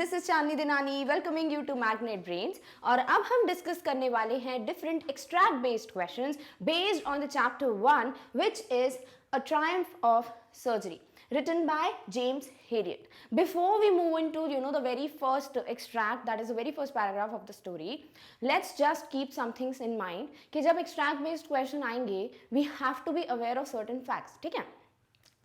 This is Chandni Dinani welcoming you to magnet brains. और अब हम डिस्कस करने वाले हैं different extract based questions based on the chapter 1 which is a triumph of surgery written by James Herriot. Before we move into the very first extract, that is the very first paragraph of the story, let's just keep some things in mind कि जब extract based question आएंगे we have to be aware of certain facts. ठीक है,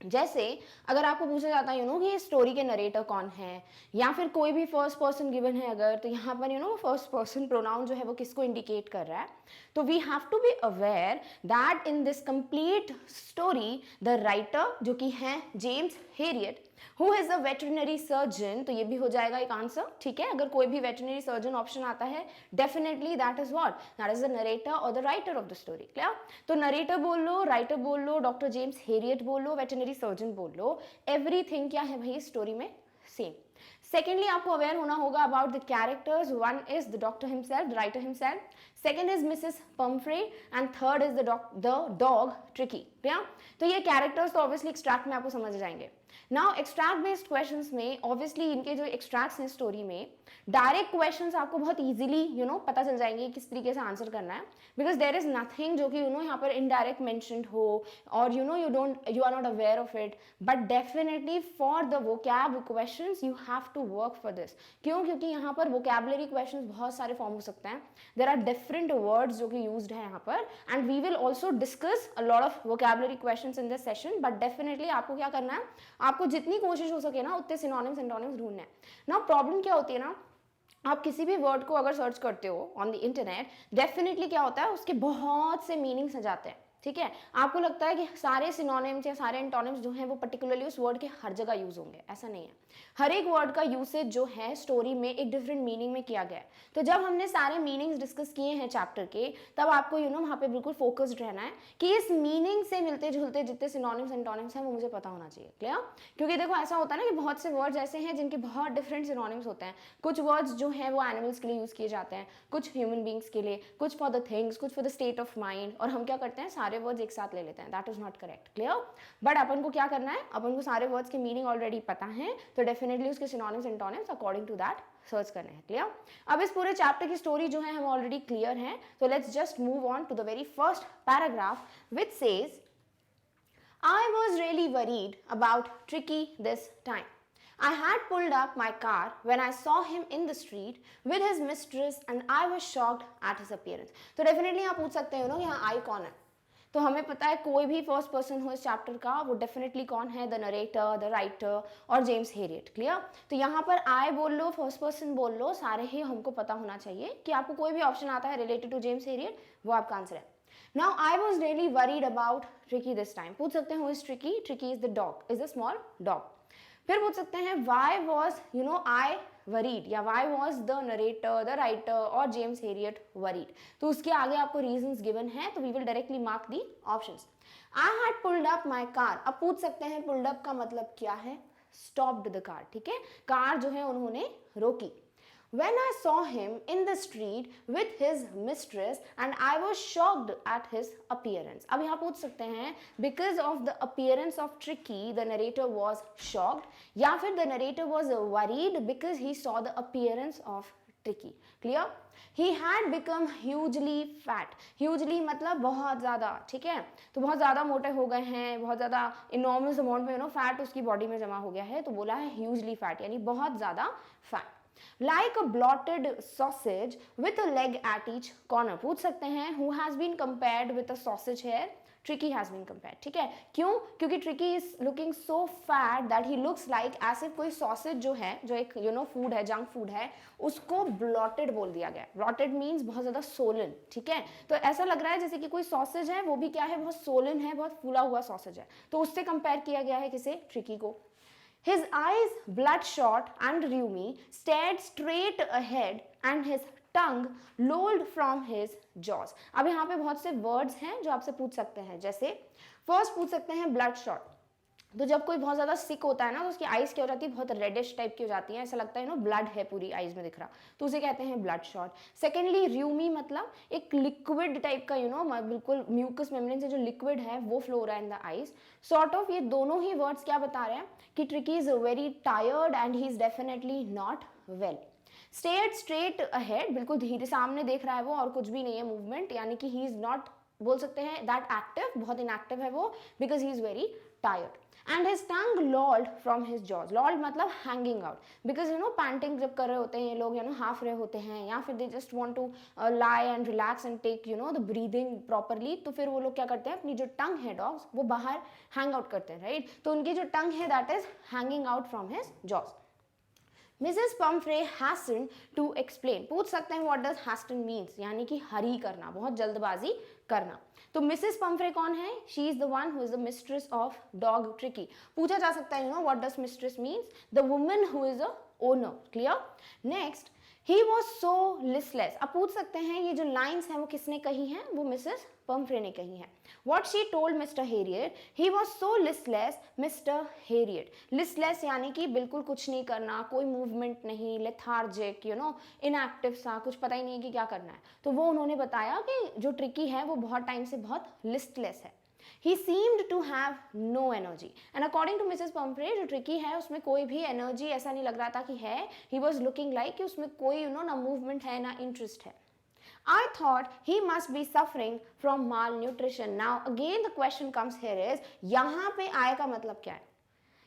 जैसे अगर आपको पूछा जाता है कि ये स्टोरी के नरेटर कौन है या फिर कोई भी फर्स्ट पर्सन गिवन है अगर, तो यहाँ पर फर्स्ट पर्सन प्रोनाउन जो है वो किसको इंडिकेट कर रहा है, तो we have to be aware that in this complete story the writer जो कि है James Herriot who is a veterinary surgeon, तो ये भी हो जाएगा एक आंसर। ठीक है, अगर कोई भी वेटरनरी सर्जन ऑप्शन आता है definitely that is what, that is the narrator और the writer of the story. Clear? तो नरेटर बोल लो, राइटर बोल लो, डॉक्टर जेम्स हेरियट बोल लो, वेटरनरी सर्जन बोल लो, एवरीथिंग क्या है भाई स्टोरी में सेम। Secondly, आपको अवेयर होना होगा about the characters. One is the doctor himself, the writer himself. Second is Mrs. Pumphrey and third is the dog Tricky. Yeah? तो ये characters तो obviously extract में आपको समझ जाएंगे। Now extract based questions में obviously इनके जो extracts हैं स्टोरी में डायरेक्ट क्वेश्चंस आपको बहुत इजीली पता चल जाएंगे किस तरीके से आंसर करना है, बिकॉज देयर इज नथिंग जो कि यहाँ पर इनडायरेक्ट मेंशन्ड हो और you are not aware of it, but definitely for the vocab questions you have to work for this. क्यों? क्योंकि यहाँ पर वोकैबुलरी क्वेश्चंस बहुत सारे फॉर्म हो सकते हैं, देयर आर डिफरेंट वर्ड्स जो कि यूज्ड है यहाँ पर, and we will also discuss a lot of vocabulary questions in this session, but definitely आपको क्या करना है, आपको जितनी कोशिश हो सके ना उतने सिनोनिम्स एंटोनिम्स ढूंढने हैं ना। प्रॉब्लम क्या होती है ना, आप किसी भी वर्ड को अगर सर्च करते हो ऑन द इंटरनेट, डेफिनेटली क्या होता है उसके बहुत से मीनिंग्स आ जाते हैं। ठीक है, आपको लगता है कि सारे सिनोनिम्स या सारे एंटोनिम्स जो हैं वो पर्टिकुलरली उस वर्ड के हर जगह यूज होंगे, ऐसा नहीं है। हर एक वर्ड का यूसेज जो है स्टोरी में एक डिफरेंट मीनिंग में किया गया है। तो जब हमने सारे मीनिंग्स डिस्कस किए हैं चैप्टर के, तब आपको वहाँ पे बिल्कुल फोकस्ड रहना है कि इस मीनिंग से मिलते जुलते जितने सिनोनिम्स एंटोनिम्स हैं वो मुझे पता होना चाहिए। क्लियर? क्योंकि देखो ऐसा होता है ना कि बहुत से वर्ड्स ऐसे हैं जिनके बहुत डिफरेंट सिनोनिम्स होते हैं। कुछ वर्ड्स जो हैं वो एनिमल्स के लिए यूज किए जाते हैं, कुछ ह्यूमन बींग्स के लिए, कुछ फॉर द थिंग्स, कुछ for the state of mind, और हम क्या करते हैं सारे वर्ड्स एक साथ ले लेते हैं। That is not correct. Clear? But अपन को क्या करना है, अपन को सारे वर्ड्स के मीनिंग ऑलरेडी पता है, तो डेफिनेटली उसके synonyms antonyms according to that search करने हैं। क्लियर? अब इस पूरे चैप्टर की स्टोरी जो है हम ऑलरेडी क्लियर है, तो let's just move on to the very first paragraph which says I was really worried about Tricky this time. I had pulled up my car when I saw him in the street with his mistress and I was shocked at his appearance. तो definitely आप पूछ सकते हो ना यहाँ आई कौन है, तो हमें पता है कोई भी फर्स्ट पर्सन हो इस चैप्टर का वो डेफिनेटली कौन है, द नरेटर, द राइटर और जेम्स हेरियट। क्लियर? तो यहाँ पर आई बोल लो, फर्स्ट पर्सन बोल लो, सारे ही हमको पता होना चाहिए कि आपको कोई भी ऑप्शन आता है रिलेटेड टू जेम्स हेरियट वो आपका आंसर है। Now I was really worried about Tricky this time. पूछ सकते हैं who is Tricky? Tricky is the dog, is a small dog. फिर पूछ सकते हैं why was I worried या why was the narrator, the writer और James Herriot worried. तो उसके आगे आपको reasons given हैं, तो we will directly mark the options. I had pulled up my car. अब पूछ सकते हैं pulled up का मतलब क्या है, stopped the car. ठीक है, कार जो है उन्होंने रोकी। When I saw him in the street with his mistress and I was shocked at his appearance. अब यहाँ पूछ सकते हैं because of the appearance of Tricky the narrator was shocked, या फिर the narrator was worried because he saw the appearance of Tricky. Clear? He had become hugely fat. Hugely मतलब बहुत ज़्यादा। ठीक है, तो बहुत ज़्यादा मोटे हो गए हैं, बहुत ज़्यादा enormous amount में फैट उसकी बॉडी में जमा हो गया है, तो बोला है hugely fat यानी बहुत ज़्यादा fat. Like a blotted sausage with a leg at each corner. पूछ सकते हैं who has been compared with a sausage here? Tricky has been compared. ठीक है, क्यों? क्योंकि Tricky is looking so fat that he looks like as if कोई sausage जो है, जो एक food है, junk food है, उसको blotted बोल दिया गया। Blotted means बहुत ज़्यादा swollen। ठीक है, तो ऐसा लग रहा है जैसे कि कोई sausage है वो भी क्या है, बहुत swollen है, बहुत फूला हुआ sausage है, तो उससे कंपेयर किया गया है किसे, Tricky को। His eyes, bloodshot and rheumy, stared straight ahead and his tongue lolled from his jaws. अब यहाँ पे बहुत से words हैं जो आपसे पूछ सकते हैं, जैसे first पूछ सकते हैं bloodshot. तो जब कोई बहुत ज़्यादा सिक होता है ना, तो उसकी आइज़ क्या हो जाती है, बहुत रेडिश टाइप की हो जाती है, ऐसा लगता है ब्लड है पूरी आइज़ में दिख रहा, तो उसे कहते हैं ब्लड शॉट। सेकेंडली र्यूमी मतलब एक लिक्विड टाइप का बिल्कुल म्यूकस मेम्ब्रेन से जो लिक्विड है वो फ्लो हो रहा है in the eyes. Sort of ये दोनों ही वर्ड्स क्या बता रहे हैं कि Tricki is very tired and he is definitely not well. State straight ahead, बिल्कुल धीरे सामने देख रहा है वो और कुछ भी नहीं है मूवमेंट, यानी कि ही इज नॉट, बोल सकते हैं दैट एक्टिव, बहुत इनएक्टिव है वो, because he is very tired. And his tongue लॉल्ड from his jaws, लॉल्ड मतलब हैंगिंग आउट, बिकॉज पैंटिंग जब कर रहे होते हैं ये लोग, हाफ रहे होते हैं, या फिर they just want to lie and relax and take the breathing properly, तो फिर वो लोग क्या करते हैं, अपनी जो टंग है डॉग्स वो बाहर हैंग आउट करते हैं, राइट। तो उनकी जो टंग है that is hanging out from his jaws. Mrs Pumphrey hasten to explain, पूछ सकते हैं व्हाट डज हैस्टन मीन्स, यानी कि हरी करना, बहुत जल्दबाजी करना। तो मिसेस पम्फ्रे कौन है, she is the one who is the mistress of dog tricky. पूछा जा सकता है what does mistress means, the woman who is a owner, clear. Next, he was so listless, अब पूछ सकते हैं ये जो लाइन्स हैं वो किसने कही हैं, वो मिसेस पम्फ्रे ने कही हैं। What she told Mr. Harriet, he was so listless, Mr. Harriet. Listless यानी कि बिल्कुल कुछ नहीं करना, कोई मूवमेंट नहीं, लेथार्जिक, इनएक्टिव सा, कुछ पता ही नहीं है कि क्या करना है। तो वो उन्होंने बताया कि जो ट्रिकी है वो बहुत टाइम से बहुत लिस्टलेस है। He seemed to have no energy. And according to Mrs. Pumphrey, जो ट्रिकी है उसमें कोई भी एनर्जी ऐसा नहीं लग रहा था कि है। He was looking like कि उसमें कोई ना मूवमेंट है ना इंटरेस्ट है। I thought he must be suffering from malnutrition. Now again the question comes here is, यहाँ पे आय का मतलब क्या है।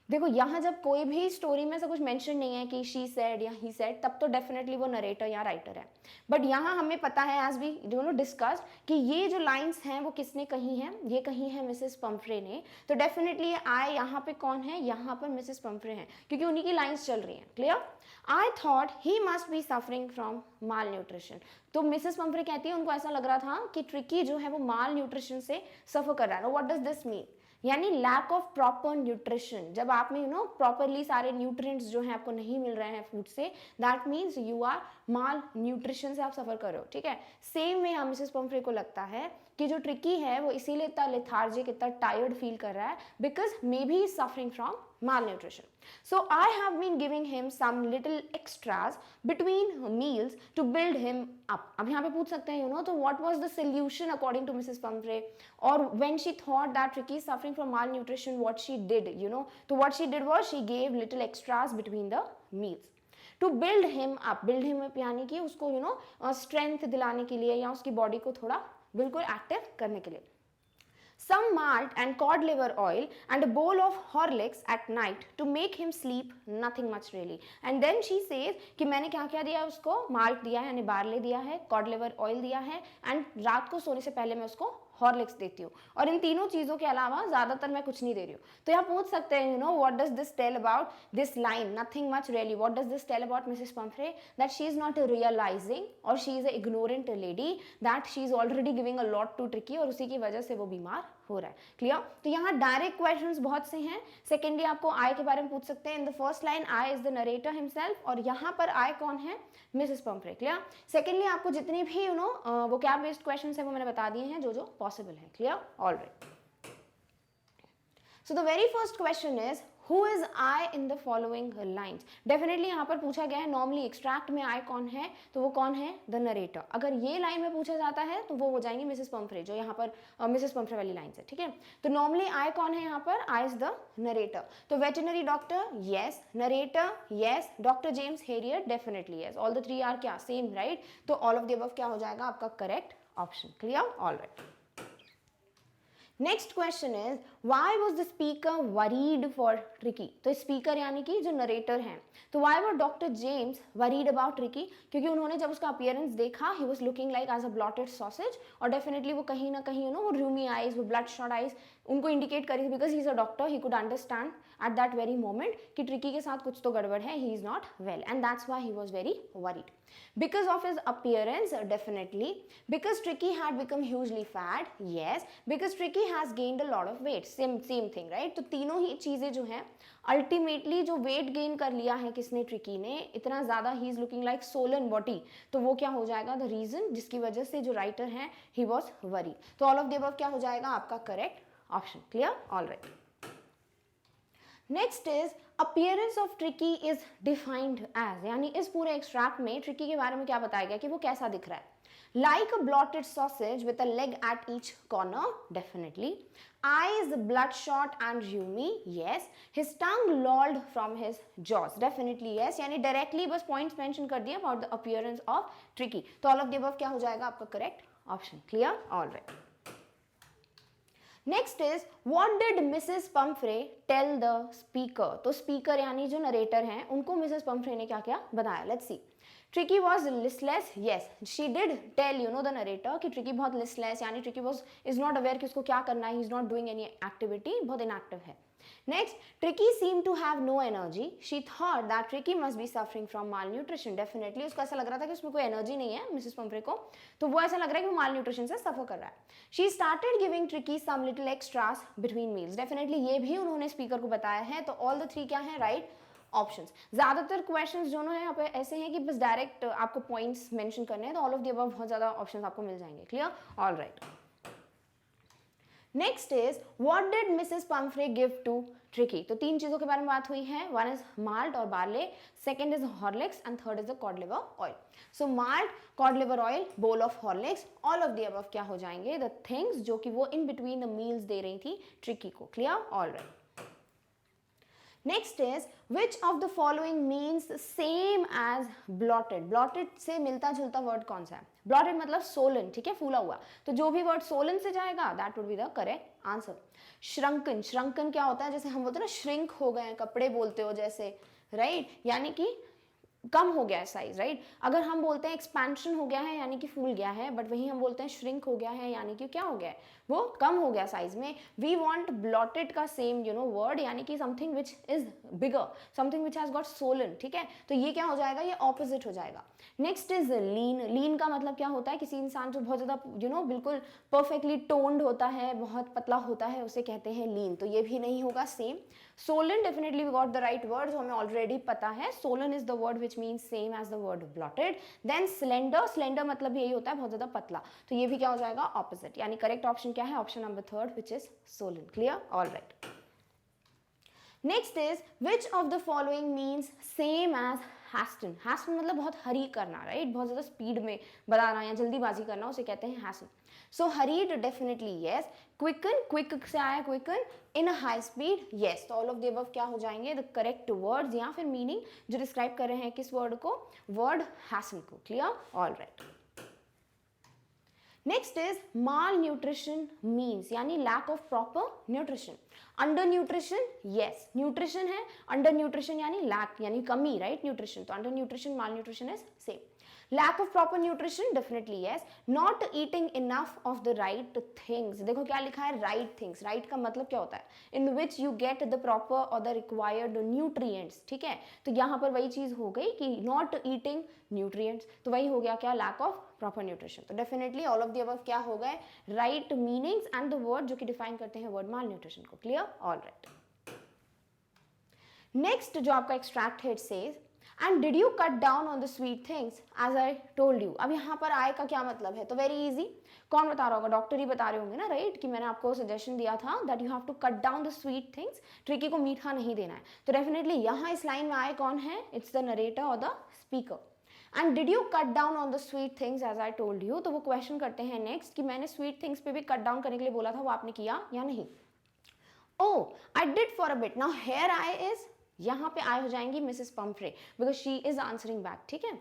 देखो यहाँ जब कोई भी स्टोरी में से कुछ मेंशन नहीं है कि शी सेड या ही सेड, तब तो डेफिनेटली वो नरेटर या राइटर है। बट यहाँ हमें पता है एज वी डिस्कस कि ये जो लाइंस हैं वो किसने कही हैं, ये कही है मिसेस पम्फ्रे ने। तो डेफिनेटली आय यहाँ पे कौन है, यहाँ पर मिसेस पम्फ्रे हैं, क्योंकि उन्हीं की लाइंस चल रही हैं, clear. I thought he must be suffering from mall nutrition. तो मिसेस पम्फ्रे कहती है उनको ऐसा लग रहा था कि ट्रिकी जो है वो माल न्यूट्रिशन से सफर कर रहा है। व्हाट डज दिस मीन, यानी लैक ऑफ प्रॉपर न्यूट्रिशन। जब आप में प्रॉपरली सारे न्यूट्रिएंट्स जो हैं आपको नहीं मिल रहे हैं फूड से, that means you are malnutrition से आप सफर कर रहे हो, ठीक है। सेम वे मिसेस पम्फ्रे को लगता है कि जो ट्रिकी है वो इसीलिए इतना लेथार्जिक, इतना टायर्ड फील कर रहा है, because may be suffering from malnutrition. So I have been giving him some little extras between meals to build him up. अब यहाँ पे पूछ सकते हैं तो what was the solution according to Mrs. Pumphrey, or when she thought that Ricky is suffering from malnutrition, what she did, तो what she did was she gave little extras between the meals to build him up. build him up यानी कि उसको strength दिलाने के लिए या उसकी body को थोड़ा बिल्कुल एक्टिव करने के लिए। Some malt and cod liver oil and a bowl of Horlicks at night to make him sleep, nothing much really. And then she says कि मैंने क्या क्या दिया उसको, माल्ट दिया है यानी बार्ले दिया है, कॉड लिवर ऑयल दिया है, एंड रात को सोने से पहले मैं उसको हॉर्लिक्स देती हूँ, और इन तीनों चीज़ों के अलावा ज़्यादातर मैं कुछ नहीं दे रही हूँ। तो यहाँ पूछ सकते हैं what does this tell about this line, nothing much really. What does this tell about Mrs Pumphrey, that she is not realising और she is a ignorant lady, that she is already giving a lot to Tricki, और उसी की वजह से वो बीमार हो रहा है, क्लियर। तो यहाँ डायरेक्ट क्वेश्चंस बहुत से हैं। सेकेंडली आपको आई के बारे में पूछ सकते हैं। In the first line I is the narrator himself, और यहाँ पर आई कौन है, मिसेस पम्फ्रे, क्लियर। सेकेंडली आपको जितने भी वोकैब बेस्ड क्वेश्चंस हैं वो मैंने बता दिए हैं जो जो पॉसिबल है, क्लियर, alright. So the very first question is, who is I in the following lines? Definitely यहाँ पर पूछा गया है नॉर्मली एक्सट्रैक्ट में I कौन है, तो वो कौन है, द नरेटर। अगर ये लाइन में पूछा जाता है तो वो हो जाएंगे मिसेस पम्फ्रे, जो यहाँ पर मिसेस पम्फ्रे वाली लाइन है, ठीक है। तो नॉर्मली I कौन है यहाँ पर, I is the narrator। तो veterinary doctor yes, narrator yes, doctor James Herriot definitely yes, all the three are क्या सेम, राइट। तो ऑल ऑफ द अबव क्या हो जाएगा आपका correct option, clear, alright. Next question is, why was the speaker worried for Tricki. तो speaker यानी कि जो नरेटर हैं, तो why was doctor James worried about Tricki, क्योंकि उन्होंने जब उसका अपीयरेंस देखा, he was looking like as a blotted sausage, और डेफिनेटली वो कहीं ना कहीं वो रूमी आइज, वो ब्लड शॉट आइज उनको इंडिकेट करी, because he is a doctor, he could understand at that very moment कि ट्रिकी के साथ कुछ तो गड़बड़ है, he is not well, and that's why he was very worried. Because of his appearance, definitely. Because Tricky had become hugely fat, yes. Because Tricky has gained a lot of weight, same thing, right? तो तीनों ही चीज़ें जो हैं ultimately जो weight gain कर लिया है किसने, ट्रिकी ने, इतना ज़्यादा he is looking like Solan body, तो वो क्या हो जाएगा द रीज़न जिसकी वजह से जो राइटर हैं ही वॉज वरी। तो ऑल ऑफ द अबव क्या हो जाएगा आपका correct option, clear, alright. Next is appearance of Tricki is defined as, यानी इस पूरे एक्सट्रैक्ट में ट्रिकी के बारे में क्या बताया गया कि वो कैसा दिख रहा है. Like a blotted sausage with a leg at each corner, definitely. Eyes bloodshot and rheumy, yes. His tongue lolled from his jaws, definitely yes. यानी डायरेक्टली बस पॉइंट्स मेंशन कर दिए about the appearance of Tricki. तो all of the above क्या हो जाएगा आपका correct option. Clear? Alright. Next is what did Mrs Pumphrey tell the speaker. तो स्पीकर यानी जो नरेटर हैं उनको मिसेस पंफ्रे ने क्या क्या बताया. Let's see. Tricki was listless, yes she did tell you know the narrator कि ट्रिकी बहुत लिस्टलेस, यानी Tricki was is not aware कि उसको क्या करना है, he is not doing any activity, बहुत इनएक्टिव है. Next, Tricki seem to have no energy, she thought that Tricki must be suffering from malnutrition. Definitely उसको ऐसा लग रहा था कि उसमें कोई एनर्जी नहीं है मिसेस पंफ्रे को, तो वो ऐसा लग रहा है कि वो माल न्यूट्रिशन से सफर कर रहा है. She started giving Tricki some little extras between meals. Definitely ये भी उन्होंने स्पीकर को बताया है. तो ऑल द थ्री क्या है राइट ऑप्शंस. ज्यादातर क्वेश्चंस जो है यहाँ पे ऐसे हैं कि बस डायरेक्ट आपको पॉइंट्स मेंशन करने हैं, तो ऑल ऑफ द अबव बहुत ज्यादा ऑप्शंस आपको मिल जाएंगे. Clear? Alright. Next is what did Mrs Pumphrey give to Tricki. तो तीन चीजों के बारे में बात हुई है. वन इज माल्ट और barley, second is Horlicks and third is the cod liver oil. So malt, cod liver oil, bowl of Horlicks, all of the above क्या हो जाएंगे द थिंग्स जो कि वो इन बिटवीन द मील्स दे रही थी ट्रिकी को. Clear? Alright. Next is which of the following means same as bloated. Bloated से मिलता जुलता वर्ड कौन सा है? ब्लॉटेड मतलब सोलन, ठीक है, फूला हुआ. तो जो भी वर्ड सोलन से जाएगा that would be the correct answer. Shrunken, shrunken क्या होता है? जैसे हम बोलते हैं ना श्रिंक हो गए कपड़े बोलते हो जैसे, राइट, यानी कि कम हो गया है साइज, राइट. अगर हम बोलते हैं एक्सपेंशन हो गया है यानी कि फूल गया है, बट वही हम बोलते हैं श्रिंक हो गया है यानी कि क्या हो गया है, वो कम हो गया साइज में. वी वांट ब्लॉटेड का सेम वर्ड, यानी कि something which is bigger, something which has got Solan. ठीक है, तो ये क्या हो जाएगा, ये ऑपोजिट हो जाएगा. नेक्स्ट इज लीन. लीन का मतलब क्या होता है? किसी इंसान जो बहुत ज्यादा बिल्कुल परफेक्टली टोन्ड होता है, बहुत पतला होता है, उसे कहते हैं लीन. तो ये भी नहीं होगा same. Swollen, definitely we got the right word जो हमें ऑलरेडी पता है. Swollen is the word which means same as the word bloated. Then slender, slender मतलब यही होता है बहुत ज्यादा पतला. तो ये भी क्या हो जाएगा ऑपोजिट, यानी करेक्ट ऑप्शन क्या है? Option number third which is swollen. Clear? Alright. Next is which of the following means same as hasten. Hasten मतलब बहुत हरी करना, राइट, बहुत ज्यादा स्पीड में बताना या जल्दीबाजी करना, उसे कहते हैं hasten. So hurried, definitely yes. Quicken, quick से आया quicken. In a high speed, yes. तो ऑल ऑफ द अबव क्या हो जाएंगे द करेक्ट वर्ड्स या फिर मीनिंग जो डिस्क्राइब कर रहे हैं किस वर्ड को? वर्ड हैस्टन को. Clear? Alright. Next is malnutrition means, यानी lack of proper nutrition. Undernutrition, yes, nutrition है. अंडर न्यूट्रिशन यानी लैक, यानी कमी, राइट, न्यूट्रिशन. तो undernutrition, malnutrition is same. Lack of proper nutrition, definitely yes. Not eating enough of the right things. देखो क्या लिखा है, right things. Right का मतलब क्या होता है? In which you get the proper और द रिक्वायर्ड न्यूट्रिएंट्स. ठीक है, तो यहाँ पर वही चीज हो गई कि नॉट ईटिंग न्यूट्रिएंट्स, तो वही हो गया क्या? Lack of proper nutrition. तो definitely all of the above क्या हो गए? Right meanings and the word जो कि डिफाइन करते हैं वर्ड माल न्यूट्रिशन को. क्लियर? ऑलराइट. नेक्स्ट जो आपका एक्सट्रैक्ट है, it says and did you cut down on the sweet things as I told you. अब यहाँ पर आय का क्या मतलब है? तो वेरी इजी. कौन बता रहा होगा? डॉक्टर ही बता रहे होंगे ना, राइट, कि मैंने आपको सजेशन दिया था that you have to cut down the sweet things. Tricki को मीठा नहीं देना है. तो डेफिनेटली यहाँ इस लाइन में आए कौन है? इट्स द नरेटर और the speaker. And did you cut down on the sweet things as I told you. तो वो क्वेश्चन करते हैं नेक्स्ट कि मैंने स्वीट थिंग्स पे भी कट डाउन करने के लिए बोला था, वो आपने किया या नहीं? Oh, I did for a bit. Now here I is, यहाँ पे आई हो जाएंगी Mrs Pumphrey because she is answering back. ठीक है,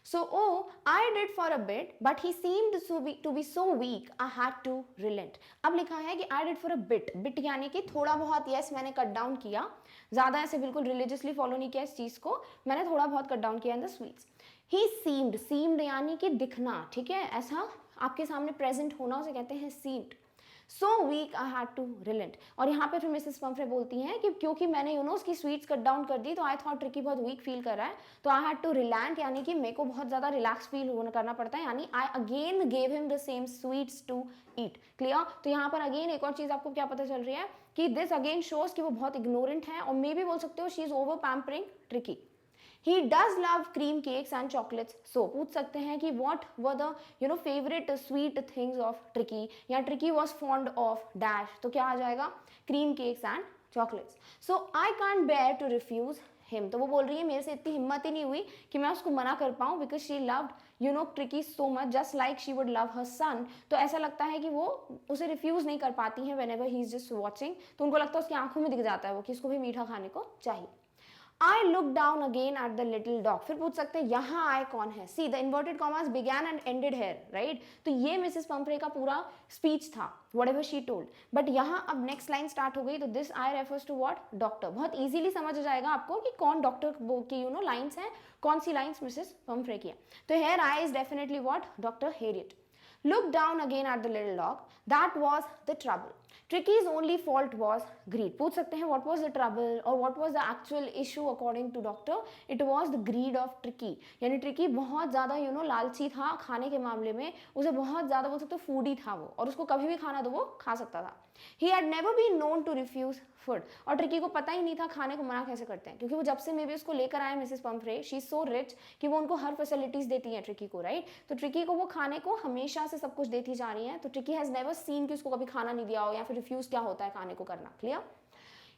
so oh I did for a bit but he seemed to be so weak I had to relent. अब लिखा है कि I did for a bit. Bit यानी कि थोड़ा बहुत, यस मैंने कट डाउन किया, ज्यादा ऐसे बिल्कुल रिलीजियसली फॉलो नहीं किया इस चीज को, मैंने थोड़ा बहुत कट डाउन किया in the sweets. He seemed, seemed यानी कि दिखना, ठीक है, ऐसा आपके सामने प्रेजेंट होना, उसे कहते हैं seemed. So weak I had to relent. और यहाँ पे फिर मिसेस पंफ्रे बोलती हैं कि क्योंकि मैंने उसकी स्वीट्स कट डाउन कर दी तो आई थॉट ट्रिकी बहुत वीक फील कर रहा है, तो आई हैड टू रिलैंट, यानी कि मेरे को बहुत ज़्यादा रिलैक्स फील करना पड़ता है, यानी I again gave him the same sweets to eat. Clear? तो यहाँ पर अगेन एक और चीज़ आपको क्या पता चल रही है कि दिस अगेन शोज कि वो बहुत इग्नोरेंट है, और मे भी बोल सकते हो she is over pampering tricky. He does love cream cakes and chocolates. So पूछ सकते हैं कि what were the favorite sweet things of Tricky, या Tricky was fond of dash. तो क्या आ जाएगा? Cream cakes and chocolates. So I can't bear to refuse him. तो वो बोल रही है मेरे से इतनी हिम्मत ही नहीं हुई कि मैं उसको मना कर पाऊँ, because she loved tricky so much just like she would love her son. तो ऐसा लगता है कि वो उसे रिफ्यूज नहीं कर पाती हैं whenever he is just watching. तो उनको लगता है उसकी आंखों में दिख जाता है वो कि इसको भी मीठा खाने को चाहिए. I looked down again at the little dog. फिर पूछ सकते हैं यहाँ आए कौन है. See, the inverted commas began and ended here, right? तो ये मिसेस पंफ्रे का पूरा स्पीच था, whatever she told. बट यहाँ अब नेक्स्ट लाइन स्टार्ट हो गई, तो this I refers to what? Doctor. बहुत इजीली समझ जाएगा आपको कि कौन डॉक्टर की लाइन्स हैं, कौन सी लाइन्स मिसेस पंफ्रे की है. तो here I is definitely what? Doctor Harriet. Look down again at the little dog. That was the trouble. Tricky's only fault was greed. पूछ सकते हैं what was the trouble or what was the actual issue according to doctor? It was the greed of Tricky. यानी tricky बहुत ज़्यादा लालची था खाने के मामले में. उसे बहुत ज़्यादा बोल सकते हो फूडी था वो, और उसको कभी भी खाना दो वो खा सकता था. He had never been known to refuse food. और ट्रिकी को पता ही नहीं था खाने को मना कैसे करते हैं, क्योंकि वो जब से मे बी उसको लेकर आए Mrs Pomfrey, she is so rich कि वो उनको हर फैसिलिटीज देती हैं ट्रिकी को, राइट? तो ट्रिकी को वो खाने को हमेशा से सब कुछ देती जा रही है. तो ट्रिकी हैज नेवर सीन कि उसको कभी खाना नहीं दिया हो या फिर रिफ्यूज क्या होता है खाने को करना. Clear?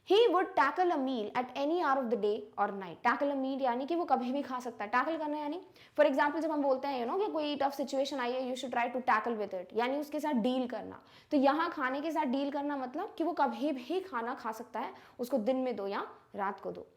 He would tackle a meal at any hour of the day or night. Tackle a meal यानी कि वो कभी भी खा सकता है. टैकल करना यानी फॉर एग्जाम्पल जब हम बोलते हैं कि कोई टफ सिचुएशन आई है, you should try to tackle with it, यानी उसके साथ डील करना. तो यहाँ खाने के साथ डील करना मतलब कि वो कभी भी खाना खा सकता है, उसको दिन में दो या रात को दो.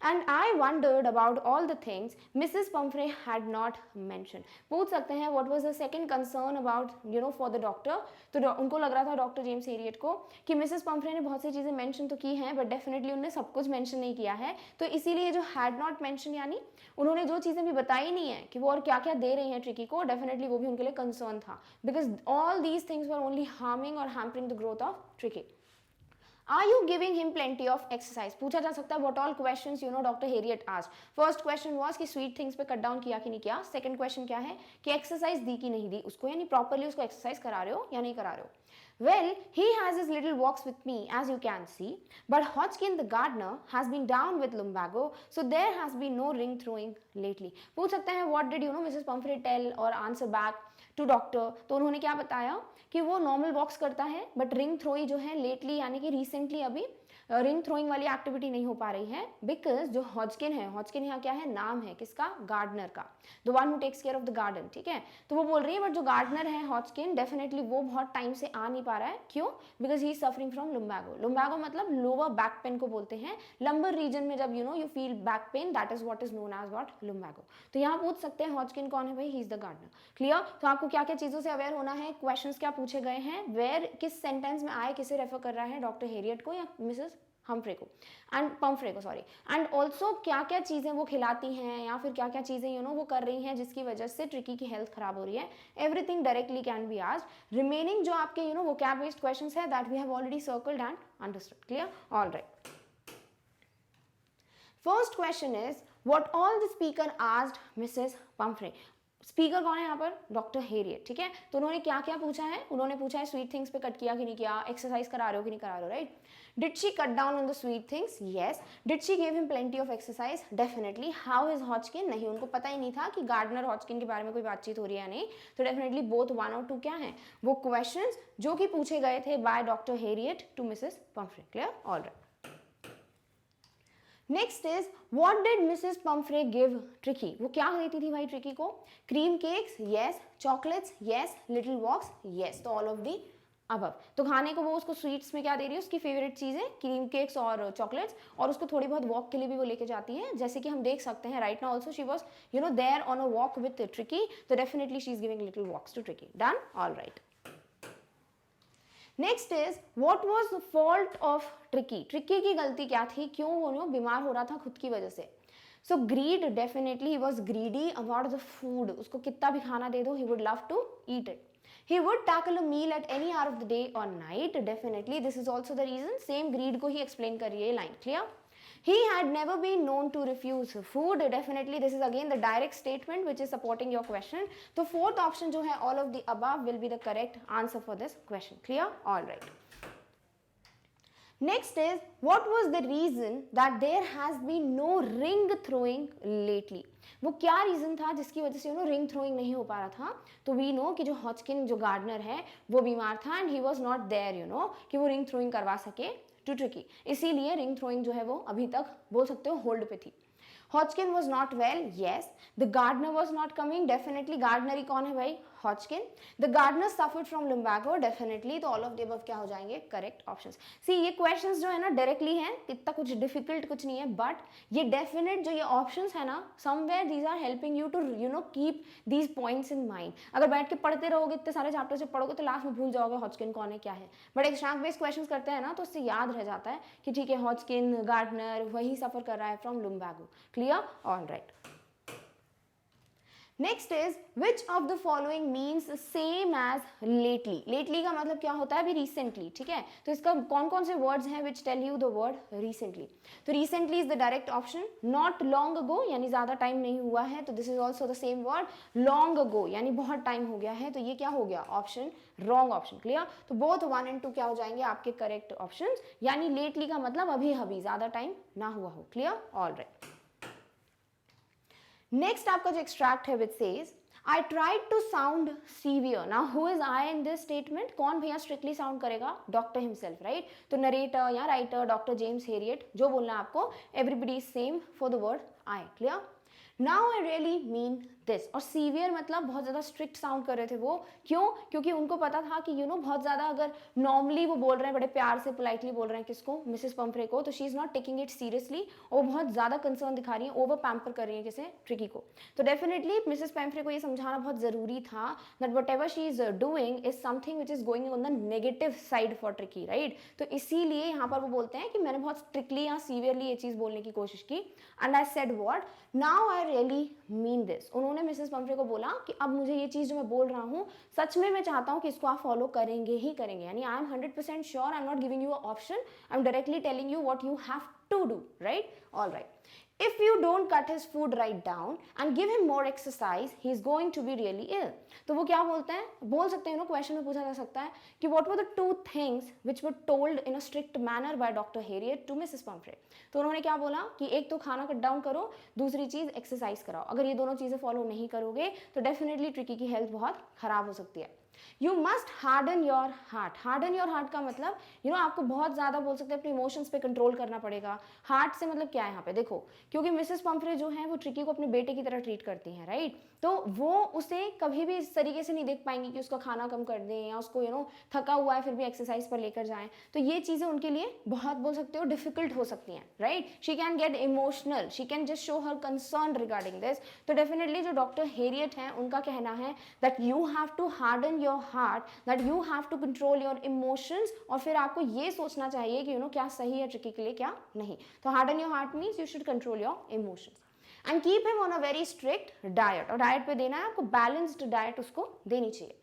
And I wondered about all the things Mrs. Pumphrey had not mentioned. पूछ सकते हैं what was the second concern about for the doctor. तो उनको लग रहा था डॉक्टर जेम्स हेरियट को कि मिसेस पंफ्रे ने बहुत सी चीज़ें मेंशन तो की हैं, बट डेफिनेटली उन्होंने सब कुछ मेंशन नहीं किया है. तो इसीलिए जो हैड नॉट मेंशन यानी उन्होंने जो चीज़ें भी बताई नहीं है कि वो और क्या क्या दे रही हैं ट्रिकी को, डेफिनेटली वो भी उनके लिए कंसर्न था, because all these things were only harming और hampering the growth of Tricki. Are you giving him plenty of exercise? पूछा जा सकता है what all questions doctor Harriet asked. First question was कि स्वीट थिंग्स पे cut down किया कि नहीं किया. सेकंड क्वेश्चन क्या है कि एक्सरसाइज दी कि नहीं दी उसको, यानी प्रॉपरली उसको एक्सरसाइज करा रहे हो या नहीं करा रहे हो. Well, he has his little walks with me, as you can see, but Hodgkin the gardener has been down with lumbago, so there has been no ring throwing lately. पूछ सकते हैं what did Mrs. Pumphrey tell or answer back to doctor? तो उन्होंने क्या बताया कि वो normal वॉक्स करता है, बट रिंग थ्रोइंग जो है लेटली यानी कि रिसेंटली अभी रिंग थ्रोइंग वाली एक्टिविटी नहीं हो पा रही है, बिकॉज जो हॉजकिन है, हॉजकिन यहाँ क्या है? नाम है किसका? गार्डनर का, the one who takes care of the garden. ठीक है, तो वो बोल रही है बट जो गार्डनर है हॉजकिन, डेफिनेटली वो बहुत टाइम से आ नहीं पा रहा है. क्यों? Because he is suffering from lumbago. Lumbago मतलब लोअर बैक पेन को बोलते हैं. लंबर रीजन में जब you feel back pain, that is what is known as what? Lumbago. तो यहाँ पूछ सकते हैं हॉजकिन कौन है भाई? He is the gardener. Clear? तो आपको क्या क्या चीजों से अवेयर होना है, क्वेश्चंस क्या पूछे गए हैं, वेयर किस सेंटेंस में आए, किसे रेफर कर रहा है, डॉक्टर हेरियट को या मिसेस हम्फ्रे को, एंड पंफ्रे को, सॉरी. एंड ऑल्सो क्या क्या चीज़ें वो खिलाती हैं या फिर क्या क्या चीज़ें वो कर रही हैं जिसकी वजह से ट्रिकी की हेल्थ खराब हो रही है. Everything directly can be asked. Remaining जो आपके vocab बेस्ड क्वेश्चंस है, that we have already circled and understood. Clear? All right. First question is what all the speaker asked Mrs Pumphrey. Speaker कौन है यहाँ पर? Doctor Herriot. ठीक है, तो उन्होंने क्या क्या पूछा है? उन्होंने पूछा है स्वीट थिंग्स पे कट किया कि नहीं किया, एक्सरसाइज करा रहे हो कि नहीं करा रहे हो, right? Did she cut down on the sweet things? Yes. Did she give him plenty of exercise? Definitely. How is Hodgkin? नहीं, उनको पता ही नहीं था कि गार्डनर हॉजकिन के बारे में कोई बातचीत हो रही है या नहीं. तो डेफिनेटली बोथ 1 और 2 क्या हैं? वो क्वेश्चंस जो कि पूछे गए थे by doctor Herriot to Mrs Pumphrey. Clear? All right. Next is what did Mrs Pumphrey give Tricki. वो क्या देती थी भाई ट्रिकी को? Cream cakes? Yes. Chocolates? Yes. Little walks? Yes. तो ऑल ऑफ दी अबव. तो खाने को वो उसको स्वीट्स में क्या दे रही है? उसकी फेवरेट चीज़ें क्रीम केक्स और चॉकलेट्स, और उसको थोड़ी बहुत वॉक के लिए भी वो लेके जाती है, जैसे कि हम देख सकते हैं right now also she was there on a walk with Tricki. तो definitely she is giving little walks to Tricki. Done? All right. Next is what was the fault of Tricki. Tricki की गलती क्या थी? क्यों वो बीमार हो रहा था खुद की वजह से? So greed, definitely he was greedy about the food. उसको कितना भी खाना दे दो, he would love to eat it. He would tackle a meal at any hour of the day or night. Definitely this is also the reason. Same greed को ही explain कर रही है line. Clear? He had never been known to refuse food. Definitely this is again the direct statement which is supporting your question. तो fourth option जो है all of the above will be the correct answer for this question. Clear? All right. Next is what was the reason that there has been no ring throwing lately. वो क्या reason था जिसकी वजह से ring throwing नहीं हो पा रहा था? तो वी नो कि जो हॉजकिन जो गार्डनर है वो बीमार था and he was not there कि वो रिंग थ्रोइंग करवा सके टू ट्रिकी, इसीलिए रिंग थ्रोइंग जो है वो अभी तक बोल सकते हो होल्ड पे थी। Hodgkin was not well, yes. The gardener was not coming, definitely. gardener ही कौन है भाई? Hodgkin. The gardener suffered from lumbago, definitely. तो all of the above क्या हो जाएंगे? Correct options. See ये questions जो है ना directly हैं, इतना कुछ difficult कुछ नहीं है, but ये definite जो ये options है ना, somewhere these are helping you to keep these points in mind. अगर बैठ के पढ़ते रहोगे इतने सारे चैप्टर से पढ़ोगे तो लास्ट में भूल जाओगे हॉजकिन कौन है क्या है, बट एक्सट्रैक्ट बेस्ड क्वेश्चंस करते हैं ना तो उससे याद रह जाता है कि ठीक है हॉजकिन गार्डनर वही सफर कर रहा है from lumbago. Clear? All right. Next is which of the following means same as lately. Lately का मतलब क्या होता है? अभी रिसेंटली, ठीक है, तो इसका कौन कौन से वर्ड्स हैं which tell you the word recently? तो recently is the direct option. Not long ago यानी ज्यादा टाइम नहीं हुआ है, तो this is also the same word. Long ago यानी बहुत टाइम हो गया है, तो ये क्या हो गया? Option wrong option. क्लियर? तो बोथ 1 and 2 क्या हो जाएंगे आपके करेक्ट ऑप्शन, यानी लेटली का मतलब अभी अभी ज्यादा टाइम ना हुआ हो। क्लियर? All right. नेक्स्ट आपका जो एक्सट्रैक्ट है which says I tried to sound severe. Now who is I in this statement? कौन भैया strictly sound करेगा? Doctor himself, right? तो नरेटर या राइटर डॉक्टर जेम्स हेरियट, जो बोलना है आपको, everybody is same for the word I. Clear? Now I really mean this. और सीवियर मतलब बहुत ज़्यादा स्ट्रिक्ट साउंड कर रहे थे वो, क्यों? क्योंकि उनको पता था कि बहुत ज़्यादा अगर नॉर्मली वो बोल रहे हैं बड़े प्यार से पोलाइटली बोल रहे हैं किसको? मिसेस पंफ्रे को, तो she is not taking it seriously और वो बहुत ज़्यादा कंसर्न दिखा रही है, ओवर पैम्पर कर रही है किसे? ट्रिकी को। तो डेफिनेटली मिसेस पंफ्रे को ये समझाना बहुत ज़रूरी था that what ever she is doing is something which is going on the negative side for tricky, right? तो इसीलिए यहाँ पर वो बोलते हैं कि मैंने बहुत स्ट्रिक्टली या सीवियरली ये चीज़ बोलने की कोशिश की। And I said what? Now I really mean this. उन्होंने मिसेस पंफ्रे को बोला कि अब मुझे ये चीज़ जो मैं बोल रहा हूँ सच में मैं चाहता हूँ कि इसको आप फॉलो करेंगे ही करेंगे, यानी I am 100% sure, I am not giving you a option, I am directly telling you what you have to do, right? All right. If you don't cut his food right down and give him more exercise, he is going to be really ill. तो वो क्या बोलते हैं? बोल सकते हैं, question में पूछा जा सकता है कि what were the 2 things which were told in a strict manner by Dr. Harriet to Mrs. Pumphrey? तो उन्होंने क्या बोला कि एक तो खाना कट डाउन करो, दूसरी चीज़ एक्सरसाइज कराओ। अगर ये दोनों चीज़ें फॉलो नहीं करोगे तो डेफिनेटली ट्रिकी की हेल्थ बहुत खराब हो सकती है। You must harden your heart. Harden your heart का मतलब आपको बहुत ज़्यादा बोल सकते हैं अपने इमोशंस पे कंट्रोल करना पड़ेगा। हार्ट से मतलब क्या है यहाँ पे? देखो, क्योंकि मिसेस पंफ्रे जो है वो ट्रिकी को अपने बेटे की तरह ट्रीट करती हैं, राइट? तो वो उसे कभी भी इस तरीके से नहीं देख पाएंगी कि उसका खाना कम कर दें या उसको थका हुआ है फिर भी एक्सरसाइज पर लेकर जाएं। तो ये चीज़ें उनके लिए बहुत बोल सकते हो डिफिकल्ट हो सकती हैं, right? She can get emotional, she can just show her concern regarding this. तो डेफिनेटली जो डॉक्टर हेरियट हैं उनका कहना है that you have to harden your heart, that you have to control your emotions, और फिर आपको ये सोचना चाहिए कि क्या सही है ट्रिकी के लिए क्या नहीं। तो harden your heart means you should control your emotions and keep him on a very strict diet. और डाइट पे देना है आपको, बैलेंस्ड डाइट उसको देनी चाहिए।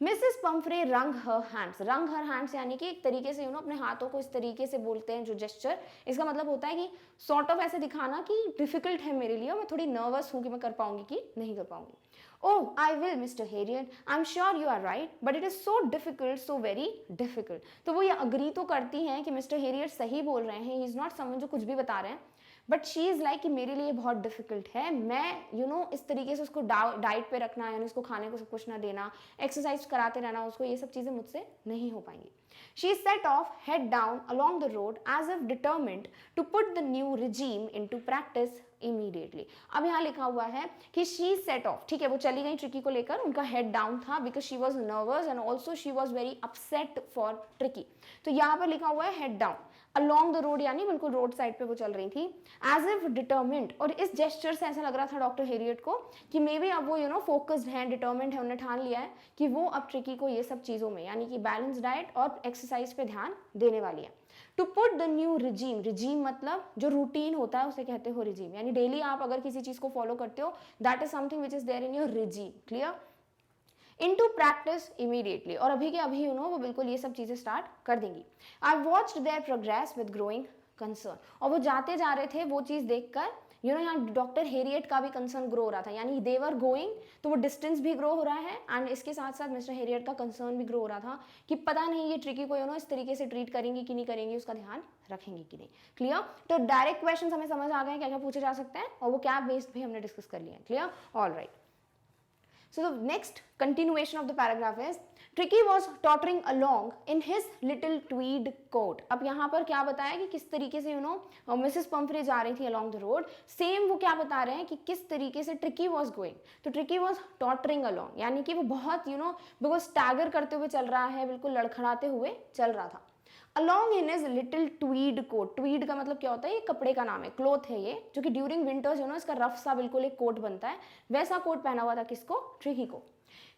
मिसेस पंफ्रे रंग हर हैंड्स। रंग हर हैंड्स यानी कि एक तरीके से अपने हाथों को इस तरीके से बोलते हैं जो जेस्चर, इसका मतलब होता है कि सॉर्ट ऑफ ऐसे दिखाना कि डिफिकल्ट है मेरे लिए और मैं थोड़ी नर्वस हूँ कि मैं कर पाऊंगी कि नहीं कर पाऊंगी। Oh, I will, Mr. Harriet. I'm sure you are right, but it is so difficult, so very difficult. तो वो ये अग्री तो करती हैं कि मिस्टर हेरियट सही बोल रहे हैं, ही इज़ नॉट समवन जो कुछ भी बता रहे हैं, बट शी इज़ लाइक कि मेरे लिए बहुत डिफिकल्ट है, मैं इस तरीके से उसको डाइट पे रखना, यानी उसको खाने को सब कुछ ना देना, एक्सरसाइज कराते रहना उसको, ये सब चीज़ें मुझसे नहीं हो पाएंगी। She set off head down along the road as if determined to put the new regime into practice immediately. अब यहाँ लिखा हुआ है कि she set off, ठीक है, वो चली गई ट्रिकी को लेकर, उनका head down था because she was nervous and also she was very upset for tricky. तो यहाँ पर लिखा हुआ है head down along the road, यानी बिल्कुल रोड साइड पे वो चल रही थी, as if determined, और इस जेस्चर से ऐसा लग रहा था डॉक्टर हेरियट को कि मे बी अब वो फोकस्ड है, डिटर्मिंड है, उन्हें ठान लिया है कि वो अब ट्रिकी को ये सब चीज़ों में यानी कि बैलेंस डाइट और एक्सरसाइज पे ध्यान देने वाली है। To put the new regime, regime मतलब जो रूटीन होता है उसे कहते हो रिजीम, यानी डेली आप अगर किसी चीज़ को फॉलो करते हो that is something which is there in your regime. Clear? Into practice immediately, और अभी के अभी वो बिल्कुल ये सब चीज़ें स्टार्ट कर देंगी। I watched there progress with growing concern, और वो जाते जा रहे थे वो चीज़ देखकर यहाँ डॉक्टर हेरियट का भी कंसर्न ग्रो हो रहा था, यानी देवर गोइंग, तो वो डिस्टेंस भी ग्रो हो रहा है एंड इसके साथ साथ मिस्टर हेरियट का कंसर्न भी ग्रो हो रहा था कि पता नहीं ये ट्रिकी को इस तरीके से ट्रीट करेंगी कि नहीं करेंगी, उसका ध्यान रखेंगे कि नहीं। क्लियर? तो डायरेक्ट क्वेश्चन हमें समझ आ गए क्या क्या पूछे जा सकते हैं, और वो कैप बेस्ड भी हमने डिस्कस कर लिया है। Clear? All right. So the next continuation of the paragraph is Tricky was tottering along in his little tweed coat. अब यहाँ पर क्या बताया कि किस तरीके से मिसेस पंफ्रे जा रही थी along the road. सेम वो क्या बता रहे हैं कि किस तरीके से ट्रिकी वॉज गोइंग. तो ट्रिकी वॉज टॉटरिंग अलॉन्ग, यानी कि वो बहुत बिकॉज स्टैगर करते हुए चल रहा है, बिल्कुल लड़खड़ाते हुए चल रहा था. Along in is little tweed coat. Tweed का मतलब क्या होता है? ये कपड़े का नाम है, क्लोथ है ये, जो कि ड्यूरिंग विंटर्स इसका रफ सा बिल्कुल एक कोट बनता है. वैसा कोट पहना हुआ था किसको? ट्रिकी को.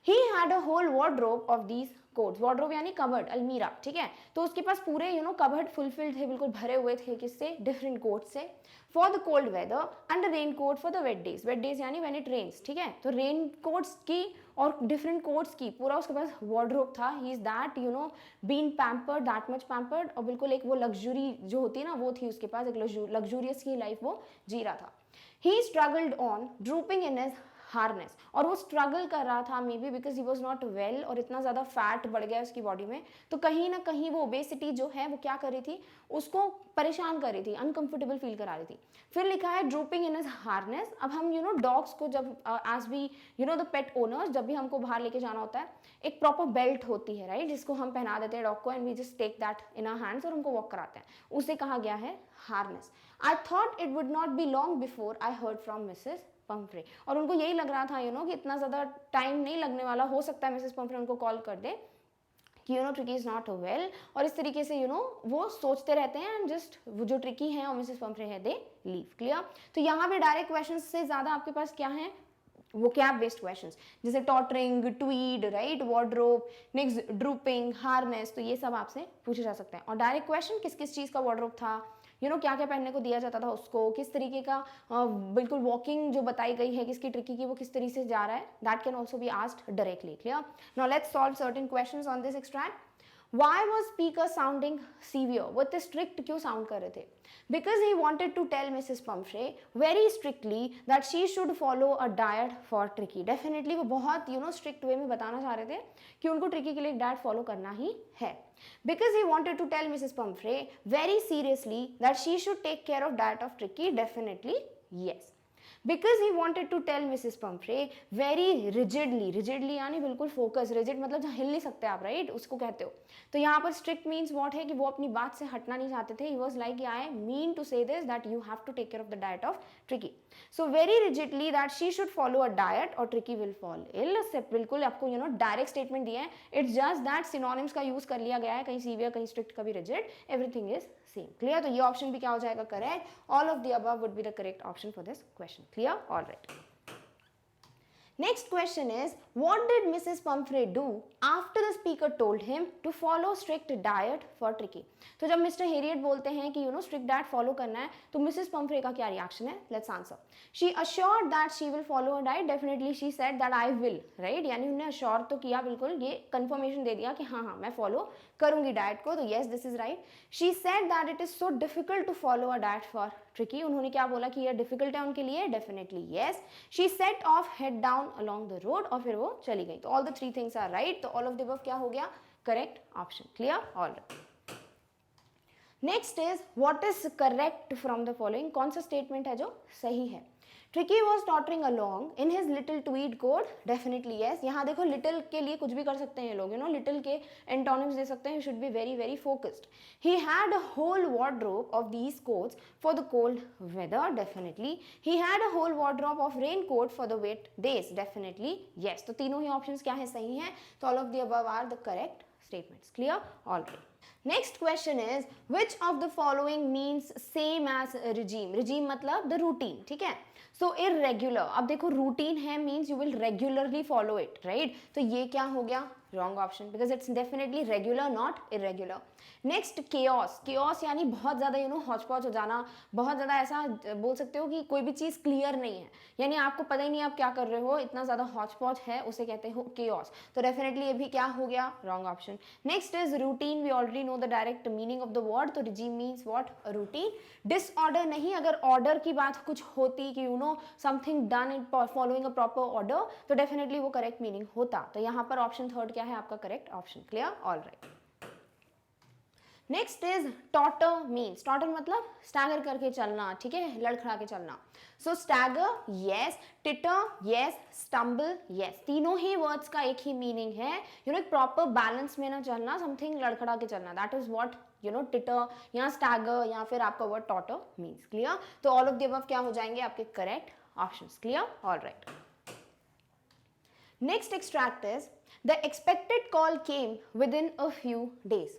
He had a whole wardrobe of these coats. wardrobe यानी कबर्ड, अलमीरा, ठीक है. तो उसके पास पूरे कबर्ड फुलफिल्ड थे, बिल्कुल भरे हुए थे किससे? डिफरेंट कोट से. For the cold weather and rain coat for the wet days. Wet days यानी व्हेन इट रेन्स, ठीक है. तो रेन कोट्स की और डिफरेंट कोट्स की पूरा उसके पास वार्डरोब था. He is that been pampered, that much pampered, और बिल्कुल एक वो लग्जरी जो होती है ना वो थी उसके पास, एक लग्जूरियस की लाइफ वो जी रहा था. He struggled on drooping in his harness. और वो स्ट्रगल कर रहा था maybe because he was not well, और इतना ज़्यादा फैट बढ़ गया उसकी बॉडी में, तो कहीं ना कहीं वो ओबेसिटी जो है वो क्या कर रही थी, उसको परेशान कर रही थी, अनकंफर्टेबल फील करा रही थी. फिर लिखा है ड्रूपिंग इन हिज हार्नेस. अब हम डॉग्स को जब as we the pet owners, जब भी हमको बाहर लेके जाना होता है, एक प्रॉपर बेल्ट होती है, राइट, जिसको हम पहना देते हैं डॉग को, and we just take that in our hands और हमको वॉक कराते हैं. उसे कहा गया है harness. I thought it would not be long before I heard from Mrs Pumphrey. और उनको यही लग रहा था कि इतना ज़्यादा टाइम नहीं लगने वाला, हो सकता है मिसेस पंफ्रे उनको कॉल कर दे कि ट्रिकी इज़ नॉट वेल. और इस तरीके से वो सोचते रहते हैं, एंड जस्ट वो जो ट्रिकी है और मिसेस पंफ्रे है दे लीव. क्लियर. तो यहाँ पे डायरेक्ट क्वेश्चन से ज़्यादा आपके पास क्या है? vocab बेस्ड क्वेश्चंस, जैसे tottering, tweed, right, wardrobe, next drooping, harness. तो ये सब आपसे पूछे जा सकते हैं. और डायरेक्ट क्वेश्चन किस किस चीज़ का वार्डरोब था, क्या क्या पहनने को दिया जाता था उसको, किस तरीके का बिल्कुल वॉकिंग जो बताई गई है किसकी ट्रिकी की, वो किस तरीके से जा रहा है, that can also be asked directly. Clear. Now let's solve certain questions on this extract. Why was speaker sounding severe? वो इतने strict क्यों sound कर रहे थे? Because he wanted to tell Mrs. Pumphrey very strictly that she should follow a diet for Tricky. Definitely वो बहुत strict way में बताना चाह रहे थे कि उनको ट्रिकी के लिए एक डाइट फॉलो करना ही है. Because he wanted to tell Mrs. Pumphrey very seriously that she should take care of diet of Tricky. Definitely yes. Because he wanted to tell Mrs. Pumphrey very rigidly यानी बिल्कुल focus. Rigid मतलब जहाँ हिल नहीं सकते आप, right, उसको कहते हो. तो यहाँ पर स्ट्रिक्ट मीन्स व्हाट है कि वो अपनी बात से हटना नहीं चाहते थे. He was like I mean to say this that you have to take care of the diet of Tricki. So very rigidly that she should follow a diet और ट्रिकी विल फॉल इल. बिल्कुल आपको direct statement दिए हैं. It's just that synonyms का use कर लिया गया है, कहीं सीवियर कहीं स्ट्रिक्ट कभी rigid, everything is same. Clear. तो ये ऑप्शन भी क्या हो जाएगा? Correct. All of the above would be the correct option for this question. Clear. All right. Next question is, what did Mrs. Pumphrey do after the speaker told him to follow strict diet for Tricky? तो जब mister Harriet बोलते हैं कि strict diet follow करना है, तो Mrs Pomfrey का क्या रिएक्शन है? Let's answer. She assured that she will follow a diet. Definitely she said that I will, right? यानी उन्हें assure तो किया, बिल्कुल ये confirmation दे दिया कि हाँ मैं follow करूँगी डाइट को. तो yes, this is right. She said that it is so difficult to follow a diet for Tricky. उन्होंने क्या बोला कि ये डिफिकल्ट है उनके लिए? Definitely yes. She set off head down along the road, और फिर वो चली गई. तो all the three things are right. तो ऑल ऑफ द अबव क्या हो गया? Correct option. Clear. All right. Next is what is correct from the following. कौन सा स्टेटमेंट है जो सही है? Tricky was tottering along in his little tweed coat. Definitely yes. यहाँ देखो little के लिए कुछ भी कर सकते हैं ये लोग, little के antonyms दे सकते हैं. You should be very focused. He had a whole wardrobe of these coats for the cold weather. Definitely. He had a whole wardrobe of raincoat for the wet days. Definitely yes. तो तीनों ही options क्या है? सही हैं. तो all of the above are the correct statements. Clear? All right. Next question is, which of the following means same as regime? Regime मतलब the routine. ठीक है. सो इरेग्युलर. अब देखो रूटीन है means you will regularly follow it, right. तो ये क्या हो गया? Wrong option, because it's definitely regular not irregular. Next chaos. Chaos यानी बहुत ज़्यादा हौच पौच हो जाना, बहुत ज़्यादा ऐसा बोल सकते हो कि कोई भी चीज़ क्लियर नहीं है, यानी आपको पता ही नहीं आप क्या कर रहे हो, इतना ज़्यादा हौच पौच है, उसे कहते हो केओस. तो डेफिनेटली ये भी क्या हो गया? Wrong option. Next is routine. We already know the direct meaning of the word. तो regime means what? Routine. Disorder नहीं. अगर ऑर्डर की बात कुछ होती कि something done in following a proper order, तो डेफिनेटली वो करेक्ट मीनिंग होता. तो यहाँ पर ऑप्शन थर्ड क्या है आपका correct option. Clear. All right. Next is totter means, totter मतलब स्टैगर करके चलना, ठीक है, लड़खड़ा के चलना. So stagger yes, titter yes, stumble yes, तीनों ही वर्ड्स का एक ही मीनिंग है. यू नो एक प्रॉपर बैलेंस में ना चलना, समथिंग लड़खड़ा के चलना, that is what you know titter या स्टैगर या फिर आपका वर्ड टॉटर मीन्स. क्लियर? तो ऑल ऑफ द अबव क्या हो जाएंगे आपके correct options. Clear? Alright. Next extract is, the expected call came within a few days.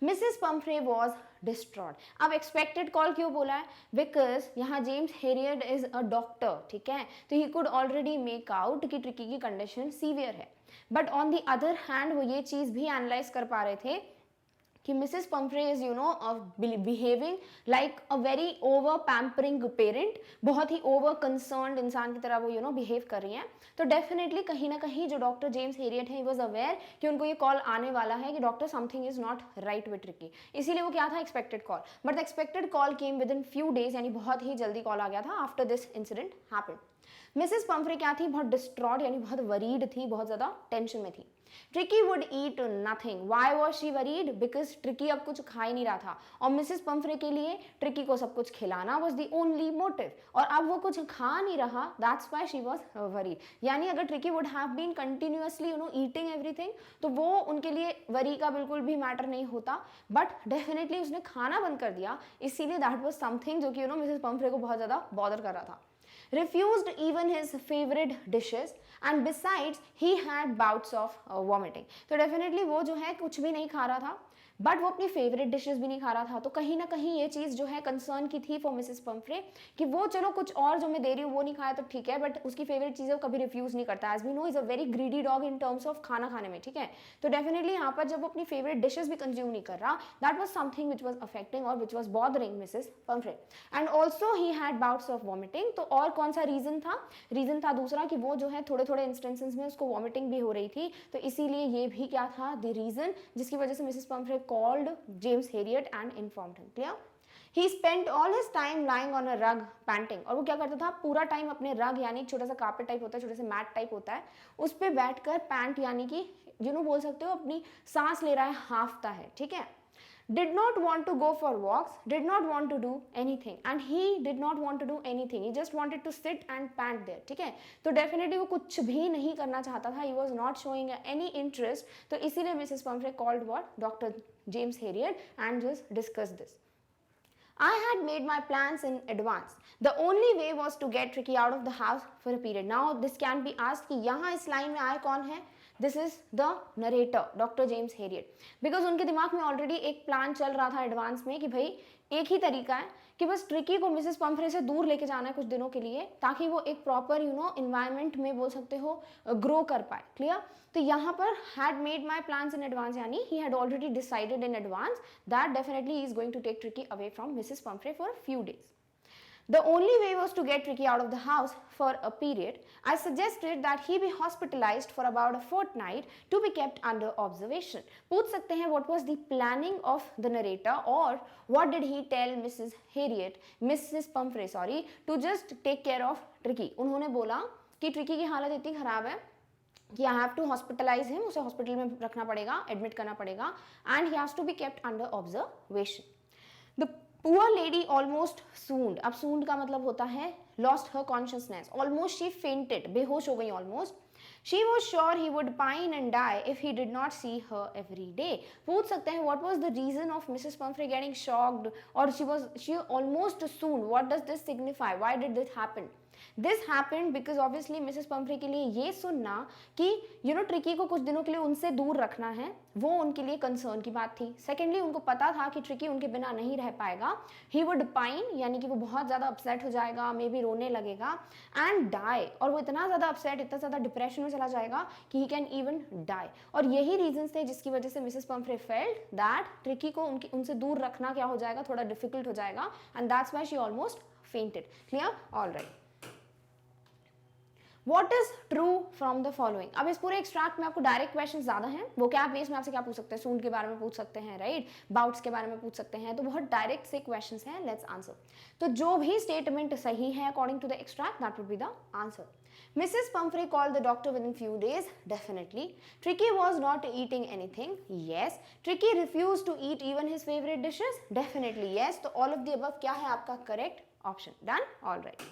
Mrs. Pumphrey was distraught. अब expected call क्यों बोला है? Because यहाँ James Harriet is a doctor, ठीक है, तो he could already make out कि tricky की condition severe है. But on the other hand वो ये चीज़ भी analyze कर पा रहे थे कि Mrs Pomfrey is you know behaving like a very over pampering parent, बहुत ही ओवर कंसर्न्ड इंसान की तरह वो यू नो बिहेव कर रही हैं. तो डेफिनेटली कहीं ना कहीं जो डॉक्टर जेम्स हेरियट है, ही वाज अवेयर कि उनको ये कॉल आने वाला है कि doctor something is not right with tricky. इसीलिए वो क्या था, expected call. But the expected call came with in few days, यानी बहुत ही जल्दी कॉल आ गया था after this incident happened. Mrs Pomfrey क्या थी, बहुत डिस्ट्रॉट यानी बहुत वरीड थी, बहुत ज़्यादा टेंशन में थी. Tricky would eat nothing. Why was she worried? Because tricky अब कुछ खा ही नहीं रहा था और मिसेस पंफ्रे के लिए ट्रिकी को सब कुछ खिलाना वॉज द ओनली मोटिव, और अब वो कुछ खा नहीं रहा, that's why she was worried. यानी अगर Tricki would have been continuously you know eating everything तो वो उनके लिए वरी का बिल्कुल भी मैटर नहीं होता. बट डेफिनेटली उसने खाना बंद कर दिया, इसीलिए दैट वॉज समथिंग जो कि यू नो मिसेस पंफ्रे को बहुत ज़्यादा बॉदर कर रहा था. Refused even his favorite dishes and besides he had bouts of vomiting. तो definitely वो जो है कुछ भी नहीं खा रहा था, बट वो अपनी फेवरेट डिशेज भी नहीं खा रहा था. तो कहीं ना कहीं ये चीज़ जो है कंसर्न की थी फॉर मिसेस पंफ्रे कि वो चलो कुछ और जो मैं दे रही हूँ वो नहीं खाया तो ठीक है, बट उसकी फेवरेट चीज़ें वो कभी रिफ्यूज़ नहीं करता. As we know is a very greedy dog in terms of खाना खाने में, ठीक है. तो डेफिनेटली यहाँ पर जब वो अपनी फेवरेट डिशेज भी कंज्यूम नहीं कर रहा, that was something which was affecting और which was bothering Mrs Pumphrey. And also he had bouts of vomiting. तो और कौन सा रीज़न था? रीज़न था दूसरा कि वो जो है थोड़े थोड़े इंस्टेंसेस में उसको वॉमिटिंग भी हो रही थी. तो इसीलिए ये भी क्या था, द रीज़न जिसकी वजह से Mrs Pomfrey called James Herriot and informed him. Clear? He spent all his time lying on a rug panting. और वो क्या करता था, पूरा टाइम अपने रग यानी एक छोटा सा कार्पेट टाइप होता है, छोटे से मैट टाइप होता है, उस पर बैठकर पैंट यानी कि यू नो बोल सकते हो अपनी सांस ले रहा है, हाफता है, ठीक है. Did not want to go for walks, did not want to do anything, and he did not want to do anything. He just wanted to sit and pant there. ठीक है, तो डेफिनेटली वो कुछ भी नहीं करना चाहता था. He was not showing any interest. तो इसीलिए Mrs Pomfrey called what? Dr. James Herriot and just discussed this. I had made my plans in advance. The only way was to get Tricky out of the house for a period. Now this can be asked कि यहाँ इस line में आए कौन है? This is the narrator doctor James Harriet. Because उनके दिमाग में ऑलरेडी एक प्लान चल रहा था एडवांस में कि भाई एक ही तरीका है कि बस ट्रिकी को मिसेस पंफ्रे से दूर लेके जाना है कुछ दिनों के लिए, ताकि वो एक प्रॉपर यू नो इन्वायरमेंट में बोल सकते हो ग्रो कर पाए. क्लियर? तो यहाँ पर had made my plans in advance यानी he had already decided in advance that definitely he is going to take Tricki away from Mrs Pumphrey for few days. The only way was to get Tricky out of the house for a period. I suggested that he be hospitalized for about a fortnight to be kept under observation. पूछ सकते हैं what was the planning of the narrator or what did he tell Mrs. Pumphrey, to just take care of Tricky. उन्होंने बोला कि tricky की हालत इतनी खराब है कि I have to hospitalize him, उसे हॉस्पिटल में रखना पड़ेगा, एडमिट करना पड़ेगा, and he has to be kept under observation. The poor lady almost swooned. अब swooned का मतलब होता है lost her consciousness. Almost she fainted. बेहोश हो गई almost. She was sure he would pine and die if he did not see her every day. पूछ सकते हैं what was the reason of Mrs. Pumphrey getting shocked or she almost swooned. What does this signify? Why did this happen? This happened because obviously Mrs Pomfrey के लिए ये सुनना कि you know tricky को कुछ दिनों के लिए उनसे दूर रखना है, वो उनके लिए कंसर्न की बात थी. सेकेंडली उनको पता था कि ट्रिकी उनके बिना नहीं रह पाएगा. ही वुड पाइन यानी कि वो बहुत ज़्यादा अपसेट हो जाएगा, मे बी रोने लगेगा, एंड डाई और वो इतना ज़्यादा अपसेट, इतना ज़्यादा डिप्रेशन में चला जाएगा कि ही कैन इवन डाई. और यही रीजन थे जिसकी वजह से Mrs Pomfrey felt that tricky को उनसे दूर रखना क्या हो जाएगा, थोड़ा डिफिकल्ट हो जाएगा, and that's why she almost fainted. Clear? Alright. What is true from the following? अब इस पूरे एक्सट्रैक्ट में आपको डायरेक्ट क्वेश्चन ज्यादा हैं, वो क्या बेस में आपसे क्या पूछ सकते हैं, सूंड के बारे में पूछ सकते हैं, राइट, बाउट्स के बारे में पूछ सकते हैं, तो बहुत डायरेक्ट से क्वेश्चंस हैं. Let's answer. तो जो भी स्टेटमेंट सही है according to the extract, that would be the answer. Mrs. Pumphrey called the doctor within few days. Definitely. Tricky was not eating anything. Yes. Tricky refused to eat even his favorite dishes. Definitely yes. तो all of the above क्या है आपका correct option. Done? All right.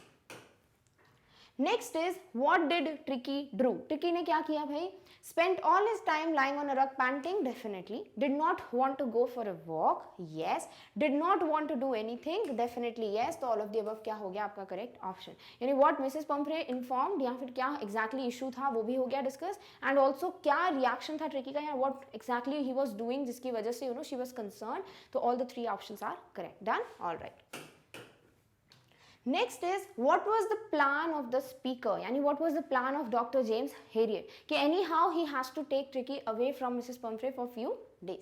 Next is what did Tricky do? Tricky ने क्या किया भाई? Spent all his time lying on a rug panting. Definitely. Did not want to go for a walk. Yes. Did not want to do anything. Definitely yes. तो all of the above क्या हो गया आपका correct option. यानी what Mrs. Pumphrey informed या फिर क्या exactly issue था वो भी हो गया discuss, and also क्या reaction था Tricky का या what exactly he was doing जिसकी वजह से she was concerned. तो all the three options are correct. Done? All right. Next is what was the plan of the speaker, यानी what was the plan of Dr. James Herriot कि anyhow he has to take Tricky away from Mrs. Pumphrey for few days.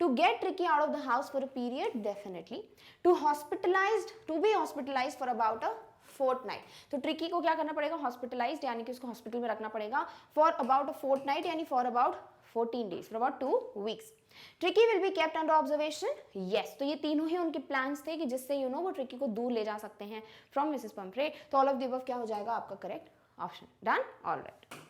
To get Tricky out of the house for a period, definitely. To be hospitalized for about a fortnight. तो Tricky को क्या करना पड़ेगा, hospitalized यानी कि उसको hospital में रखना पड़ेगा for about a fortnight यानी for about 14 days, for about 2 weeks. Tricky will be kept under observation. Yes. तो ये तीनों ही उनके प्लान्स थे कि जिससे वो ट्रिकी को दूर ले जा सकते हैं फ्रॉम मिसेस पंफ्रे. तो ऑल ऑफ द अबव क्या हो जाएगा आपका correct option. Done. All right.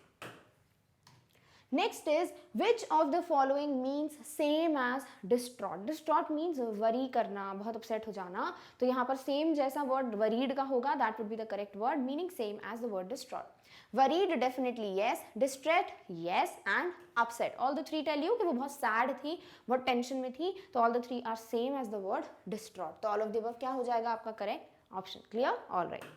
Next is which of the following means same as distraught. Distraught means worry करना, बहुत upset हो जाना. तो यहाँ पर same जैसा word worried का होगा, that would be the correct word, meaning same as the word distraught. Worried definitely yes, distraught yes, and upset. All the three tell you कि वो बहुत sad थी, बहुत tension में थी. तो all the three are same as the word distraught. तो all of the above क्या हो जाएगा आपका correct option. Clear? All right.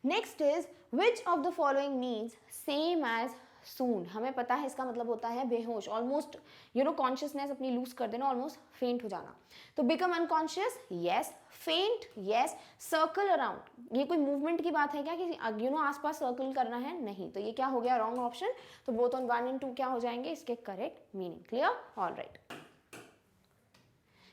Next is which of the following means same as सून. हमें पता है इसका मतलब होता है बेहोश, ऑलमोस्ट कॉन्शियसनेस अपनी लूज कर देना, ऑलमोस्ट फेंट हो जाना. तो बिकम अनकॉन्शियस यस, फेंट यस, सर्कल अराउंड ये कोई मूवमेंट की बात है क्या कि आसपास सर्कल करना है, नहीं. तो ये क्या हो गया रॉन्ग ऑप्शन. तो बोथ ऑन 1 and 2 क्या हो जाएंगे इसके correct meaning. Clear? All right.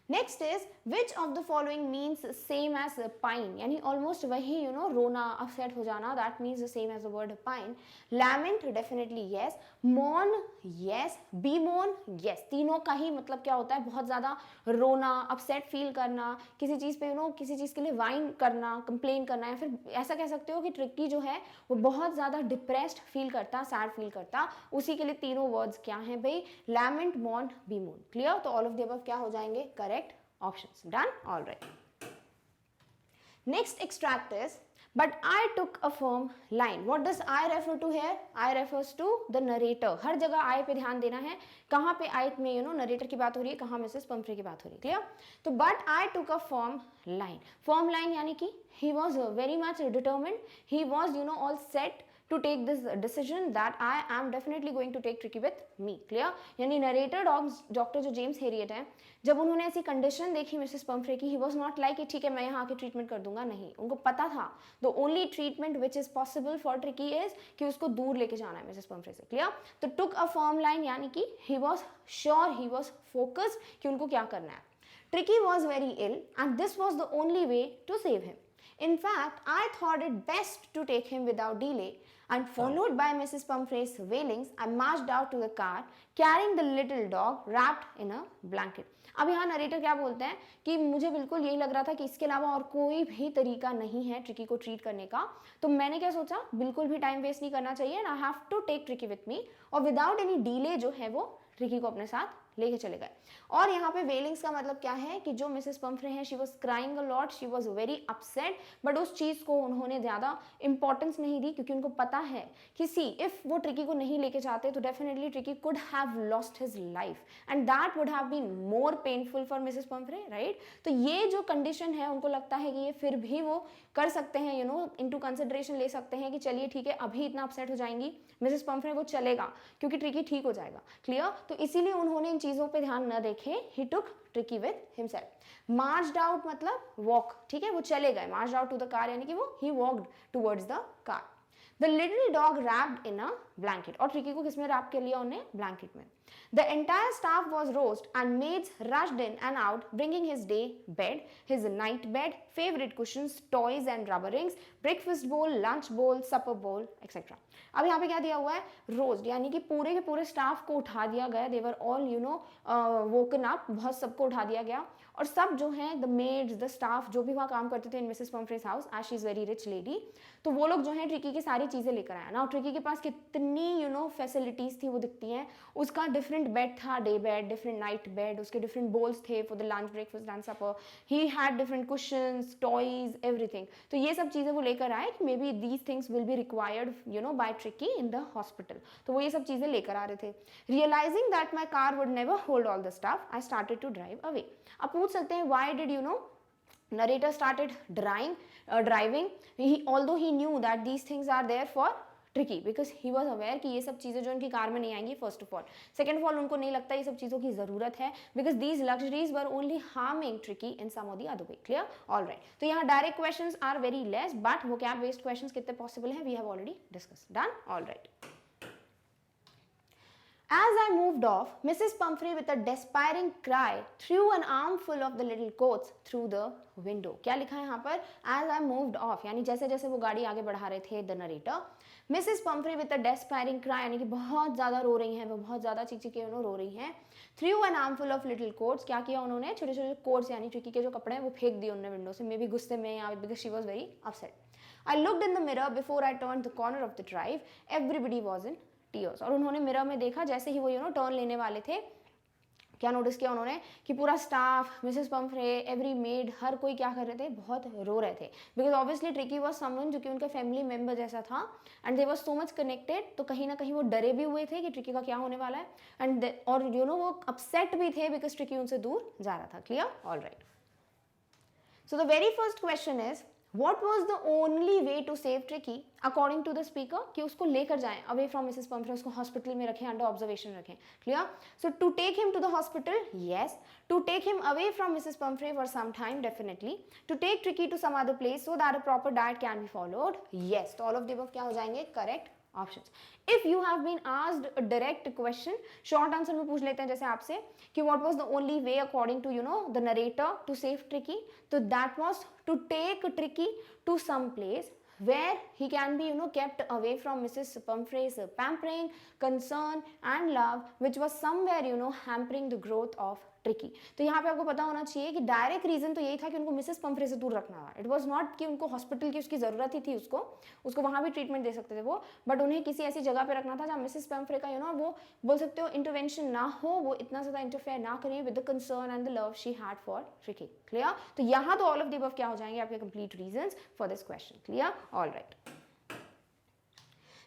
Next is which of the following means same as pine, यानी ऑलमोस्ट वही रोना, अपसेट हो जाना, that means the same as the word pine. Lament definitely yes, mourn yes, bemoan yes. तीनों का ही मतलब क्या होता है, बहुत ज़्यादा रोना, अपसेट फील करना, किसी चीज़ पे किसी चीज़ के लिए वाइन करना, कंप्लेन करना, या फिर ऐसा कह सकते हो कि ट्रिकी जो है वो बहुत ज़्यादा डिप्रेस्ड फील करता, सैड फील करता. उसी के लिए तीनों वर्ड्स क्या हैं भाई, लैमेंट, मॉर्न, बीमोन. क्लियर? तो ऑल ऑफ द अबव क्या हो जाएंगे correct options. Done? All right. Next extract is but I took a firm line. What does I refer to here? I refers to the narrator. हर जगह I पे ध्यान देना है. कहाँ पे I में narrator की बात हो रही है, कहाँ मिसेस पंफ्रे की बात हो रही है. क्लियर? तो but I took a firm line. Firm line यानी कि he was very much determined. He was all set to take this decision that I am definitely going to take Tricky with me. Clear? यानी narrator doctor जो James Harriet हैं, जब उन्होंने ऐसी condition देखी Mrs Pomfrey की, ही was not like कि ठीक है मैं यहाँ आके ट्रीटमेंट कर दूंगा, नहीं. उनको पता था the only treatment which is possible for tricky is कि उसको दूर लेके जाना है मिसेस पंफ्रे से. क्लियर? तो टुक अ फर्म लाइन यानी कि he was sure, he was focused कि उनको क्या करना है. Tricky was very ill and this was the only way to save him. In fact, I thought it best to take him without delay, and followed by Mrs. Pumphrey's wailings, I marched out to the car carrying the little dog wrapped in a blanket. अब यहाँ narrator क्या बोलते हैं कि मुझे बिल्कुल यही लग रहा था कि इसके अलावा और कोई भी तरीका नहीं है ट्रिकी को ट्रीट करने का. तो मैंने क्या सोचा, बिल्कुल भी टाइम वेस्ट नहीं करना चाहिए, and I have to take Tricki with me. और विदाउट एनी डिले जो है वो ट्रिकी को अपने साथ लेके चले गए. और यहाँ पे वेलिंग्स का मतलब क्या है कि जो मिसेस पंफ्रे हैं, she was crying a lot, she was very upset, but उस चीज़ को उन्होंने ज़्यादा इंपॉर्टेंस नहीं दी, क्योंकि उनको पता है कि सी इफ वो ट्रिकी को नहीं लेके जाते तो definitely Tricki could have lost his life and that would have been more painful for Mrs Pumphrey, right. तो ये जो कंडीशन है, उनको लगता है कि ये फिर भी वो कर सकते हैं, इनटू कंसिडरेशन ले सकते हैं कि चलिए ठीक है, अभी इतना अपसेट हो जाएंगी मिसेस पंफ्रे, वो चलेगा क्योंकि ट्रिकी ठीक हो जाएगा. क्लियर? तो इसीलिए उन्होंने इन चीज़ों पे ध्यान न देखे. He took Tricki with himself. Marched out मतलब वॉक, ठीक है, वो चले गए. Marched out to the car यानी कि वो he walked towards the car. The little dog wrapped in a blanket, और ट्रिकी को किसमें रैप कर लिया उन्हें? ब्लैंकेट में. The entire staff was roused and maids rushed in and out, bringing his day bed, his night bed, favorite cushions, toys and rubber rings, breakfast bowl, lunch bowl, supper bowl, etc. अब यहाँ पे क्या दिया हुआ है? रोज्ड, यानी कि पूरे के पूरे स्टाफ को उठा दिया गया. देवर ऑल वोकन अप, बहुत सबको उठा दिया गया. और सब जो है द मेड्स, द स्टाफ, जो भी वहाँ काम करते थे in Mrs Pumphrey's house, as she is very rich lady, तो वो लोग जो है ट्रिकी की सारी चीज़ें लेकर आया ना. ट्रिकी के पास कितनी फैसिलिटीज़ थी वो दिखती हैं. उसका डिफरेंट बेड था, day bed, different night bed, उसके डिफरेंट बोल्स थे for the lunch, breakfast and supper. He had different cushions, toys, everything. तो ये सब चीज़ें वो लेकर आए कि maybe these things will be required by Tricki in the hospital. तो वो ये सब चीज़ें लेकर आ रहे थे. Realising that my car would never hold all the stuff, I started to drive away. अब पूछ सकते हैं why did narrator started driving, although he knew that these things are there for tricky, because he was aware कि ये सब चीज़ें जो उनकी कार में नहीं आएंगी. First of all. Second of all, उनको नहीं लगता ये सब चीज़ों की ज़रूरत है, because these luxuries were only harming Tricki in some और the other way. Clear? All right. तो यहाँ direct questions are very less, but vocab based questions कितने पॉसिबल हैं we have already discuss. Done? All right. As I moved off, Mrs. Pumphrey with a despairing cry threw an armful of the little coats through the window. क्या लिखा है यहाँ पर? As I moved off, यानी जैसे जैसे वो गाड़ी आगे बढ़ा रहे थे the narrator. Mrs. Pumphrey with a despairing cry, यानी कि बहुत ज़्यादा रो रही हैं, वो बहुत ज़्यादा चीख के रो रही हैं. Threw an armful of little coats, क्या किया उन्होंने? छोटे छोटे कोट्स यानी ट्रिकी के जो कपड़े हैं वो फेंक दिए उन्होंने विंडो से, मे बी गुस्से में या because she was very upset. I looked in the mirror before I turned the corner of the drive. Everybody was in tears. और उन्होंने मिरर में देखा जैसे ही वो टर्न लेने वाले थे, क्या नोटिस किया उन्होंने कि पूरा staff, Mrs Pumphrey, every maid, हर कोई क्या कर रहे थे? बहुत रो रहे थे. Because obviously Tricki was someone जो कि उनका फैमिली मेम्बर जैसा था, and they was so much connected. तो कहीं ना कहीं वो डरे भी हुए थे कि ट्रिकी का क्या होने वाला है, एंड और वो अपसेट भी थे बिकॉज ट्रिकी उनसे दूर जा रहा था. Clear? All right. So the very first question is, What was the only way to save Tricky according to the speaker? कि उसको लेकर जाएं away from Mrs. Pumphrey, उसको हॉस्पिटल में रखें, अंडर ऑब्जर्वेशन रखें. Clear? So to take him to the hospital, yes. To take him away from Mrs. Pumphrey for some time, definitely. To take Tricky to some other place so that a proper diet can be followed, yes. तो all of the above क्या हो जाएंगे? Correct options. If you have been asked a direct question, short answer में पूछ लेते हैं जैसे आपसे कि what was the only way according to the narrator to save Tricky, तो that was to take Tricky to some place where he can be kept away from Mrs. Pumphrey's pampering, concern and love, which was somewhere hampering the growth of tricky. तो यहाँ पे आपको पता होना चाहिए कि direct reason तो यही था कि उनको मिसेस पम्फ्रे से दूर रखना था. इट वाज नॉट कि उनको हॉस्पिटल की उसकी ज़रूरत ही थी, उसको वहाँ भी ट्रीटमेंट दे सकते थे वो, बट उन्हें किसी ऐसी जगह पे रखना था जहाँ मिसेस पम्फ्रे का वो बोल सकते हो इंटरवेंशन ना हो, वो इतना ज़्यादा इंटरफेयर ना करें with the concern and the love she had for tricky. Clear? तो यहाँ तो ऑल ऑफ द अबव क्या हो जाएंगे आपके complete reasons for this question. Clear? All right.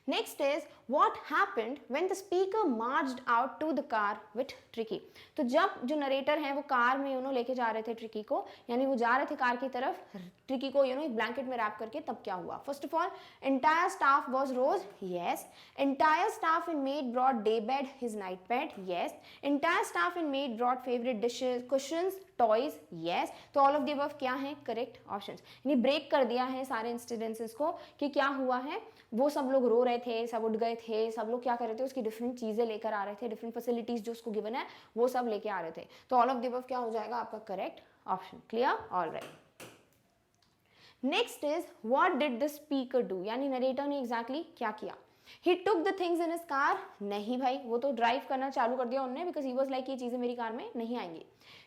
Next is what happened when the speaker marched out to the car with Tricky. तो जब जो नरेटर हैं वो कार में लेके जा रहे थे ट्रिकी को, यानी वो जा रहे थे कार की तरफ, ट्रिकी को एक ब्लैंकेट में रैप करके, तब क्या हुआ? First of all, entire staff was rose, yes. Entire staff and maid brought day bed, his night bed, yes. Entire staff and maid brought favorite dishes, cushions, toys, yes. तो all of the above क्या है? Correct options. यानी break कर दिया है सारे incidences को कि क्या हुआ है, वो सब लोग रो रहे थे, सब उठ गए थे, सब लोग क्या कर रहे थे? उसकी डिफरेंट चीज़ें लेकर आ रहे थे, डिफरेंट फैसिलिटीज जो उसको गिवन है वो सब लेके आ रहे थे. तो ऑल ऑफ द अबव क्या हो जाएगा आपका? Correct option. Clear? All right. Next is what did the speaker do, यानी नरेटर ने एग्जैक्टली क्या किया? He took the things in his car. नहीं भाई, वो तो ड्राइव करना चालू कर दिया उन्होंने, because he was like ये चीज़ें मेरी कार में नहीं आएंगी.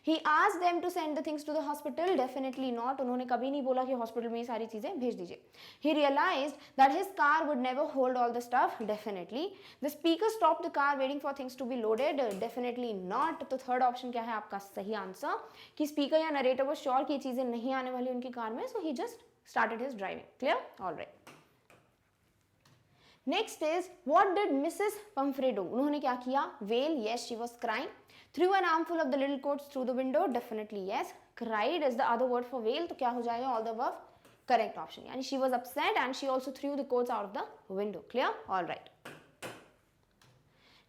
He asked them to send the things to the hospital. Definitely not. उन्होंने कभी नहीं बोला कि हॉस्पिटल में ये सारी चीज़ें भेज दीजिए. He realized that his car would never hold all the stuff. Definitely. The speaker stopped the car waiting for things to be loaded. Definitely not. तो थर्ड ऑप्शन क्या है आपका सही आंसर कि स्पीकर या नरेटर वो श्योर कि ये चीज़ें नहीं आने वाली उनकी कार में, so he just started his driving. Clear? All right. Next is what did Mrs. Pumphrey do? उन्होंने क्या किया? Wail, yes, she was crying. Threw an armful of the little coats through the window, definitely yes. Cried is the other word for wail, तो क्या हो जाएगा? All the above correct option. यानी she was upset and she also threw the coats out of the window. Clear? All right.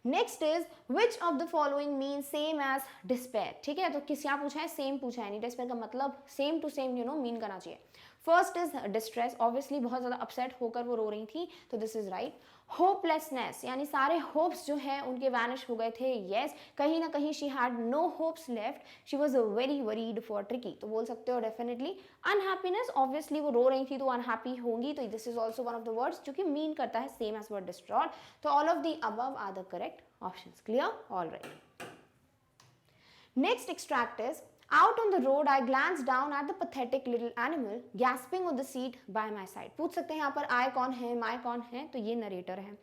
Next is which of the following mean same as despair. ठीक है, तो किस यहाँ पूछा है? Same पूछा है, नहीं डिस्पेयर का मतलब सेम टू सेम मीन करना चाहिए. फर्स्ट इज डिस्ट्रेस, ऑब्वियसली बहुत ज़्यादा अपसेट होकर वो रो रही थी, तो दिस इज राइट. होपलेसनेस यानी सारे होप्स जो है उनके वैनिश हो गए थे. येस, कहीं ना कहीं she had no hopes left, she was very worried for Tricki, तो बोल सकते हो डेफिनेटली. अनहैप्पीनेस, ऑब्वियसली वो रो रही थी तो अनहैप्पी होंगी, तो this is also one of the words जो कि मीन करता है सेम एज वर्ड डिस्ट्रॉट. तो all of the above are the correct options. Clear? All right. Next extract is, out on the road I glanced down at the pathetic little animal gasping on the seat by my side. पूछ सकते हैं यहाँ पर I कौन है, my कौन है, तो ये नरेटर है.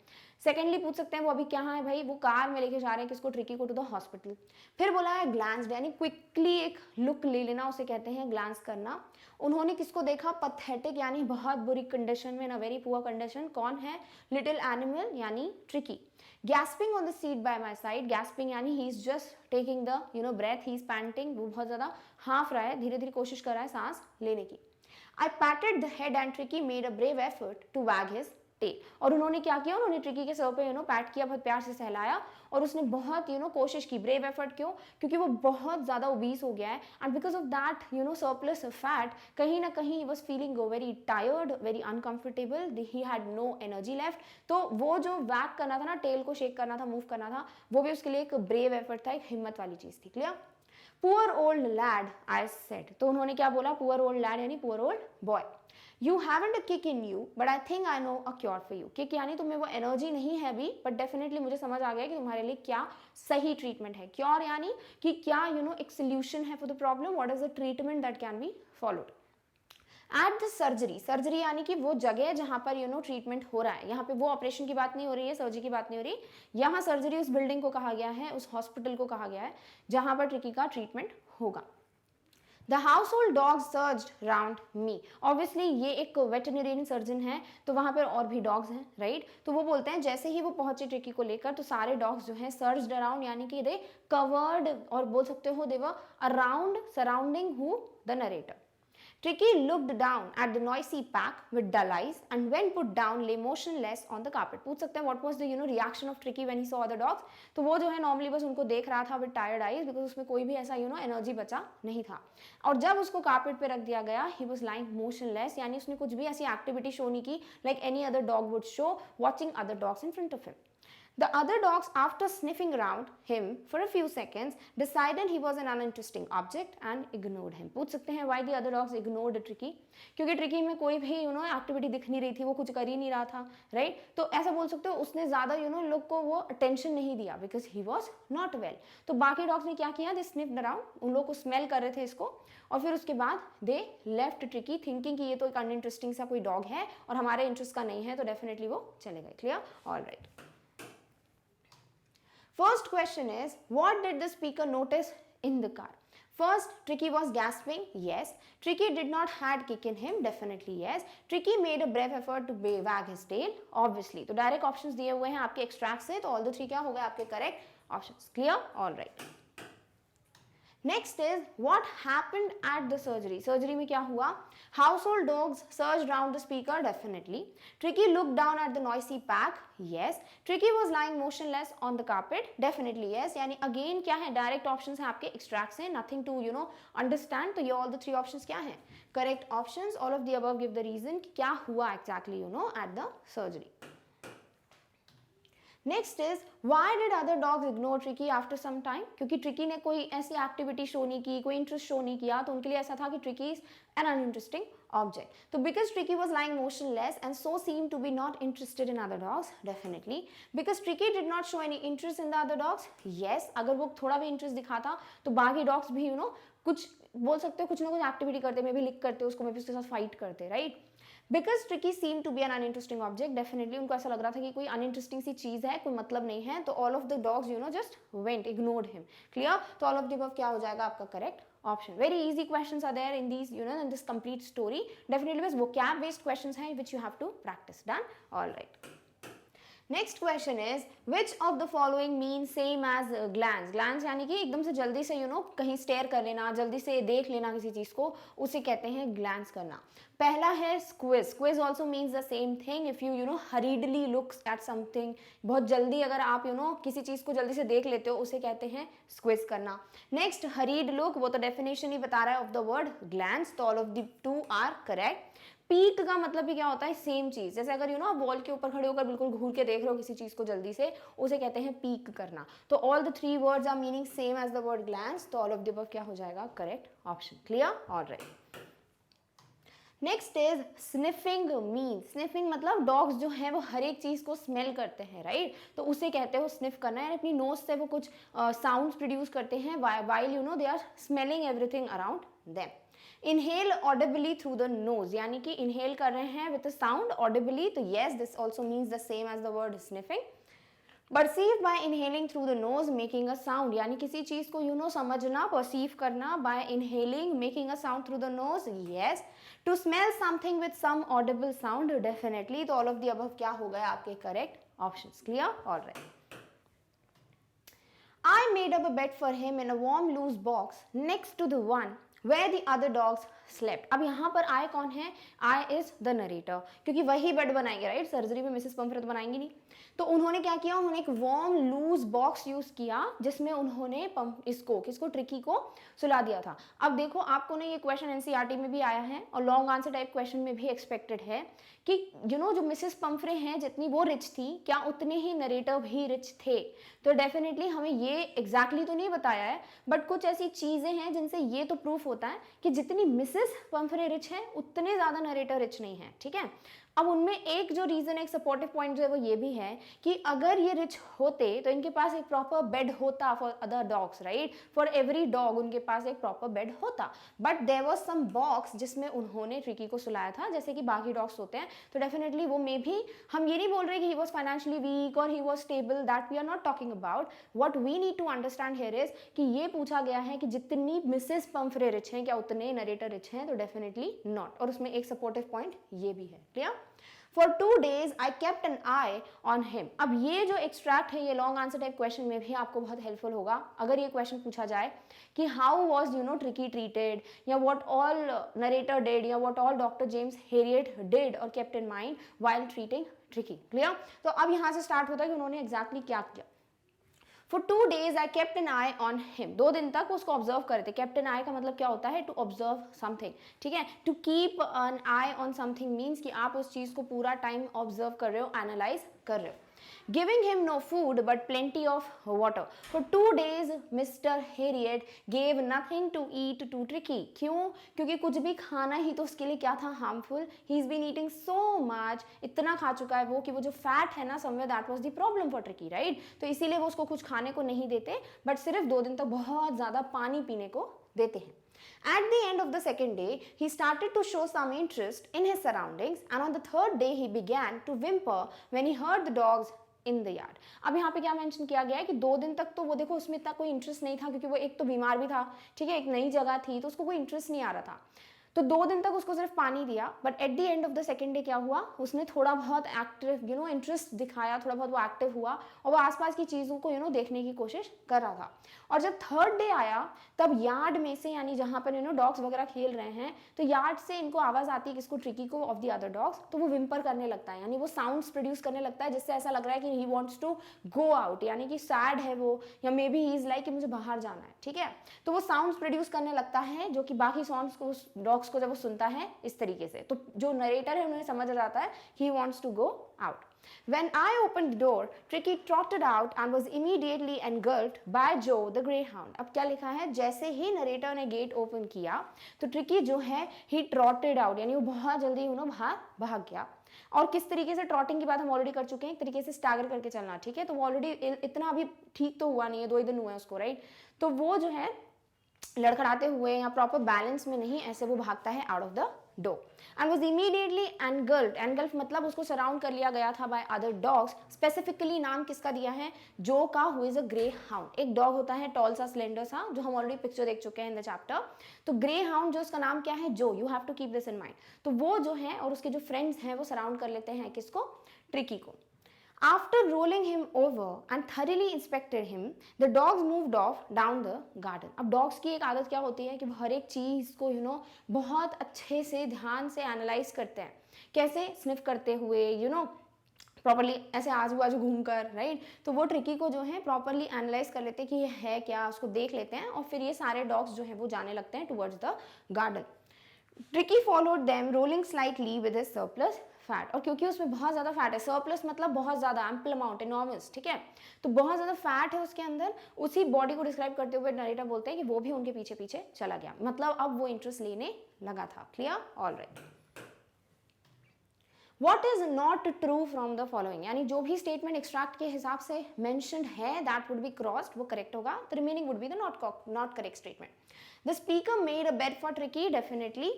सेकेंडली पूछ सकते हैं वो अभी कहाँ है भाई, वो कार में लेके जा रहे हैं किसको, ट्रिकी को, टू द हॉस्पिटल. फिर बोला है ग्लांस्ड यानी क्विकली एक लुक ले लेना, उसे कहते हैं ग्लांस करना. उन्होंने किसको देखा, पथेटिक यानी बहुत बुरी कंडीशन में, ना वेरी पुअर कंडीशन. कौन है, लिटिल एनिमल यानी Tricki. Gasping on the seat by my side, gasping यानी he is just taking the breath, he is panting, वो बहुत ज्यादा हाफ रहा है, धीरे धीरे कोशिश कर रहा है सांस लेने की. I patted the head and Tricki made a brave effort to wag his tail. और उन्होंने क्या किया, उन्होंने ट्रिकी के सर पे पैट किया, बहुत प्यार से सहलाया, और उसने बहुत कोशिश की. ब्रेव एफर्ट क्यों, क्योंकि वो बहुत ज़्यादा ओबीस हो गया है, and because of that surplus fat, कहीं ना कहीं he was feeling very tired, very uncomfortable, he had no energy left. तो वो जो वैग करना था ना, टेल को शेक करना था, मूव करना था, वो भी उसके लिए एक ब्रेव एफर्ट था, एक हिम्मत वाली चीज़ थी. क्लियर? Poor old lad I said, तो उन्होंने क्या बोला, पुअर ओल्ड लैड यानी poor old boy. You haven't a kick in you, but I think I know a cure for you. Kick यानी तुम्हें वो एनर्जी नहीं है अभी, बट डेफिनेटली मुझे समझ आ गया कि तुम्हारे लिए क्या सही ट्रीटमेंट है. क्योर यानी कि क्या एक सोल्यूशन है for the problem, what is the treatment that can be followed. At the surgery, surgery यानी कि वो जगह जहाँ पर ट्रीटमेंट हो रहा है, यहाँ पे वो ऑपरेशन की बात नहीं हो रही है, सर्जरी की बात नहीं हो रही, यहाँ सर्जरी उस बिल्डिंग को कहा गया है, उस हॉस्पिटल को कहा गया है जहाँ पर ट्रिकी का ट्रीटमेंट होगा. The household dogs surged round me. Obviously ये एक वेटरनरी सर्जन है, तो वहाँ पर और भी डॉग्स हैं, राइट. तो वो बोलते हैं जैसे ही वो पहुंचे ट्रिकी को लेकर, तो सारे डॉग्स जो हैं सर्ज्ड अराउंड यानी कि दे कवर्ड, और बोल सकते हो they were around, surrounding who, the narrator. Tricky looked down at the noisy pack with dull eyes and when put down lay motionless on the carpet. पूछ सकते हैं what was the reaction of Tricky when he saw the dogs. तो वो जो है normally बस उनको देख रहा था with tired eyes because उसमें कोई भी ऐसा एनर्जी बचा नहीं था. और जब उसको कारपेट पे रख दिया गया, he was lying motionless यानी उसने कुछ भी ऐसी एक्टिविटी शो नहीं की like any other dog would show watching other dogs in front of him. The other dogs, after sniffing around him for a few seconds, decided he was an uninteresting object and ignored him. पूछ सकते हैं why the other dogs ignored Tricky? क्योंकि tricky में कोई भी activity दिख नहीं रही थी, वो कुछ कर ही नहीं रहा था, राइट. तो ऐसा बोल सकते हो उसने ज़्यादा लोग को वो अटेंशन नहीं दिया because he was not well. तो बाकी डॉग्स ने क्या किया, दे स्निफ्ड अराउंड, उन लोग को स्मेल कर रहे थे इसको, और फिर उसके बाद दे लेफ्ट ट्रिकी थिंकिंग कि ये तो एक अनइंटरेस्टिंग सा कोई डॉग है और हमारे इंटरेस्ट का नहीं है, तो डेफिनेटली वो चले गए. Clear? All right. First question is, what did the speaker notice in the car? First, Tricky was gasping. Yes. Tricky did not had kick in him. Definitely yes. Tricky made a brave effort to wag his tail. Obviously. तो direct options दिए हुए हैं आपके extract से, तो all the three क्या हो गए आपके correct options. Clear? All right. Next is, what happened at the surgery? Surgery में क्या हुआ? Household dogs surged round the speaker. Definitely. Tricky looked down at the noisy pack. Yes. Tricky was lying motionless on the carpet. Definitely yes. यानी again क्या है, direct options हैं आपके extracts हैं, nothing to understand. तो ये all the three options क्या हैं? Correct options. All of the above give the reason कि क्या हुआ exactly at the surgery. Next is, why did other dogs ignore Tricki after some time? क्योंकि Tricki ने कोई ऐसी एक्टिविटी शो नहीं की, कोई इंटरेस्ट शो नहीं किया, तो उनके लिए ऐसा था कि Tricki is an uninteresting object. तो because Tricki was lying motionless and so seem to be not interested in other dogs. Definitely. Because Tricki did not show any interest in the other dogs. Yes, अगर वो थोड़ा भी interest दिखाता तो बाकी dogs भी कुछ बोल सकते हो, कुछ ना कुछ एक्टिविटी करते, मे भी लिक करते उसको, मे भी उसके साथ फाइट करते, right. Because Tricki seem to be an uninteresting object. Definitely उनको ऐसा लग रहा था कि कोई अनइंटरेस्टिंग सी चीज है, कोई मतलब नहीं है, तो all of the dogs just went, ignored him. Clear? तो ऑल ऑफ द अबव क्या हो जाएगा आपका correct option. Very easy questions are there in these in this complete story. Definitely बस वोकैब बेस्ड क्वेश्चंस हैं which you have to practice. Done? All right. Next question is which of the following mean same as glance. Glance यानी कि एकदम से जल्दी से कहीं stair कर लेना, जल्दी से देख लेना किसी चीज को, उसे कहते हैं ग्लैंस करना. पहला है squeeze. Squeeze also means the same thing. If you हरीडली looks at something, बहुत जल्दी अगर आप किसी चीज को जल्दी से देख लेते हो, उसे कहते हैं स्क्विज करना. नेक्स्ट हरीड लुक, वो तो डेफिनेशन ही बता रहा है ऑफ द वर्ड ग्लैंस, तो all of the two are correct. Peek का मतलब भी क्या होता है, सेम चीज. जैसे अगर आप वॉल के ऊपर खड़े होकर बिल्कुल घूर के देख रहे हो किसी चीज को जल्दी से, उसे कहते हैं पीक करना. तो all the three words are meaning same as the word glance, तो ऑल ऑफ द अबव क्या हो जाएगा, correct option. Clear, alright. Next is sniffing mean. Sniffing मतलब डॉग्स जो हैं वो हर एक चीज को स्मेल करते हैं, राइट. तो उसे कहते हो स्निफ करना है. अपनी नोज से वो कुछ साउंड्स प्रोड्यूस करते हैं while they are smelling everything around them. Inhale audibly through the nose, यानी कि इनहेल कर रहे हैं विद साउंड ऑडिबली, तो yes this also means the same as the word sniffing. Perceive by inhaling through the nose making a sound, यानी किसी चीज को समझना, परसीव करना by inhaling making a sound through the nose, yes. To smell something with some audible sound, definitely. तो all of the above क्या हो गया आपके correct options. Clear, alright. I made up a bed for him in a warm loose box next to the one where the other dogs slept. अब यहाँ पर I कौन है, I is the narrator, क्योंकि वही बेड बनाएंगे, right. Surgery में Mrs पंफरे तो बनाएंगी नहीं. तो उन्होंने क्या किया, उन्होंने एक वार्म लूज बॉक्स यूज किया जिसमें उन्होंने किसको ट्रिकी को सुला दिया था. अब देखो आपको ये क्वेश्चन एनसीईआरटी में भी आया है और लॉन्ग आंसर टाइप क्वेश्चन में भी एक्सपेक्टेड है कि जो मिसेस पंफरे हैं जितनी वो रिच थी, क्या उतने ही नरेटर भी रिच थे. तो डेफिनेटली हमें ये एग्जैक्टली तो नहीं बताया है, बट कुछ ऐसी चीजें हैं जिनसे ये तो प्रूफ होता है कि जितनी मिसेस पंफरे रिच हैं उतने ज्यादा नरेटर रिच नहीं है. ठीक है. अब उनमें एक जो रीजन, एक सपोर्टिव पॉइंट जो है वो ये भी है कि अगर ये रिच होते तो इनके पास एक प्रॉपर बेड होता for other dogs, right. For every dog उनके पास एक प्रॉपर बेड होता. But there was some box जिसमें उन्होंने ट्रिकी को सुलाया था जैसे कि बाकी डॉग्स होते हैं. तो डेफिनेटली वो मे भी, हम ये नहीं बोल रहे कि ही वॉज फाइनेंशियली वीक और he was stable, that we are not talking about. What we need to understand here is कि ये पूछा गया है कि जितनी मिसेस पंफरे रिच हैं क्या उतने नरेटर रिच हैं, तो डेफिनेटली नॉट. और उसमें एक सपोर्टिव पॉइंट ये भी है. Clear. For 2 days I kept an eye on him. अब ये जो एक्सट्रैक्ट है ये लॉन्ग आंसर टाइप क्वेश्चन में भी आपको बहुत हेल्पफुल होगा. अगर ये क्वेश्चन पूछा जाए कि हाउ वॉज ट्रिकी ट्रीटेड, या व्हाट ऑल नरेटर डिड, या what all doctor James Herriot did और kept in mind while treating Tricki. Clear. तो अब यहाँ से स्टार्ट होता है कि उन्होंने एग्जैक्टली क्या किया. For 2 days I kept an eye on him. 2 दिन तक उसको ऑब्जर्व करे थे. kept an eye का मतलब क्या होता है, टू ऑब्जर्व समथिंग. ठीक है. To keep an eye on something means कि आप उस चीज को पूरा टाइम ऑब्जर्व कर रहे हो, एनालाइज कर रहे हो. Giving him no food but plenty of water. For 2 days Mr. Harriet gave nothing to eat to Tricky. क्यों? क्योंकि कुछ भी खाना ही तो उसके लिए क्या था, harmful. He's been eating so much. इतना खा चुका है वो कि वो जो फैट है ना, somewhere that was the problem for Tricky, right? तो इसीलिए वो उसको कुछ खाने को नहीं देते, बट सिर्फ 2 दिन तक बहुत ज्यादा पानी पीने को देते हैं. At the end of the second day, he started to show some interest in his surroundings, and on the third day he began to whimper when he heard the dogs in the yard. अब यहाँ पे क्या mention किया गया है कि 2 दिन तक तो वो देखो उसमें इतना कोई इंटरेस्ट नहीं था, क्योंकि वो एक तो बीमार भी था, ठीक है, एक नई जगह थी, तो उसको कोई इंटरेस्ट नहीं आ रहा था. तो 2 दिन तक उसको सिर्फ पानी दिया, but at the end of the second day क्या हुआ, उसने थोड़ा बहुत एक्टिव इंटरेस्ट दिखाया, थोड़ा बहुत वो एक्टिव हुआ और वो आसपास की चीज़ों को देखने की कोशिश कर रहा था. और जब थर्ड डे आया तब यार्ड में से, यानी जहाँ पर डॉग्स वगैरह खेल रहे हैं, तो यार्ड से इनको आवाज़ आती है किसको, ट्रिकी को, ऑफ द अदर डॉग्स. तो वो विम्पर करने लगता है, यानी वो साउंड्स प्रोड्यूस करने लगता है जिससे ऐसा लग रहा है कि he wants to go out, यानी कि सैड है वो, या maybe he is like कि मुझे बाहर जाना है. ठीक है. तो वो साउंड्स प्रोड्यूस करने लगता है जो कि बाकी साउंड्स को, डॉग्स को जब वो सुनता है इस तरीके से, तो जो नरेटर है उन्हें समझ जाता है he wants to go out. When I opened the door, Tricky trotted out and was immediately engulfed by Joe the greyhound. अब क्या लिखा है, जैसे ही नरेटर ने गेट ओपन किया तो ट्रिकी जो है he trotted out, यानी वो बहुत जल्दी बाहर भाग गया. और किस तरीके से, ट्रॉटिंग की बात हम ऑलरेडी कर चुके हैं, एक तरीके से स्टैगर करके चलना. ठीक है. तो वो ऑलरेडी इतना अभी ठीक तो हुआ नहीं है, 2 ही दिन हुए हैं उसको, राइट. तो वो जो है लड़खड़ाते हुए या प्रॉपर बैलेंस में नहीं, ऐसे वो भागता है out of the door. And was immediately engulfed. Engulf मतलब उसको सराउंड कर लिया गया था बाय अदर डॉग्स. स्पेसिफिकली नाम किसका दिया है, जो का, who is a grey hound. एक डॉग होता है टॉल सा, स्लेंडर सा, जो हम ऑलरेडी पिक्चर देख चुके हैं इन द चैप्टर. तो ग्रे हाउंड जो उसका नाम क्या है, जो. You have to keep this in mind. तो वो जो है और उसके जो फ्रेंड्स हैं वो सराउंड कर लेते हैं किसको, ट्रिकी को. After rolling him over and thoroughly inspected him, the dogs moved off down the garden. अब dogs की एक आदत क्या होती है कि वो हर एक चीज़ को बहुत अच्छे से ध्यान से एनालाइज करते हैं. कैसे? स्निफ करते हुए, प्रॉपरली ऐसे आजू बाजू घूम कर, राइट. तो वो ट्रिकी को जो है प्रॉपरली एनालाइज कर लेते हैं कि ये है क्या, उसको देख लेते हैं और फिर ये सारे डॉग्स जो हैं वो जाने लगते हैं towards the garden. Tricky followed them rolling slightly with his surplus fat. और क्योंकि उसमें बहुत ज़्यादा फैट है, सरप्लस मतलब बहुत ज़्यादा, एम्पल अमाउंट, एनॉर्मस, ठीक है, तो बहुत ज़्यादा फैट है उसके अंदर. उसी बॉडी को डिस्क्राइब करते हुए नरेटर बोलते हैं कि वो भी उनके पीछे पीछे चला गया, मतलब अब वो इंटरेस्ट लेने लगा था. Clear? All right. What is not true from the following? यानी जो भी स्टेटमेंट एक्सट्रैक्ट के हिसाब से मेंशन्ड है दैट वुड बी क्रॉस्ड, वो करेक्ट होगा. The remaining would be the not correct statement. The speaker made a bed for tricky, definitely.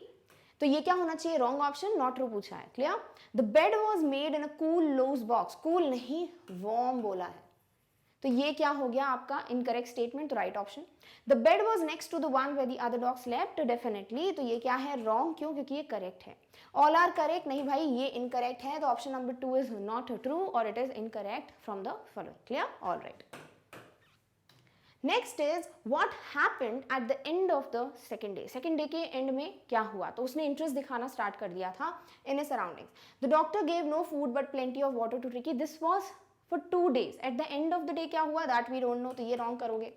तो ये क्या होना चाहिए? रॉन्ग ऑप्शन, नॉट ट्रू पूछा है. Clear? The bed was made in a cool loose box. Cool नहीं, warm बोला है, तो ये क्या हो गया आपका इनकरेक्ट स्टेटमेंट. तो right option. The bed was next to the one where the other dog slept, definitely. तो ये क्या है? रॉन्ग. क्यों? क्योंकि ये करेक्ट है. ऑल आर करेक्ट नहीं भाई, ये इनकरेक्ट है. तो option number 2 is not true और it is incorrect from the following. Clear? All right. Next is what happened at the end of the second day. Second day के end में क्या हुआ? तो उसने इंटरेस्ट दिखाना स्टार्ट कर दिया था in a surroundings. The doctor gave no food but plenty of water to Tricki. This was for 2 days. At the end of the day क्या हुआ? That we don't know. तो ये wrong करोगे.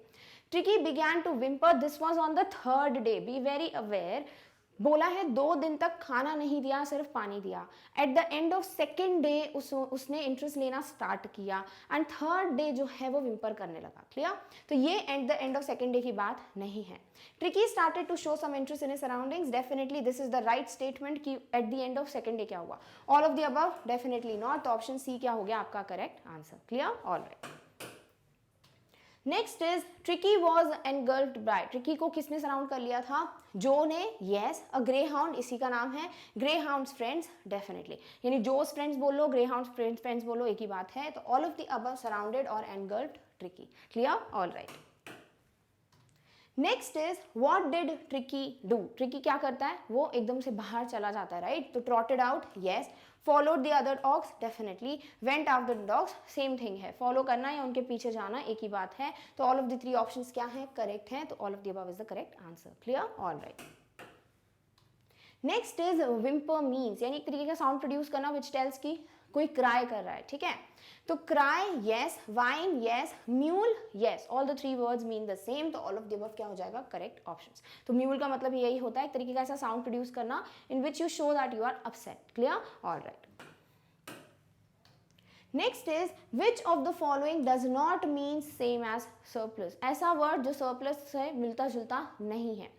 Tricky began to whimper. This was on the 3rd day. Be very aware. बोला है 2 दिन तक खाना नहीं दिया, सिर्फ पानी दिया. At the end of second day उसने इंटरेस्ट लेना स्टार्ट किया एंड थर्ड डे जो है वो विम्पर करने लगा. क्लियर? तो ये at the end of second day की बात नहीं है. Tricki started to show some interest in his surroundings. Definitely this is the right statement कि at the end of second day क्या हुआ. All of the above, definitely not. तो option सी क्या हो गया आपका correct answer. Clear? All right. Next is Tricky was engulfed by. Tricky को किसने सराउंड कर लिया था? जो ने. यस, अ ग्रे हाउंड, इसी का नाम है. Greyhound friends, definitely. यानी जोस फ्रेंड्स बोलो, ग्रे हाउंड फ्रेंड्स बोलो, एक ही बात है. तो all of the above surrounded और engulfed Tricki. Clear? All right. Next is what did Tricki do. Tricki क्या करता है? वो एकदम से बाहर चला जाता है, राइट. तो trotted out, yes. Followed the other dogs, definitely. Went after the dogs, same thing है. फॉलो करना या उनके पीछे जाना एक ही बात है. तो ऑल ऑफ द 3 ऑप्शंस क्या है? करेक्ट है. तो all of the above is the correct answer. Clear? All right. Next is whimper means, यानी एक तरीके का साउंड प्रोड्यूस करना विच टेल्स की कोई क्राई कर रहा है. ठीक है? तो cry, yes. Wine, yes. Mule, yes. All the 3 words mean the same. तो ऑल ऑफ द अबव क्या हो जाएगा? Correct options. तो म्यूल का मतलब यही होता है एक तरीके का ऐसा साउंड प्रोड्यूस करना in which you show that you are upset. Clear? All right. Next is which of the following does not mean same as surplus. ऐसा वर्ड जो सरप्लस से मिलता जुलता नहीं है.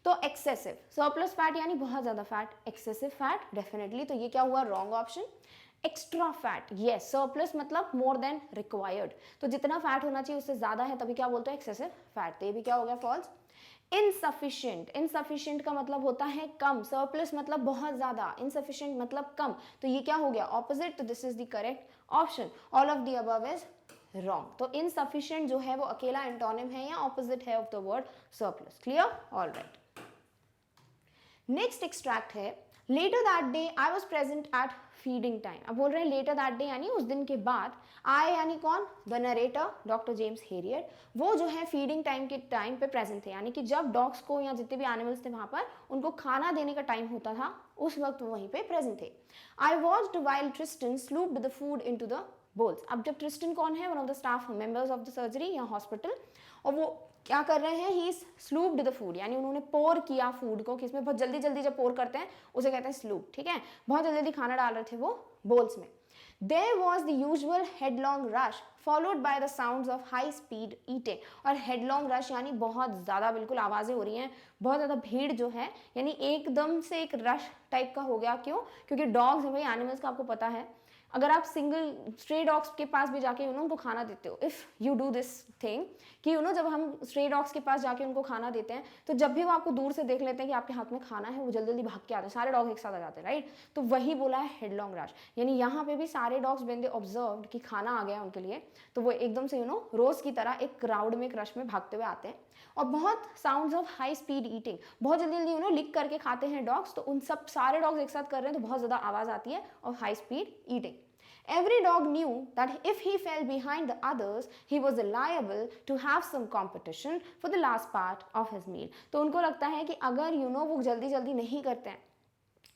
तो एक्सेसिव, सरप्लस फैट यानी बहुत ज्यादा फैट. Excessive fat, definitely. तो ये क्या हुआ? Wrong option. Extra fat, yes. Surplus मतलब मोर देन रिक्वायर्ड. तो जितना फैट होना चाहिए उससे ज्यादा है तभी क्या बोलते हैं? Excessive fat. तो ये भी क्या हो गया? फॉल्स. इनसफिशिएंट, इनसफिशिएंट का मतलब होता है कम. सरप्लस मतलब बहुत ज्यादा, इनसफिशिएंट मतलब कम. तो ये क्या हो गया? ऑपोजिट. तो this is the correct option. All of the above is wrong. तो इनसफिशिएंट जो है वो अकेला एंटोनिम है या ऑपोजिट है of the word surplus. Clear? All right. Next extract है letter that day I was present at feeding time. अब बोल रहे हैं लेटर दैट डे यानी उस दिन के बाद. आई यानी कौन? The narrator doctor James Harriet. वो जो है फीडिंग टाइम के टाइम पे प्रेजेंट थे, यानी कि जब डॉग्स को या जितने भी एनिमल्स थे वहां पर उनको खाना देने का टाइम होता था उस वक्त वो वहीं पे प्रेजेंट थे. I watched while Tristan slopped the food into the bowls. अब जब ट्रिस्टन कौन है? One of the staff members of the surgery या हॉस्पिटल. और वो क्या कर रहे हैं? ही स्लूप्ड द फूड, यानी उन्होंने पोर किया फूड को. किसमें? बहुत जल्दी जल्दी जब पोर करते हैं उसे कहते हैं स्लूप. ठीक है? बहुत जल्दी जल्दी खाना डाल रहे थे वो बोल्स में. There was the usual headlong rush followed by the sounds of high speed eating. और headlong rush यानी बहुत ज़्यादा बिल्कुल आवाज़ें हो रही हैं, बहुत ज़्यादा भीड़ जो है, यानी एकदम से एक रश टाइप का हो गया. क्यों? क्योंकि डॉग्स हैं भाई, एनिमल्स का आपको पता है. अगर आप सिंगल स्ट्रे डॉग्स के पास भी जाके उनको खाना देते हो, if you do this thing कि जब हम स्ट्रे डॉग्स के पास जाके उनको खाना देते हैं तो जब भी वो आपको दूर से देख लेते हैं कि आपके हाथ में खाना है वो जल्दी जल्दी भाग के आते हैं. सारे डॉग एक साथ आ जाते हैं, राइट. तो वही बोला है हेडलॉन्ग रश. यानी यहाँ पे भी सारे डॉग्स व्हेन दे ऑब्जर्व्ड कि खाना आ गया उनके लिए तो वो एकदम से रोज की तरह एक क्राउड में, एक रश में भागते हुए आते हैं. और बहुत sounds of high speed eating, बहुत जल्दी जल्दी लिक करके खाते हैं डॉग्स. तो उन सब सारे डॉग्स एक साथ कर रहे हैं तो बहुत ज़्यादा आवाज़ आती है और high speed eating. Every dog knew that if he fell behind the others, he was liable to have some competition for the last part of his meal. तो उनको लगता है कि अगर वो जल्दी जल्दी नहीं करते हैं,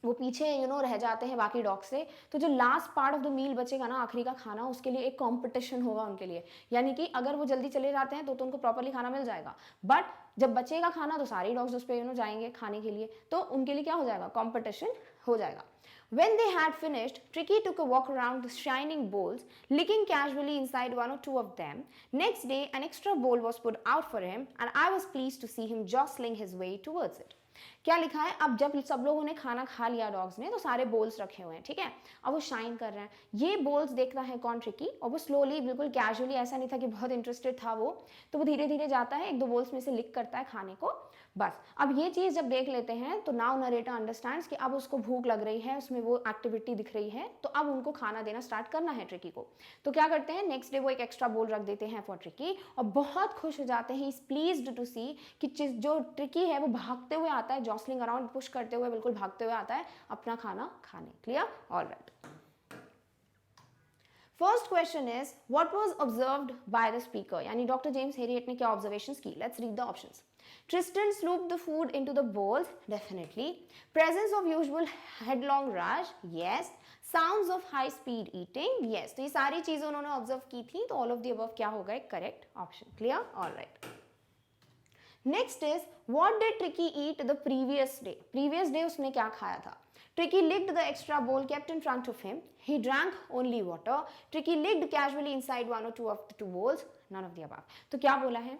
वो पीछे रह जाते हैं बाकी डॉग से, तो जो last part of the meal बचेगा ना, आखिरी का खाना, उसके लिए एक कंपटीशन होगा उनके लिए। यानी कि अगर वो जल्दी चले जाते हैं तो उनको प्रॉपरली खाना मिल जाएगा, बट जब बचेगा खाना तो सारे डॉग्स उस पर जाएंगे खाने के लिए, तो उनके लिए क्या हो जाएगा, कंपटीशन हो जाएगा। When they had finished, Tricky took a walk around the shining bowls, licking casually inside one or two of them. Next day, an extra bowl was put out for him, and I was pleased to see him jostling his way towards it. क्या लिखा है, अब जब सब लोगों ने खाना खा लिया डॉग्स ने, तो सारे बोल्स रखे हुए हैं, ठीक है, अब वो शाइन कर रहे हैं। ये बोल्स देखता है कौन, ट्रिकी, और वो स्लोली, बिल्कुल कैजुअली, ऐसा नहीं था कि बहुत इंटरेस्टेड था वो, तो वो धीरे धीरे जाता है, एक दो बोल्स में से लिक करता है खाने को, बस। अब ये चीज़ जब देख लेते हैं तो नाउ नरेटर अंडरस्टैंड्स कि अब उसको भूख लग रही है, उसमें वो एक्टिविटी दिख रही है, तो अब उनको खाना देना स्टार्ट करना है ट्रिकी को। तो क्या करते हैं, नेक्स्ट डे वो एक एक्स्ट्रा बोल रख देते हैं फॉर ट्रिकी, और बहुत खुश हो जाते हैं, इज प्लीज्ड टू सी कि जो ट्रिकी है वो भागते हुए आता है, जॉसलिंग अराउंड, पुश करते हुए, बिल्कुल भागते हुए आता है अपना खाना खाने। Clear? Alright. First question is what was observed by the speaker, यानी डॉक्टर जेम्स हेरियट ने क्या ऑब्जर्वेशंस की। Let's read the options. Tristan slooped the food into the bowls, definitely. Presence of usual headlong rush, yes. Sounds of high speed eating, yes. तो ये सारी चीजें उन्होंने observe की थी, तो ऑल ऑफ द अबव क्या होगा, एक correct option. Clear? Alright. Next is what did Tricky eat the previous day, previous day उसने क्या खाया था। Tricky licked the extra bowl kept in front of him. He drank only water. Tricky licked casually inside one or two of the two bowls. None of the above. तो क्या बोला है,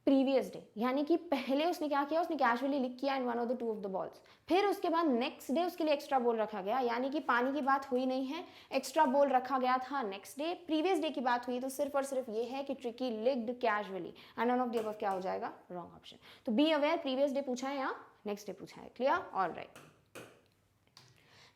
previous day, यानी कि पहले उसने क्या किया, उसने कैजुअली लिक किया in one of the two of the balls, फिर उसके बाद नेक्स्ट डे उसके लिए एक्स्ट्रा बोल रखा गया, यानी कि पानी की बात हुई नहीं है, एक्स्ट्रा बोल रखा गया था नेक्स्ट डे। प्रीवियस डे की बात हुई तो सिर्फ और सिर्फ ये है कि Tricky licked casually, and none of the above क्या हो जाएगा, रॉन्ग ऑप्शन। तो बी अवेयर, प्रीवियस डे पूछा है या नेक्स्ट डे पूछा है। क्लियर? Alright.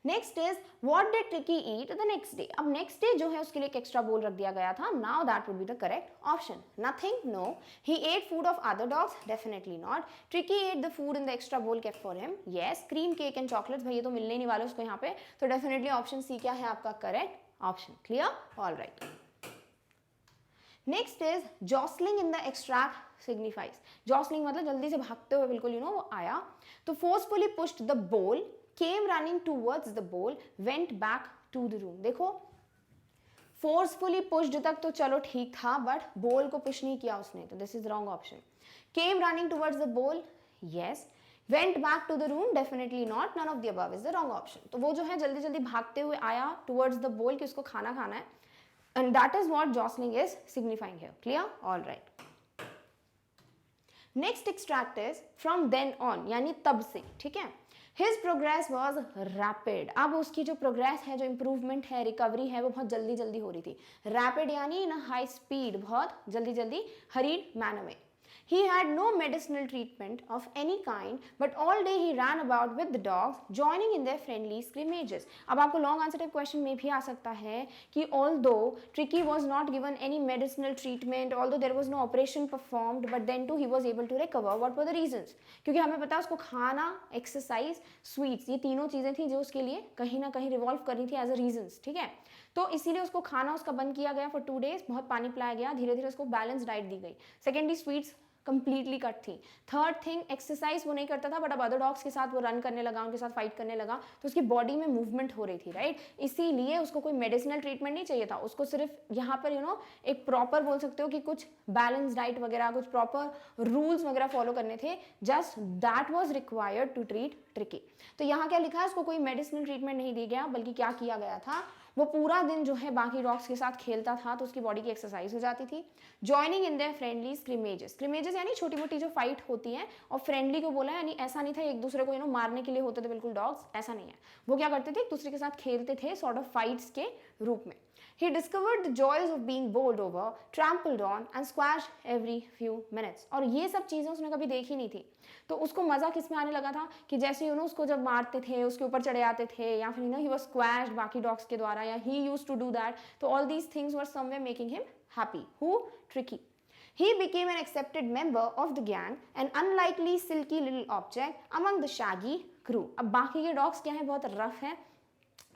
Next is what did Tricky eat the next day, अब नेक्स्ट डे जो है उसके लिए एक एक्स्ट्रा बोल रख दिया गया था, now that would be the correct option. Nothing, no. He ate food of other dogs, definitely not. Tricki ate the food in the extra bowl kept for him, yes. Cream cake and chocolates, भाई ये तो मिलने नहीं वाले उसको यहाँ पे, तो डेफिनेटली ऑप्शन सी क्या है आपका correct option. Clear? Alright. Next is jostling in the extract signifies, jostling मतलब जल्दी से भागते हुए, बिल्कुल वो आया, तो forcefully pushed the bowl, came running towards the bowl, went back to the room। देखो forcefully pushed तक तो चलो ठीक था, बट बोल को पुश नहीं किया उसने, तो this is wrong option. came running towards the bowl, yes। went back to the room, definitely not, none of the above is the wrong option। तो वो जो है जल्दी जल्दी भागते हुए आया towards the bowl कि उसको खाना खाना है, and that is what jostling is signifying here। clear? all right। next extract is from then on, यानी तब से, ठीक है। His progress was rapid, अब उसकी जो प्रोग्रेस है, जो इम्प्रूवमेंट है, रिकवरी है, वो बहुत जल्दी जल्दी हो रही थी। रैपिड यानी ना हाई स्पीड, बहुत जल्दी जल्दी, हरीड मैनर में। He had no medicinal treatment of any kind, but all day he ran about with the dogs, joining in their friendly scrimmages। अब आपको लॉन्ग आंसर टाइप क्वेश्चन में भी आ सकता है कि although Tricky was not given any medicinal treatment, although there was no operation performed, but then too he was able to recover, what were the reasons? क्योंकि हमें पता है उसको खाना, एक्सरसाइज, स्वीट्स, ये तीनों चीज़ें थी जो उसके लिए कहीं ना कहीं रिवॉल्व कर रही थी एज अ रीजंस, ठीक है। तो इसीलिए उसको खाना उसका बंद किया गया फॉर 2 days, बहुत पानी पिलाया गया, धीरे धीरे उसको बैलेंस डाइट दी गई। सेकेंडली स्वीट्स कंप्लीटली कट थी। थर्ड थिंग, एक्सरसाइज वो नहीं करता था, बट अब अदर डॉग्स के साथ वो रन करने लगा, उनके साथ फाइट करने लगा, तो उसकी बॉडी में मूवमेंट हो रही थी, राइट। इसीलिए उसको कोई मेडिसिनल ट्रीटमेंट नहीं चाहिए था, उसको सिर्फ यहाँ पर एक प्रॉपर बोल सकते हो कि कुछ बैलेंस डाइट वगैरह, कुछ प्रॉपर रूल्स वगैरह फॉलो करने थे, just that was required to treat Tricky. तो यहाँ क्या लिखा है, उसको कोई मेडिसिनल ट्रीटमेंट नहीं दिया गया, बल्कि क्या किया गया था, वो पूरा दिन जो है बाकी डॉग्स के साथ खेलता था, तो उसकी बॉडी की एक्सरसाइज हो जाती थी। जॉइनिंग इन देयर फ्रेंडली स्क्रिमेजेस, स्क्रिमेजेस यानी छोटी मोटी जो फाइट होती है, और फ्रेंडली को बोला यानी ऐसा नहीं था एक दूसरे को मारने के लिए होते थे बिल्कुल डॉग्स, ऐसा नहीं है। वो क्या करते थे, एक दूसरे के साथ खेलते थे, सॉर्ट ऑफ फाइट्स के रूप में। He discovered the joys of being bowled over, trampled on and squashed every few minutes। और ये सब चीज़ें उसने कभी देखी नहीं थी, तो उसको मज़ा किस में आने लगा था कि जैसे उसको जब मारते थे, उसके ऊपर चढ़े आते थे, या फिर he was squashed बाकी डॉग्स के द्वारा, या he used to do that, तो all these things were somewhere making him happy। Who? Tricky। He became an accepted member of the gang, an unlikely silky little object among the shaggy crew। अब बाकी के dogs क्या हैं, बहुत rough हैं,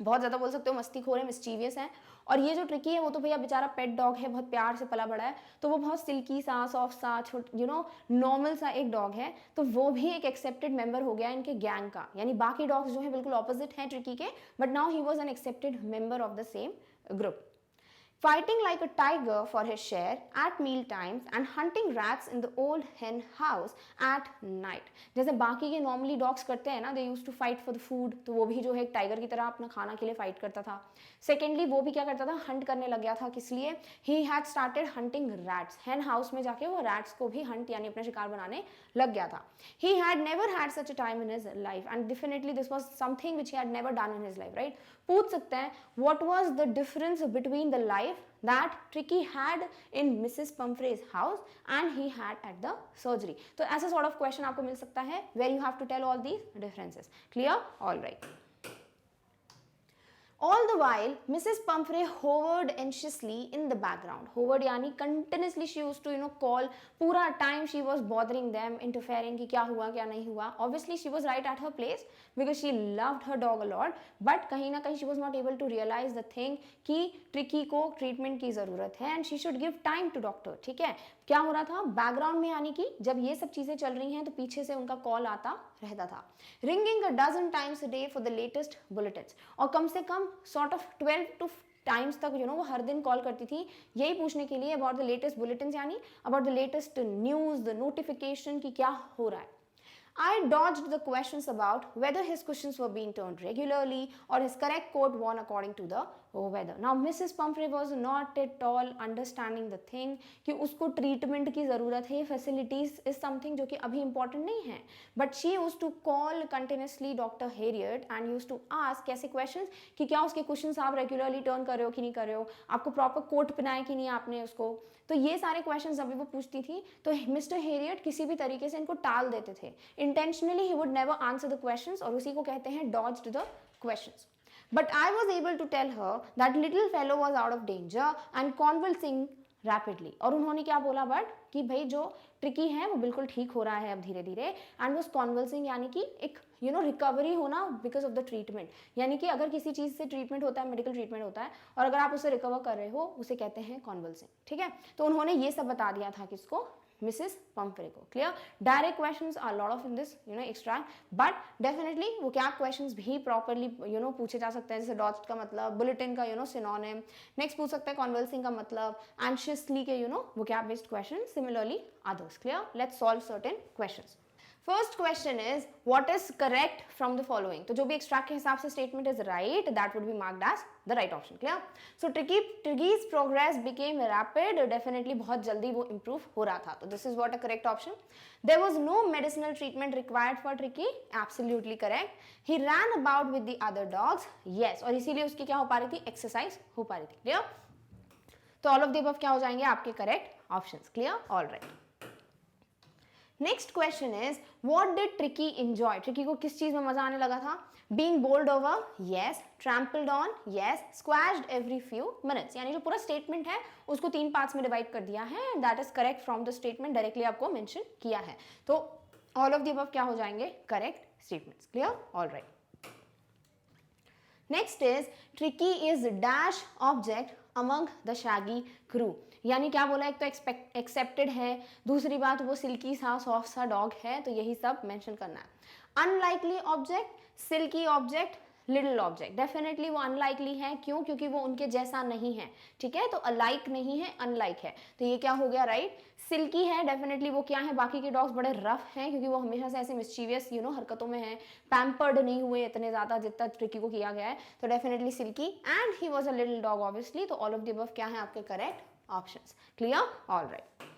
बहुत ज़्यादा बोल सकते हो मस्तीखोर है, मिस्चीवियस है। और ये जो ट्रिकी है वो तो भैया बेचारा पेट डॉग है, बहुत प्यार से पला बड़ा है, तो वो बहुत सिल्की सा, सॉफ्ट सा, नॉर्मल सा एक डॉग है, तो वो भी एक एक्सेप्टेड मेंबर हो गया इनके गैंग का। यानी बाकी डॉग्स जो है बिल्कुल ऑपोजिट हैं ट्रिकी के, but now he was an accepted member of the same group. Fighting like a tiger for his share at meal times and hunting rats in the old hen house at night. जैसे बाकी के normally dogs करते हैं ना, they use to fight for the food, तो वो भी जो है एक टाइगर की तरह अपना खाना के लिए फाइट करता था. सेकेंडली वो भी क्या करता था, हंट करने लग गया था. किस लिए? He had started hunting rats. हेन हाउस में जाके वो रैट्स को भी हंट यानी अपने शिकार बनाने लग गया था. He had never had such a time in his life and definitely this was something which he had never done in his life, right. पूछ सकते हैं what was the difference between the life that Tricky had in Mrs. Pumphrey's house and he had at the surgery. तो ऐसा sort of question आपको मिल सकता है where you have to tell all these differences. Clear? All right. All the while, Mrs. Pumphrey hovered anxiously in the background. Hovered यानी continuously she used to call. पूरा time she was bothering them, interfering कि क्या हुआ क्या नहीं हुआ. Obviously she was right at her place because she loved her dog a lot. But कहीं ना कहीं she was not able to realize the thing कि ट्रिकी को ट्रीटमेंट की ज़रूरत है and she should give time to doctor. ठीक है, क्या हो रहा था बैकग्राउंड में, यानी कि जब ये सब चीज़ें चल रही हैं तो पीछे से उनका कॉल आता रहता था. Ringing a dozen times a day for the latest bulletins. और कम से कम सॉर्ट ऑफ 12 to टाइम्स तक वो हर दिन कॉल करती थी यही पूछने के लिए अबाउट द लेटेस्ट बुलेटिन्स, यानी about the latest news, the notification कि क्या हो रहा है. I dodged the questions about whether his cushions were being turned regularly or his correct coat worn according to the weather. Now Mrs. Pumphrey was not at all understanding the thing कि उसको treatment की ज़रूरत है. Facilities is something जो कि अभी important नहीं है, but she use to call continuously doctor Herriot and use to ask कैसे क्वेश्चंस कि क्या उसके कुशन्स आप रेगुलरली टर्न कर रहे हो कि नहीं कर रहे हो, आपको प्रॉपर कोट पहनाए कि नहीं आपने उसको. तो ये सारे क्वेश्चंस अभी वो पूछती थी, तो मिस्टर हेरियट किसी भी तरीके से इनको टाल देते थे. Intentionally he would never answer the questions और उसी को कहते हैं dodged the questions. But I was able to tell her that little fellow was out of danger and convulsing rapidly. और उन्होंने क्या बोला बट कि भाई जो ट्रिकी है वो बिल्कुल ठीक हो रहा है अब धीरे धीरे, एंड was convulsing यानी कि एक रिकवरी होना बिकॉज ऑफ द ट्रीटमेंट. यानी कि अगर किसी चीज़ से ट्रीटमेंट होता है, मेडिकल ट्रीटमेंट होता है, और अगर आप उसे रिकवर कर रहे हो उसे कहते हैं कॉन्वल्सिंग. ठीक है, तो उन्होंने ये सब बता दिया था किसको, मिसेस पंफ्रे को. Clear. Direct questions are lot of in this extract, but definitely वो क्या क्वेश्चंस भी प्रॉपरली पूछे जा सकते हैं. जैसे डॉज्ड का मतलब, बुलेटिन का सिनोनिम. नेक्स्ट पूछ सकते हैं कॉन्वल्सिंग का मतलब, एंशियसली के vocab based question, similarly others. Clear. Let's solve certain questions. First question is what is correct from the following. तो जो भी extract के हिसाब से statement is right, that would be marked as the right option. Clear? So Tricky's progress became rapid. Definitely बहुत जल्दी वो improve हो रहा था. तो this is what a correct option. There was no medicinal treatment required for Tricky. Absolutely correct. He ran about with the other dogs. Yes. और इसीलिए उसकी क्या हो पा रही थी, exercise हो पा रही थी. Clear? तो all of the above क्या हो जाएंगे आपके correct options. Clear? All right. Next question is what did Tricki enjoy. Tricki को किस चीज में मजा आने लगा था. Being bowled over, yes. Trampled on, yes. Squashed every few minutes. यानी जो पूरा स्टेटमेंट है उसको 3 पार्ट्स में डिवाइड कर दिया है, that is correct from the statement, directly आपको मेंशन किया है. तो ऑल ऑफ द अबव क्या हो जाएंगे, correct statements. Clear. All right. Next is tricky is dash object among the Shaggy crew. यानी क्या बोला, एक तो एक्सेप्टेड है, दूसरी बात वो सिल्की सा सॉफ्ट सा डॉग है, तो यही सब मेंशन करना है. Unlikely object, silky object, little object. Definitely वो अनलाइकली है. क्यों? क्योंकि वो उनके जैसा नहीं है. ठीक है, तो अलाइक नहीं है, अनलाइक है. तो ये क्या हो गया, राइट. सिल्की है, डेफिनेटली वो क्या है, बाकी के डॉग्स बड़े रफ हैं क्योंकि वो हमेशा से ऐसे मिस्चीवियस हरकतों में है, पैम्पर्ड नहीं हुए इतने ज़्यादा जितना ट्रिकी को किया गया है. तो definitely silky, and he was a little dog obviously. तो ऑल ऑफ द अबव क्या है आपके correct options. Clear. All right.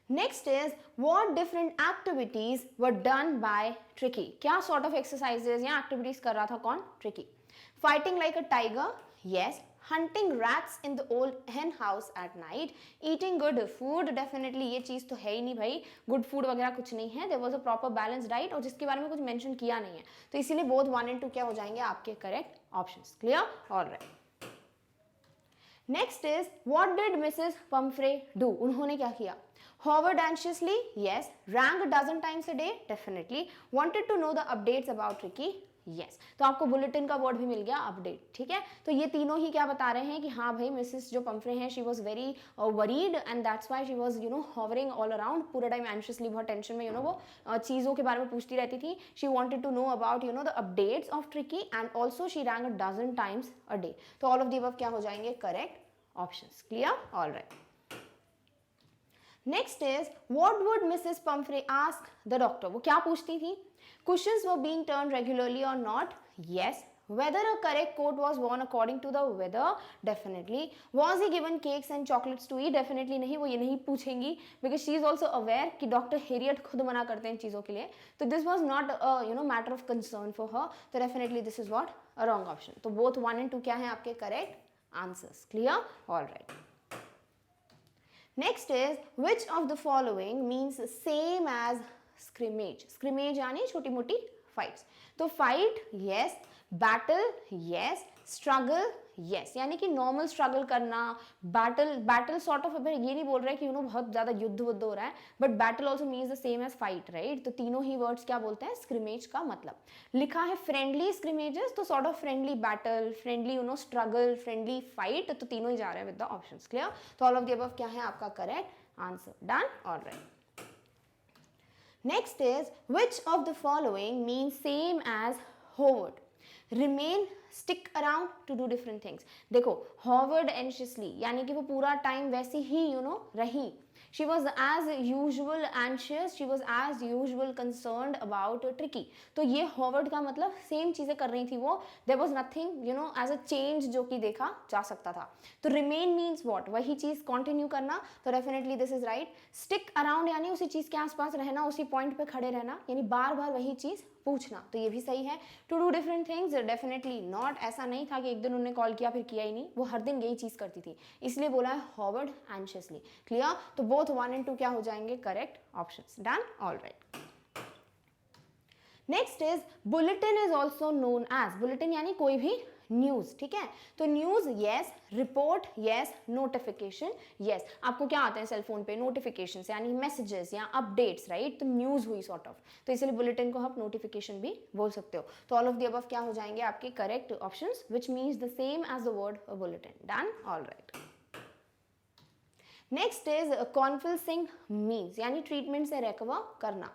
Next is what different activities were done by Tricky. क्या sort of exercises या activities कर रहा था कौन, Tricky. Fighting like a tiger, yes. Hunting rats in the old hen house at night. Eating good food, definitely ये चीज़ तो है ही नहीं भाई, good food वगैरह कुछ नहीं है. There was a proper balanced diet और जिसके बारे में कुछ mention किया नहीं है, तो इसीलिए both 1 and 2 क्या हो जाएंगे आपके correct options. Clear? All right. Next is what did Mrs. Pumphrey do. उन्होंने क्या किया. Hovered anxiously, yes. Rang a dozen times a day, definitely. Wanted to know the updates about Tricky, yes तो आपको bulletin का word भी मिल गया update, ठीक है। तो ये तीनों ही क्या बता रहे हैं कि हाँ भाई मिसेस जो पंफ्रे हैं she was very worried and that's why she was hovering all around, पूरा टाइम एंशियसली, बहुत टेंशन में वो चीज़ों के बारे में पूछती रहती थी। She wanted to know about the updates of Tricky and also she rang a dozen times a day. तो ऑल ऑफ द अबव क्या हो जाएंगे correct options. Clear, all right. Next is what would Mrs Pumphrey ask the doctor, वो क्या पूछती थी? Cushions were being turned regularly or not? Yes. Whether a correct coat was worn according to the weather? Definitely. Was he given cakes and chocolates to eat? Definitely नहीं, वो ये नहीं पूछेंगी because she is also aware कि doctor Harriet खुद मना करते हैं चीज़ों के लिए। तो this was not a matter of concern for her. तो definitely this is what a wrong option. तो both 1 and 2 क्या हैं आपके correct answers. Clear? All right. Next is which of the following means same as scrimmage? Scrimmage यानी छोटी मोटी fights. तो fight yes, battle yes, struggle yes, यानी कि नॉर्मल स्ट्रगल करना, बैटल सॉर्ट ऑफ, ये नहीं बोल रहा है कि बहुत ज्यादा युद्ध वुद्ध हो रहा है, but battle also means the same as fight, right. तो तीनों ही वर्ड्स क्या बोलते हैं स्क्रिमेज का मतलब। लिखा है फ्रेंडली स्क्रिमेजेस, तो sort of friendly battle, friendly struggle, friendly fight, तो तीनों ही जा रहे हैं विद द ऑप्शंस। क्लियर, तो ऑल ऑफ द अबव क्या है आपका correct answer. Done, alright. Next is which of the following means same as hovered? Remain, stick around, to do different things. देखो hovered anxiously यानी कि वो पूरा time वैसे ही रही। She was as usual anxious, she was as usual concerned about tricky. तो ये hovered का मतलब सेम चीजें कर रही थी वो, there was nothing as a change जो कि देखा जा सकता था। तो remain means what? वही चीज continue करना, तो definitely this is right. Stick around यानी उसी चीज के आसपास रहना, उसी पॉइंट पे खड़े रहना, यानी बार बार वही चीज पूछना, तो ये भी सही है। To do different things definitely not, ऐसा नहीं था कि एक दिन उन्होंने कॉल किया फिर किया ही नहीं, वो हर दिन यही चीज करती थी, इसलिए बोला है हॉवर्ड एंशियसली। क्लियर, तो बोथ 1 and 2 क्या हो जाएंगे correct options. Done, alright. Next is bulletin is also known as, bulletin यानी कोई भी न्यूज, ठीक है। तो news yes, report yes, notification yes. आपको क्या आते हैं सेल फोन पे नोटिफिकेशन यानी मैसेजेस या अपडेट्स, राइट। तो न्यूज हुई सॉर्ट ऑफ, तो इसलिए बुलेटिन को आप नोटिफिकेशन भी बोल सकते हो। तो ऑल ऑफ द अबव क्या हो जाएंगे आपके correct options which means the same as the word bulletin. Done, alright. Next is convalescing means यानी ट्रीटमेंट से रिकवर करना।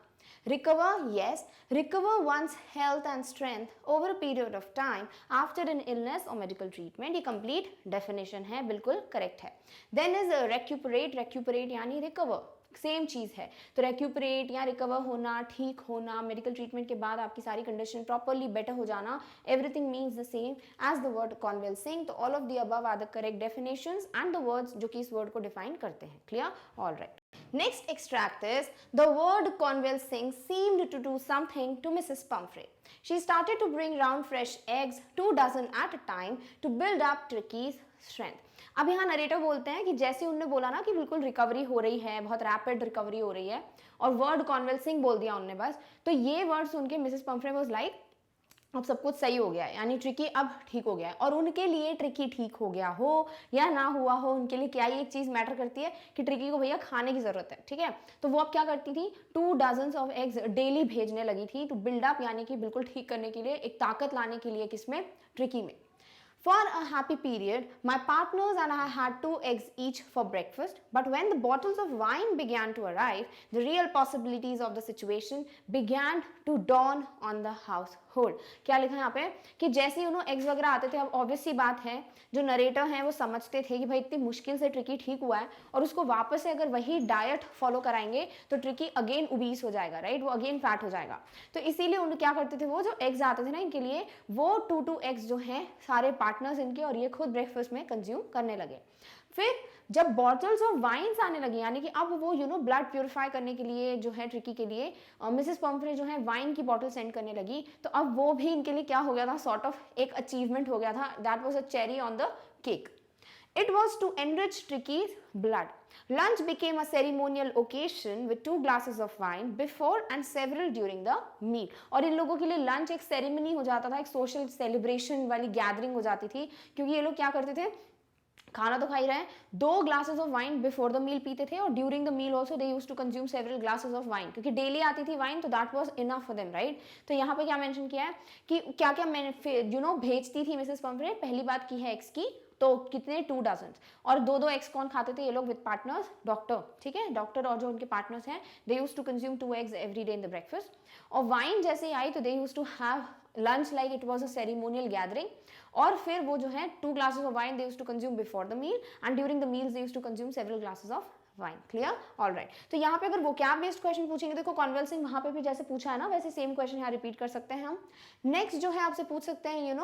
Recover, yes. Recover one's health and strength over a period of time after an illness or medical treatment. ये complete definition है, बिल्कुल correct है। Then is recuperate, recuperate यानी recover, same चीज है। तो रेक्यूपरेट या रिकवर होना, ठीक होना, मेडिकल ट्रीटमेंट के बाद आपकी सारी कंडीशन प्रॉपरली बेटर हो जाना, everything means the same as the word convalescing. तो all of the above are the correct definitions and the words जो कि इस वर्ड को डिफाइन करते हैं। Clear, alright. Next extract is the word convulsing seemed to do something to Mrs. Pumphrey. She started to bring round fresh eggs, 2 dozen at a time, to build up Tricky's strength. अब यहाँ narrator बोलते हैं कि जैसे उनने बोला ना कि बिल्कुल रिकवरी हो रही है, बहुत रैपिड रिकवरी हो रही है, और वर्ड कॉन्वल्सिंग बोल दिया उनने बस, तो ये वर्ड सुन के मिसेस पंफ्रे वाज लाइक अब सब कुछ सही हो गया है, यानी ट्रिकी अब ठीक हो गया है। और उनके लिए ट्रिकी ठीक हो गया हो या ना हुआ हो, उनके लिए क्या ही एक चीज मैटर करती है कि ट्रिकी को भैया खाने की जरूरत है, ठीक है। तो वो अब क्या करती थी 2 डजन ऑफ एग्स डेली भेजने लगी थी टू बिल्ड अप यानी कि बिल्कुल ठीक करने के लिए, एक ताकत लाने के लिए, किसमें ट्रिकी में। For a happy period, my partners and I had 2 eggs each for breakfast. But when the bottles of wine began to arrive, the real possibilities of the situation began to dawn on the household. क्या लिखा है यहाँ पे कि जैसे eggs वगैरह आते थे, अब ऑब्वियस सी बात है जो नरेटर हैं वो समझते थे कि भाई इतनी मुश्किल से ट्रिकी ठीक हुआ है और उसको वापस से अगर वही डाइट फॉलो कराएंगे तो ट्रिकी अगेन ओबीस हो जाएगा, राइट, वो अगेन फैट हो जाएगा। तो इसीलिए उन क्या करते थे, वो जो एग्स आते थे ना इनके लिए, वो 2 एग्स जो हैं सारे पार्टनर्स इनके, और ये खुद ब्रेकफास्ट में कंज्यूम करने लगे। फिर जब बॉटल्स ऑफ वाइन्स आने लगी, यानी कि अब वो ब्लड प्योरीफाई करने के लिए जो है ट्रिकी के लिए मिसेस पंफ्रे जो है वाइन की बॉटल सेंड करने लगी, तो अब वो भी इनके लिए क्या हो गया था, सॉर्ट ऑफ एक अचीवमेंट हो गया था। That was a cherry on the cake. It was to enrich Tricky's blood. Lunch became a ceremonial occasion with 2 glasses of wine before and several during the meal. और इन लोगों के लिए lunch एक ceremony हो जाता था, एक सोशल सेलिब्रेशन वाली गैदरिंग हो जाती थी, क्योंकि ये लोग क्या करते थे खाना तो खा ही रहे हैं, 2 glasses of wine before the meal पीते थे, और during the meal also they use to consume several glasses of wine, क्योंकि डेली आती थी वाइन, तो that was enough for them, right. तो यहाँ पे क्या मेंशन किया है कि क्या क्या मैंने भेजती थी मिसेस पंफ्रे, पहली बात की है एक्स की, तो कितने 2 डजन, और 2 एग्स कौन खाते थे ये लोग विद पार्टनर्स, डॉक्टर, ठीक है, डॉक्टर और जो उनके पार्टनर्स हैं, they use to consume 2 eggs every day in the breakfast. और वाइन जैसे ही आई तो they use to have lunch like it was a ceremonial gathering, और फिर वो जो है 2 glasses of wine they use to consume before the meal, and during the meals they use to consume several glasses of wine. Clear, all right. तो यहाँ पे अगर vocab based question पूछेंगे, देखो कॉन्वल्सिंग वहां पे भी जैसे पूछा है ना, वैसे सेम क्वेश्चन यहाँ रिपीट कर सकते हैं हम। नेक्स्ट जो है आपसे पूछ सकते हैं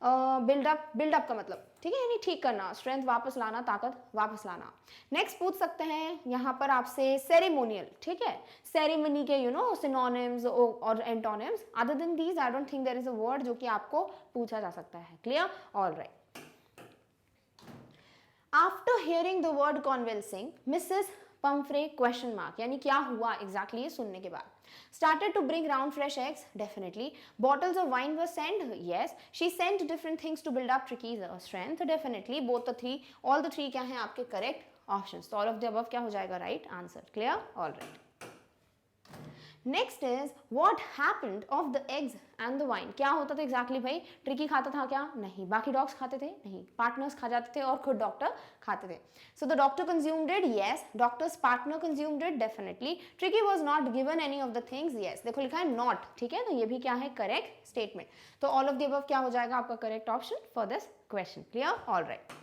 बिल्डअप का मतलब, ठीक है, यानी ठीक करना, स्ट्रेंथ वापस लाना, ताकत वापस लाना। नेक्स्ट पूछ सकते हैं यहाँ पर आपसे सेरेमोनियल, ठीक है, सेरेमनी के सिनोनिम्स और antonyms. Other than these I don't think there is a word जो कि आपको पूछा जा सकता है। क्लियर, ऑलराइट। After hearing the word convulsing, Mrs. Pumphrey question mark, यानी क्या हुआ exactly ये सुनने के बाद, started to bring round fresh eggs, definitely. Bottles of wine were sent, yes. She sent different things to build up Tricky's strength, definitely. Both the three, all the three क्या हैं आपके correct options. So all of the above क्या हो जाएगा right answer. Clear? All right. Next is what happened of the eggs and the wine, क्या होता था exactly भाई, ट्रिकी खाता था क्या, नहीं, बाकी डॉग्स खाते थे, नहीं, पार्टनर्स खा जाते थे और खुद डॉक्टर खाते थे। So the doctor consumed it, yes, doctors partner consumed it, definitely. Tricky was not given any of the things, yes, देखो लिखा है नॉट, ठीक है, तो ये भी क्या है करेक्ट स्टेटमेंट। तो ऑल ऑफ द अबव क्या हो जाएगा आपका correct option for this question. Clear, alright.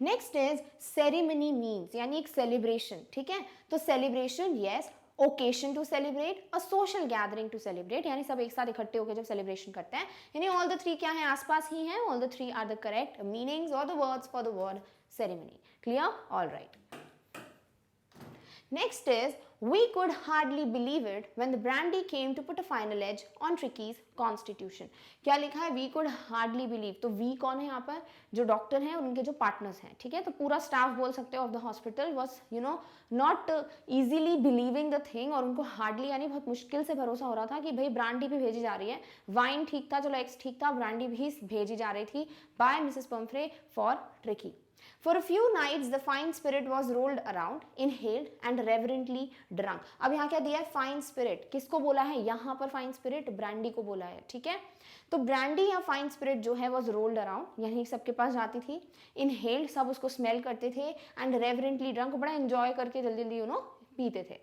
Next is ceremony means, यानी एक सेलिब्रेशन, ठीक है, तो celebration, yes, occasion to celebrate, a social gathering to celebrate, यानी सब एक साथ इकट्ठे होकर जब सेलिब्रेशन करते हैं, यानी ऑल द थ्री क्या है आसपास ही हैं, all the three are the correct meanings और the words for the word ceremony. Clear, alright. Next is, we could hardly believe it when the brandy came to put a final edge on Tricky's constitution. क्या लिखा है, we could hardly believe, तो we कौन है यहाँ पर, जो doctor हैं और उनके जो पार्टनर्स हैं, ठीक है, तो पूरा स्टाफ बोल सकते हो of the hospital was not easily believing the thing, और उनको हार्डली यानी बहुत मुश्किल से भरोसा हो रहा था कि भाई ब्रांडी भी भेजी जा रही है, वाइन ठीक था, चलो एक्स ठीक था, ब्रांडी भी भेजी जा रही थी by Mrs Pumphrey for tricky. For a few nights, the fine spirit was rolled around, inhaled and reverently drunk. अब यहाँ क्या दिया है, फाइन स्पिरिट, किसको बोला है यहाँ पर, फाइन स्पिरिट ब्रांडी को बोला है, ठीक है, तो ब्रांडी या फाइन स्पिरिट जो है वॉज रोल्ड अराउंड, यानी सबके पास जाती थी, इनहेल्ड, सब उसको स्मेल करते थे, एंड रेवरेंटली ड्रंक, बड़ा एंजॉय करके जल्दी जल्दी पीते थे।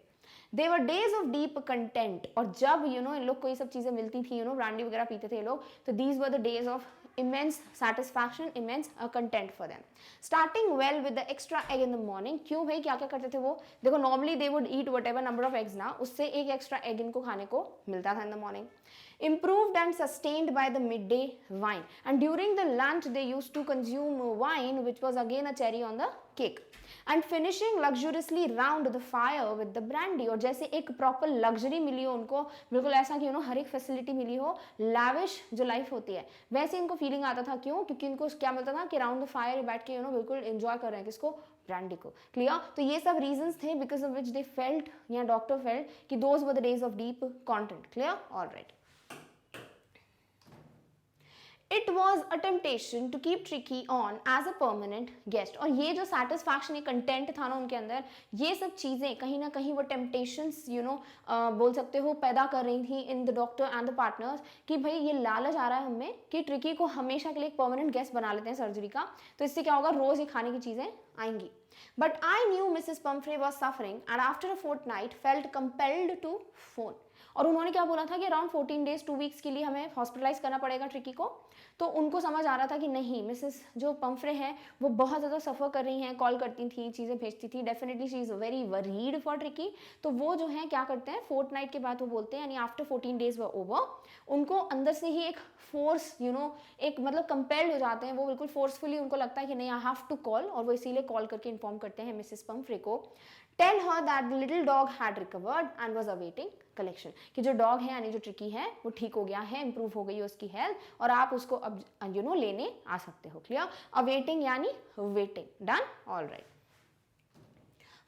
They were days of deep content, और जब इन लोग को ये सब चीजें मिलती थी, ब्रांडी वगैरह पीते थे ये लोग, तो these were the days of immense satisfaction, immense content for them. Starting well with the extra egg in the morning, क्यों भाई, क्या क्या करते थे वो, देखो normally they would eat whatever number of eggs ना, उससे एक extra egg इनको खाने को मिलता था in the morning. Improved and sustained by the midday wine, and during the lunch they used to consume wine, which was again a cherry on the cake. And finishing luxuriously round the fire with the brandy, और जैसे एक proper luxury मिली हो उनको, बिल्कुल ऐसा कि हर एक facility मिली हो, लाविश जो लाइफ होती है वैसे इनको फीलिंग आता था, क्यों, क्योंकि इनको क्या मिलता था कि राउंड द फायर बैठ के बिल्कुल एंजॉय कर रहे हैं, किसको, ब्रांडी को। क्लियर, तो ये सब रीजंस थे because of which they felt, या डॉक्टर फेल्ट कि those were the days of deep content. Clear, alright. It was a temptation to keep Tricky on as a permanent guest, और ये जो satisfaction, ये content था ना उनके अंदर, ये सब चीज़ें कहीं ना कहीं वो temptations बोल सकते हो पैदा कर रही थी in the doctor and the partners, कि भाई ये लालच आ रहा है हमें कि ट्रिकी को हमेशा के लिए एक permanent guest बना लेते हैं सर्जरी का, तो इससे क्या होगा, रोज ये खाने की चीज़ें आएंगी। But I knew Mrs. Pumphrey was suffering and after a fortnight felt compelled to phone, और उन्होंने क्या बोला था कि अराउंड 14 डेज 2 वीक्स के लिए हमें हॉस्पिटलाइज करना पड़ेगा ट्रिकी को, तो उनको समझ आ रहा था कि नहीं, मिसेस जो पंफ्रे है वो बहुत ज़्यादा सफ़र कर रही हैं, कॉल करती थी, चीज़ें भेजती थी, definitely she is very worried for Tricki, तो वो जो है क्या करते हैं, फोर्टनाइट के बाद वो बोलते हैं, यानी आफ्टर 14 डेज व ओवर, उनको अंदर से ही एक फोर्स एक मतलब कंपेल्ड हो जाते हैं, वो बिल्कुल फोर्सफुली उनको लगता है कि नहीं, आई हैव टू कॉल, और वो इसीलिए कॉल करके इन्फॉर्म करते हैं मिसेस पंफ्रे को, tell her that the little dog had recovered and was awaiting collection, कि जो डॉग है यानी जो ट्रिकी है वो ठीक हो गया है, इंप्रूव हो गई है उसकी हेल्थ, और आप उसको अब लेने आ सकते हो। क्लियर, अवेटिंग यानी waiting, done, alright.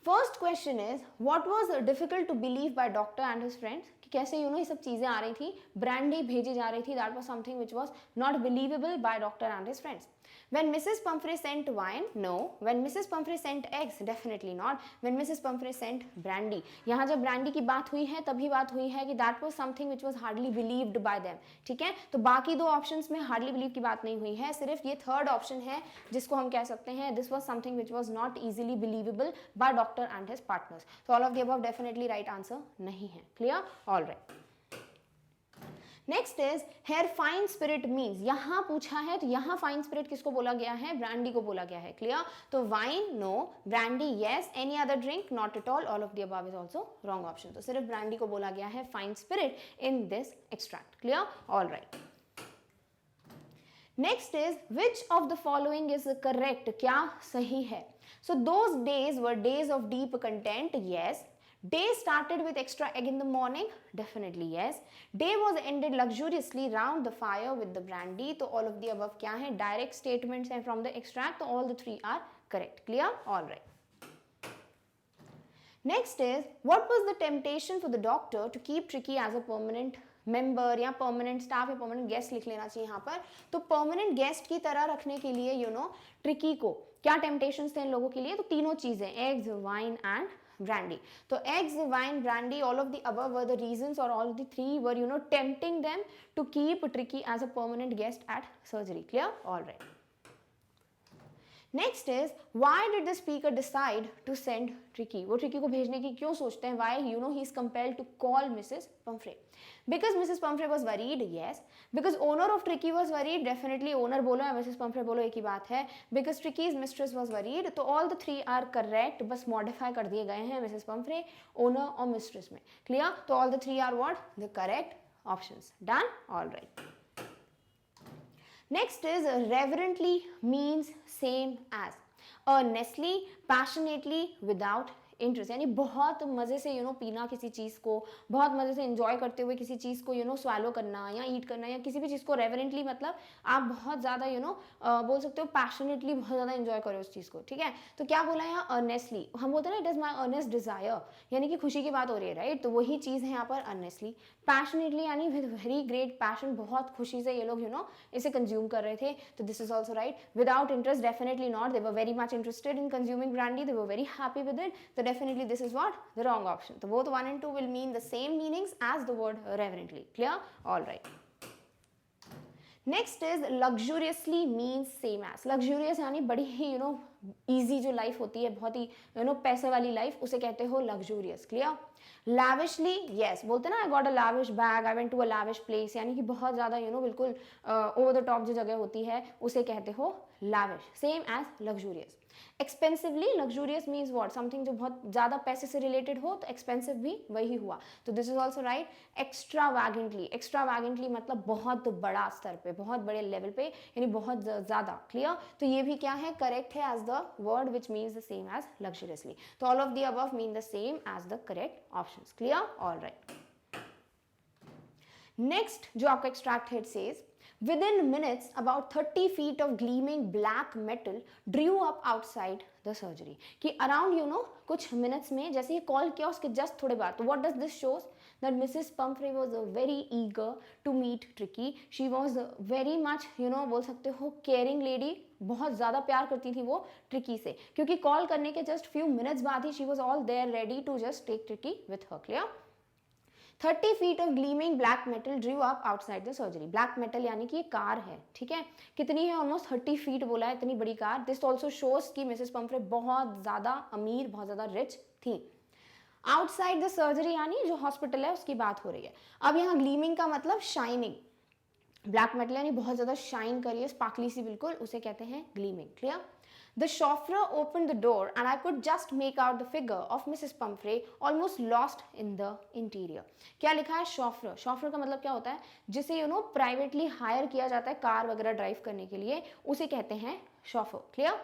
First question is what was difficult to believe by doctor and his friends, कि कैसे ये सब चीजें आ रही थी, ब्रांडी भेजी जा रही थी, that was something which was not believable bye doctor and his friends. When Mrs. Pumphrey sent wine, no. When Mrs. Pumphrey sent eggs, definitely not. When Mrs. Pumphrey sent brandy, यहाँ जब brandy की बात हुई है तभी बात हुई है कि that was something which was hardly believed by them. ठीक है, तो बाकी दो options में hardly believe की बात नहीं हुई है, सिर्फ ये third option है जिसको हम कह सकते हैं this was something which was not easily believable by doctor and his partners. So all of the above definitely right answer नहीं है. Clear? All right. Next is here fine spirit means, यहां पूछा है तो यहां फाइन स्पिरिट किसको बोला गया है, ब्रांडी को बोला गया है. क्लियर? तो wine no, brandy yes, any other drink not at all of the above is also wrong option. तो सिर्फ ब्रांडी को बोला गया है fine spirit in this extract. Clear? All right. Next is which of the following is correct, क्या सही है. So those days were days of deep content, yes. Day started with extra egg in the morning, definitely yes. Day was ended luxuriously round the fire with the brandy. तो all of the above क्या है, direct statements हैं from the extract, तो all the three are correct. Clear? All right. Next is what was the temptation for the doctor to keep Tricky as a permanent member या permanent staff या permanent guest लिख लेना चाहिए यहाँ पर. तो permanent guest की तरह रखने के लिए Tricky को क्या temptations थे इन लोगों के लिए, तो तीनों चीजें eggs, wine and brandy. So eggs, wine, brandy, all of the above were the reasons, or all the three were tempting them to keep Tricky as a permanent guest at surgery. Clear? All right. Next is why did the speaker decide to send Tricky? वो Tricky को भेजने की क्यों सोचते हैं? Why he is compelled to call Mrs. Pumphrey? Because Mrs. Pumphrey was worried, yes. Because owner of Tricky was worried, definitely owner बोलो या Mrs. Pumphrey बोलो एक ही बात है. Because Tricky's mistress was worried, तो all the three are correct, बस modify कर दिए गए हैं Mrs. Pumphrey, owner और mistress में. Clear? तो all the three are what? The correct options. Done? All right. Next is reverently means same as, earnestly, passionately, without interest, यानी बहुत मज़े से पीना किसी चीज़ को, बहुत मज़े से एंजॉय करते हुए किसी चीज़ को स्वालो करना या ईट करना या किसी भी चीज़ को रेवरेंटली, मतलब आप बहुत ज़्यादा बोल सकते हो पैशनेटली बहुत ज़्यादा एंजॉय करो उस चीज़ को. ठीक है, तो क्या बोला है यहाँ अर्नेस्टली, हम बोलते हैं ना it is my earnest desire, यानी कि खुशी की बात हो रही है, राइट. तो वही चीज़ है यहाँ पर अर्नेस्टली. पैशनेटली यानी विद वेरी ग्रेट पैशन, बहुत खुशी से ये लोग इसे कंज्यूम कर रहे थे, तो this is also right. Without interest, definitely not, they were very much interested in consuming brandy, they were very happy with it, तो definitely this is what? The wrong option. So both 1 and 2 will mean the same meanings as the word reverently. Clear? All right. Next is luxuriously means same as. Luxurious यानी बड़ी ही easy जो life होती है, बहुत ही पैसे वाली life, उसे कहते हो luxurious. Clear? Lavishly, yes, बोलते ना I got a lavish bag, I went to a lavish place, यानी कि बहुत ज़्यादा बिल्कुल over the top जो जगह होती है उसे कहते हो lavish. Same as luxurious. Expensively, luxurious means what, something जो बहुत ज़्यादा पैसे से रिलेटेड हो, तो एक्सपेंसिव भी वही हुआ, तो दिस इज ऑल्सो राइट. एक्स्ट्रावैगेंटली, एक्स्ट्रावैगेंटली मतलब बहुत बड़ा स्तर पे, बहुत बड़े लेवल पे, यानी बहुत ज़्यादा. क्लियर? तो ये भी क्या है, करेक्ट है as the word which means the same as luxuriously. तो all of the above mean the same as the correct options. Clear? All right. Next जो आपका extract head says, within minutes about 30 feet of gleaming black metal drew up outside the surgery. कि around कुछ minutes में, जैसे ये call किया उसके just थोड़े बाद, तो what does this shows? That Mrs. Pumphrey was very eager to meet Tricky. She was very much बोल सकते हो caring lady, बहुत ज़्यादा प्यार करती थी वो ट्रिकी से, क्योंकि कॉल करने के जस्ट few minutes बाद ही she was all there ready to just take Tricky with her. Clear? 30 feet of gleaming black metal drew up outside the surgery. Black metal यानी कि ये कार है, ठीक है, कितनी है, ऑलमोस्ट 30 feet बोला है, इतनी बड़ी कार. दिस ऑल्सो शोज कि मिसेस पंफ्रे बहुत ज़्यादा अमीर, बहुत ज़्यादा रिच थी. आउटसाइड द सर्जरी यानी जो हॉस्पिटल है उसकी बात हो रही है. अब यहाँ ग्लीमिंग का मतलब शाइनिंग, ब्लैक मेटल यानी बहुत ज़्यादा शाइन करिए, स्पार्कली सी बिल्कुल, उसे कहते हैं gleaming. Clear? The chauffeur opened the door and I could just make out the figure of Mrs. Pumphrey almost lost in the interior. क्या लिखा है? chauffeur. chauffeur का मतलब क्या होता है? जिसे प्राइवेटली हायर किया जाता है कार वगैरह ड्राइव करने के लिए, उसे कहते हैं chauffeur. Clear?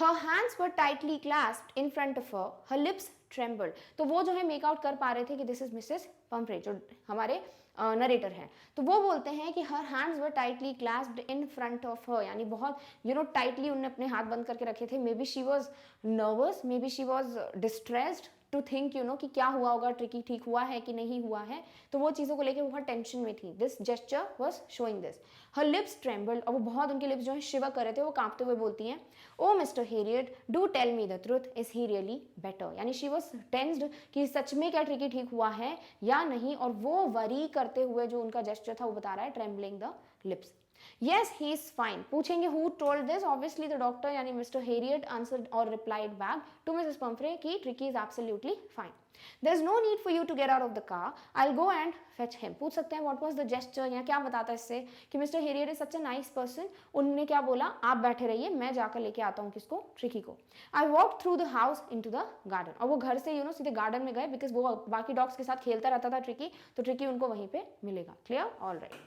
Her hands were tightly clasped in front of her. Her lips trembled. तो वो जो है मेक आउट कर पा रहे थे कि दिस इज मिसेस पंफ्रे, जो हमारे नरेटर हैं, तो वो बोलते हैं कि her hands were tightly clasped in front of her, यानी बहुत टाइटली उन्होंने अपने हाथ बंद करके रखे थे. Maybe she was nervous, maybe she was distressed to think कि क्या हुआ होगा, ट्रिकी ठीक हुआ है कि नहीं हुआ है, तो वो चीज़ों को लेकर बहुत टेंशन में थी. This gesture was showing this. Her lips trembled, और वो बहुत, उनके लिप्स जो है शिवर कर रहे थे, वो कांपते हुए बोलती हैं, oh Mister Herriot do tell me the truth, is he really better. यानी शी वॉज टेंस्ड कि सच में क्या ट्रिकी ठीक हुआ है या नहीं, और वो वरी करते हुए जो उनका जेस्चर था वो बता रहा है trembling the lips. Yes, he is fine. पूछेंगे who told this? Obviously the doctor, यानी Mr. Harriet answered or replied back to Mrs. Pumphrey कि Tricky is absolutely fine. There's no need for you to get out of the car. I'll go and fetch him. पूछ सकते हैं what was the gesture, या क्या बताता है इससे कि Mr. Harriet is such a nice person. उन्होंने क्या बोला, आप बैठे रहिए, मैं जाकर लेके आता हूँ किसको, ट्रिकी को. I walked through the house into the garden. और वो घर से सीधे गार्डन में गए, बिकॉज वो बाकी डॉग्स के साथ खेलता रहता था ट्रिकी, तो ट्रिकी उनको वहीं पे मिलेगा. Clear? All right.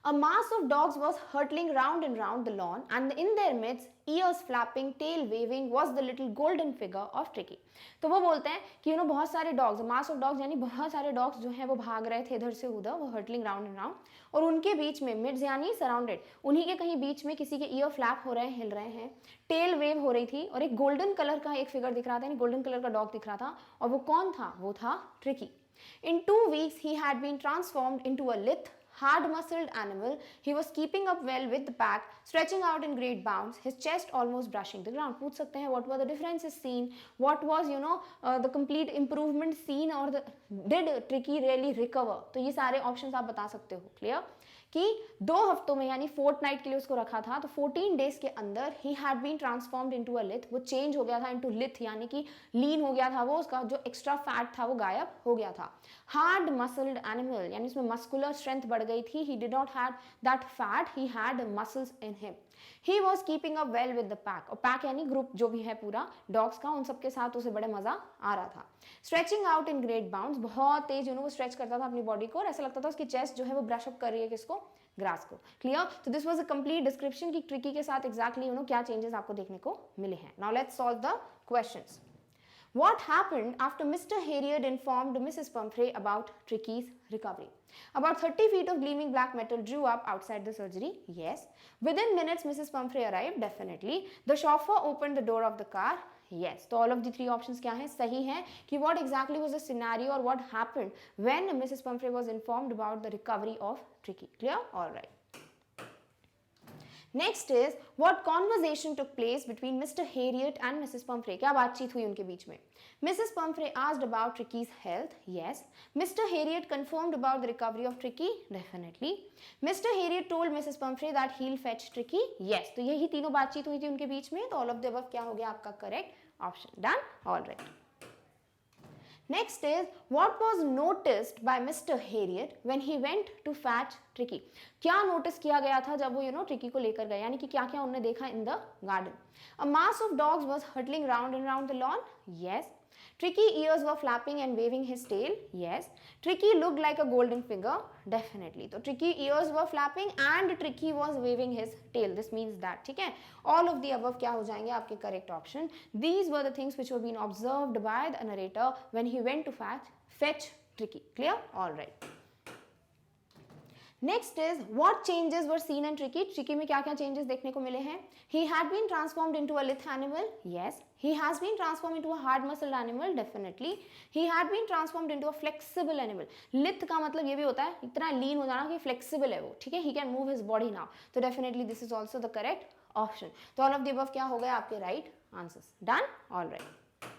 A mass of dogs was hurtling round and round the lawn, and in their midst, ears flapping, tail waving, was the little golden figure of Tricky. तो वो बोलते हैं कि बहुत सारे डॉग्स, मास ऑफ डॉग्स यानी बहुत सारे डॉग्स जो हैं वो भाग रहे थे इधर से उधर, वो हर्टलिंग राउंड एंड राउंड, और उनके बीच में मिड्स यानी सराउंडेड, उन्हीं के कहीं बीच में किसी के ईयर फ्लैप हो रहे हैं, हिल रहे हैं, टेल वेव हो रही थी, और एक गोल्डन कलर का एक फिगर दिख रहा था, यानी गोल्डन कलर का डॉग दिख रहा था, और वो कौन था, वो था tricky. In 2 weeks he had been transformed into a lithe, hard-muscled animal. He was keeping up well with the pack, stretching out in great bounds, his chest almost brushing the ground. पूछ सकते हैं what were the differences seen, what was the complete improvement seen, or did Tricky really recover? तो ये सारे options आप बता सकते हो. Clear? कि 2 हफ्तों में यानी फोर्टनाइट के लिए उसको रखा था, तो 14 डेज के अंदर ही had been transformed into a lithe, वो चेंज हो गया था इनटू लिथ, यानी कि लीन हो गया था वो, उसका जो एक्स्ट्रा फैट था वो गायब हो गया था. हार्ड मसल्ड एनिमल, यानी उसमें मस्कुलर स्ट्रेंथ बढ़ गई थी. He did not had that fat, he had muscles in him. He was keeping up well with the pack, और पैक यानी ग्रुप जो भी है पूरा डॉग्स का, उन सबके साथ उसे बड़े मजा आ रहा था. Stretching out in great bounds, बहुत तेज वो स्ट्रेच करता था अपनी बॉडी को, और ऐसा लगता था उसकी चेस्ट जो है वो ब्रश अप कर रही है किसको, ग्रास को. क्लियर? तो this was a complete description कि ट्रिकी के साथ एग्जैक्टली क्या चेंजेस आपको देखने को मिले हैं. Now let's solve the questions. What happened after Mr. Harriet informed Mrs. Pumphrey about Tricky's recovery? About 30 feet of gleaming black metal drew up outside the surgery. Yes. Within minutes, Mrs. Pumphrey arrived. Definitely. The chauffeur opened the door of the car. Yes. So all of the 3 options क्या हैं? सही हैं कि what exactly was the scenario or what happened when Mrs. Pumphrey was informed about the recovery of Tricky. Clear? All right. Next is what conversation took place between Mr. Harriet and Mrs. Pumphrey. क्या बातचीत हुई उनके बीच में? Mrs. Pumphrey asked about Tricky's health. Yes. Mr. Harriet confirmed about the recovery of Tricky. Definitely. Mr. Harriet told Mrs. Pumphrey that he'll fetch Tricky. Yes. तो यही तीनों बातचीत हुई थी उनके बीच में, तो all of the above क्या हो गया आपका correct option. Done? All right. Next is what was noticed by Mr. Harriet when he went to fetch Tricky. क्या नोटिस किया गया था जब वो ट्रिकी को लेकर गए, यानी कि क्या क्या उन्होंने देखा in the garden. A mass of dogs was hurtling round and round the lawn. Yes. Tricky ears were flapping and waving his tail. Yes. Tricky looked like a golden figure. Definitely. So Tricky ears were flapping and Tricky was waving his tail. This means that. ठीक है? All of the above क्या हो जाएंगे आपके correct option. These were the things which were being observed by the narrator when he went to fetch Tricky. Clear? All right. Next is what changes were seen in Tricky. Tricky में क्या क्या changes देखने को मिले हैं? He had been transformed into a lithe animal. Yes. He has been transformed into a hard muscled animal. Definitely. He had been transformed into a flexible animal. Lithe का मतलब ये भी होता है इतना lean हो जाना कि flexible है वो, ठीक है? He can move his body now. तो definitely this is also the correct option. तो all of the above क्या हो गया आपके right answers. Done? All right.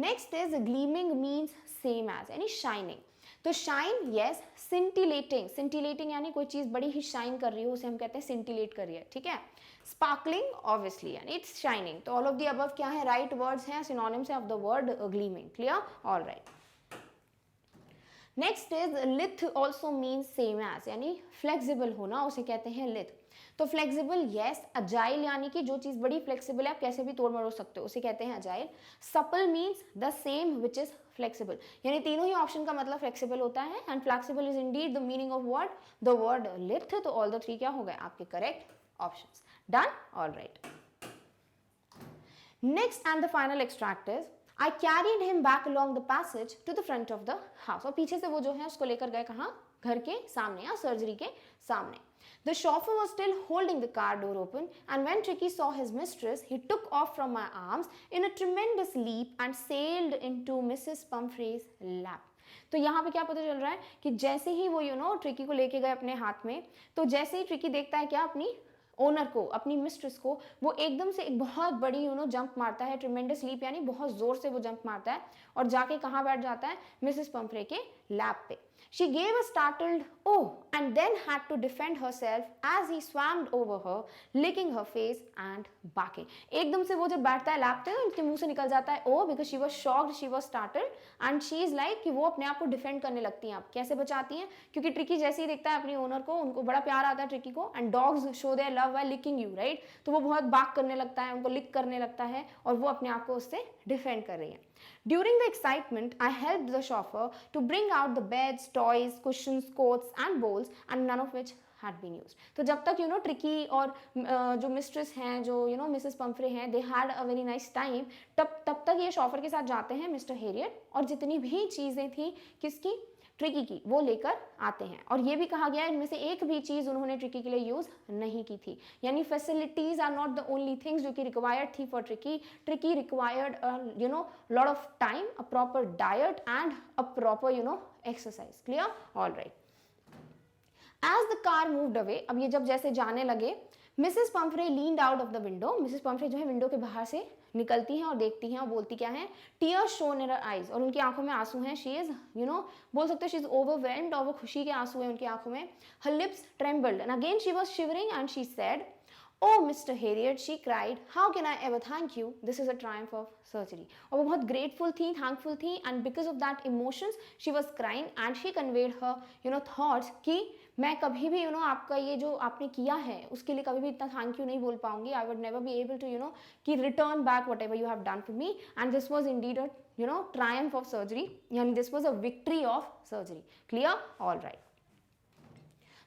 Next is gleaming means same as, यानी shining. तो शाइन, यस, सिंटिलेटिंग, सिंटिलेटिंग यानी कोई चीज बड़ी ही शाइन कर रही हो, उसे हम कहते हैं सिंटिलेट कर रही है, ठीक है. स्पार्कलिंग ऑब्वियसली यानी इट्स शाइनिंग. तो ऑल ऑफ द अबव क्या है, राइट वर्ड्स हैं, सिनोनिम्स हैं of the word gleaming. Clear? All right. Next is lithe also means same as, यानी फ्लेक्सिबल होना, उसे कहते हैं लिथ. तो फ्लेक्सिबल, यस. अजाइल यानी कि जो चीज बड़ी फ्लेक्सिबल है, आप कैसे भी तोड़ मरोड़ सकते हो, उसे कहते हैं agile. Supple means the same which is flexible, यानी तीनों ही ऑप्शन का मतलब फ्लेक्सिबल होता है. And flexible is indeed the meaning of word the word lithe. तो ऑल द 3 क्या हो गए आपके correct options. Done? All right. Next and the final extract is I carried him back along the passage to the front of the house. और पीछे से वो जो है उसको लेकर गए कहाँ, घर के सामने या सर्जरी के सामने. The chauffeur was still holding the car door open, and when Tricky saw his mistress, he took off from my arms in a tremendous leap and sailed into Mrs. Pumphrey's lap. तो यहाँ पे क्या पता चल रहा है कि जैसे ही वो ट्रिकी को लेके गए अपने हाथ में, तो जैसे ही ट्रिकी देखता है क्या अपनी ओनर को, अपनी मिस्ट्रेस को, वो एकदम से एक बहुत बड़ी जंप मारता है, ट्रिमेंडस लीप यानी बहुत जोर से वो जंप मारता है और जाके कहाँ बैठ जाता है, मिसेस पंफ्रे के लैप पे. She gave a startled oh and then had to defend herself as he swam over her, licking her face and barking. एकदम से वो जब बैठता है लैप पे तो उसके मुंह से निकल जाता है oh, because she was shocked, she was startled and she is like कि वो अपने आप को डिफेंड करने लगती हैं. आप कैसे बचाती हैं, क्योंकि ट्रिकी जैसे ही देखता है अपनी ओनर को, उनको बड़ा प्यार आता है ट्रिकी को, and dogs show their love by licking you, right. तो वो बहुत बाक करने लगता है, उनको लिक करने लगता है और वो अपने आप को उससे डिफेंड कर रही है. During the excitement, I helped the chauffeur to bring out the beds, toys, cushions, coats and bowls, and none of which had been used. तो जब तक ट्रिकी और जो मिस्ट्रेस हैं, जो मिसेस पंफ्रे हैं, they had a very nice time, तब तक ये शॉफर के साथ जाते हैं मिस्टर हेरियट, और जितनी भी चीज़ें थी किसकी, ट्रिकी की, वो लेकर आते हैं. और ये भी कहा गया है इनमें से एक भी चीज़ उन्होंने ट्रिकी के लिए यूज़ नहीं की थी. यानी facilities are not the only things जो कि रिक्वायर्ड थी for Tricky. Tricky required lot of time, a proper diet and a proper exercise. Clear, all right. As the car moved away, अब ये जब जैसे जाने लगे, Mrs Pumphrey leaned out of the window. Mrs Pumphrey जो है window के बाहर से निकलती हैं और देखती हैं और बोलती क्या है, tears shown in her eyes, और उनकी आंखों में आंसू हैं. शी इज बोल सकते हो शी इज ओवरवेल्म्ड, और वो खुशी के आंसू हैं उनकी आंखों में. हर lips trembled and again she was shivering and she said, Oh, Mr. Harriet, she cried, how can I ever thank you? This is a triumph of surgery. और वो बहुत grateful थी, thankful थी, and because of that emotions, she was crying and she conveyed her, thoughts कि मैं कभी भी, आपका ये जो आपने किया है, उसके लिए कभी भी इतना thank you नहीं बोल पाऊंगी. I would never be able to, कि return back whatever you have done for me. And this was indeed a, triumph of surgery. यानी this was a victory of surgery. Clear? All right.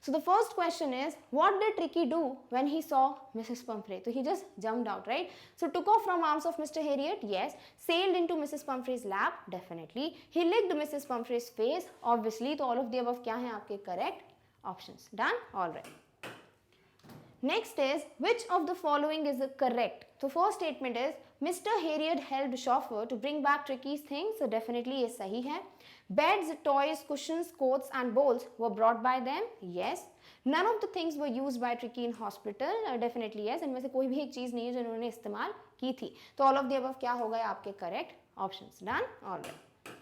So the first question is, what did Tricky do when he saw Mrs. Pumphrey? So he just jumped out, right? So took off from arms of Mr. Harriet, yes. Sailed into Mrs. Pumphrey's lap, definitely. He licked Mrs. Pumphrey's face, obviously. तो all of the above क्या हैं आपके correct options? Done? All right. Next is, which of the following is correct? So first statement is, Mr. Harriet helped the chauffeur to bring back Tricky's things. So definitely ये सही है. Beds, toys, cushions, coats and bowls were brought by them. Yes. None of the things were used by Tricky in hospital. Definitely yes. इनमें से कोई भी एक चीज़ नहीं है जो इन्होंने इस्तेमाल की थी. तो all of the above क्या हो गए आपके correct options? Done? All right.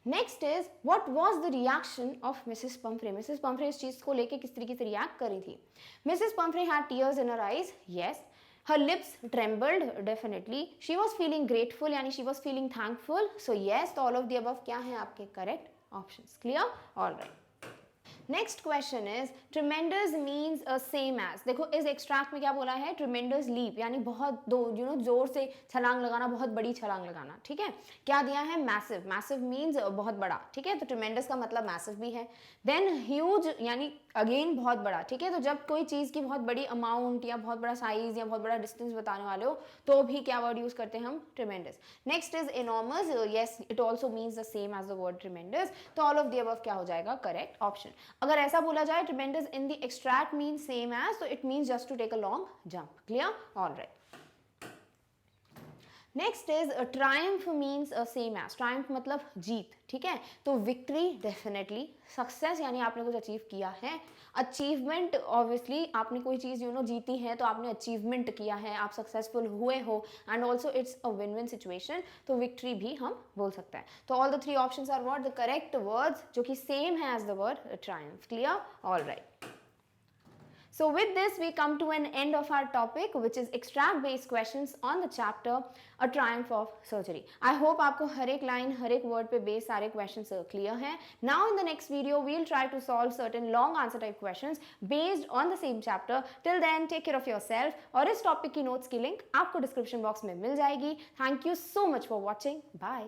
Next is, what was the reaction of Mrs. Pumphrey? Mrs. Pumphrey इस चीज़ को लेके किस तरीके से react कर रही थी? Mrs. Pumphrey had tears in her eyes. Yes. Her lips trembled, definitely. She was feeling grateful, यानी she was feeling thankful. So yes, तो all of the above क्या हैं आपके correct options? Clear? All right. Next question is, tremendous means same as. देखो इस extract में क्या बोला है, ट्रिमेंडस लीप यानी बहुत जोर से छलांग लगाना, बहुत बड़ी छलांग लगाना. ठीक है, क्या दिया है, मैसिव. मैसिव मीन्स बहुत बड़ा. ठीक है, तो ट्रिमेंडस का मतलब मैसिव भी है. देन ह्यूज यानी अगेन बहुत बड़ा. ठीक है, तो जब कोई चीज़ की बहुत बड़ी अमाउंट या बहुत बड़ा साइज या बहुत बड़ा डिस्टेंस बताने वाले हो तो भी क्या वर्ड यूज करते हैं हम, tremendous. Next is enormous. Yes, it also means the same as the word tremendous. तो ऑल ऑफ द अबव क्या हो जाएगा, करेक्ट ऑप्शन. अगर ऐसा बोला जाए tremendous in the extract means same as, तो it means just to take a long jump. Clear, all right. Next is triumph means same as. Triumph मतलब जीत. ठीक है, तो विक्ट्री डेफिनेटली. सक्सेस यानी आपने कुछ अचीव किया है. अचीवमेंट ऑब्वियसली आपने कोई चीज़ जीती है तो आपने अचीवमेंट किया है, आप सक्सेसफुल हुए हो, and also it's a win win situation. तो विक्ट्री भी हम बोल सकते हैं. तो all the three options are what, the correct words जो कि सेम है as the word triumph. Clear, all right. So with this we come to an end of our topic, which is extract based questions on the chapter A Triumph of Surgery. I hope आपको हर एक line, हर एक word पे base सारे questions clear हैं. Now in the next video we'll try to solve certain long answer type questions based on the same chapter. Till then take care of yourself. और इस topic की notes की link आपको description box में मिल जाएगी. Thank you so much for watching. Bye.